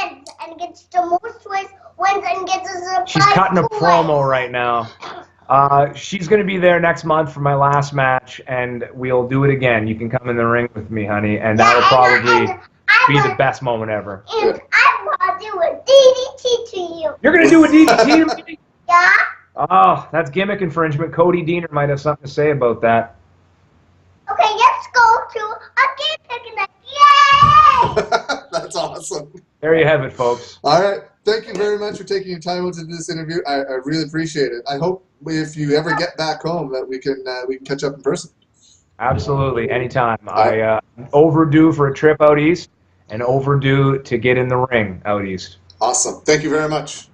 and gets the most toys wins and gets a surprise. She's cutting a toy. promo right now. She's going to be there next month for my last match, and we'll do it again. You can come in the ring with me, honey, and that'll probably be the best moment ever. And I want to do a DDT to you. You're going to do a DDT to me? Yeah? Oh, that's gimmick infringement. Cody Deaner might have something to say about that. Okay, let's go to a game picnic. Yay! That's awesome. There you have it, folks. All right. Thank you very much for taking your time to do this interview. I really appreciate it. I hope if you ever get back home that we can catch up in person. Absolutely, anytime. I overdue for a trip out east and overdue to get in the ring out east. Awesome. Thank you very much.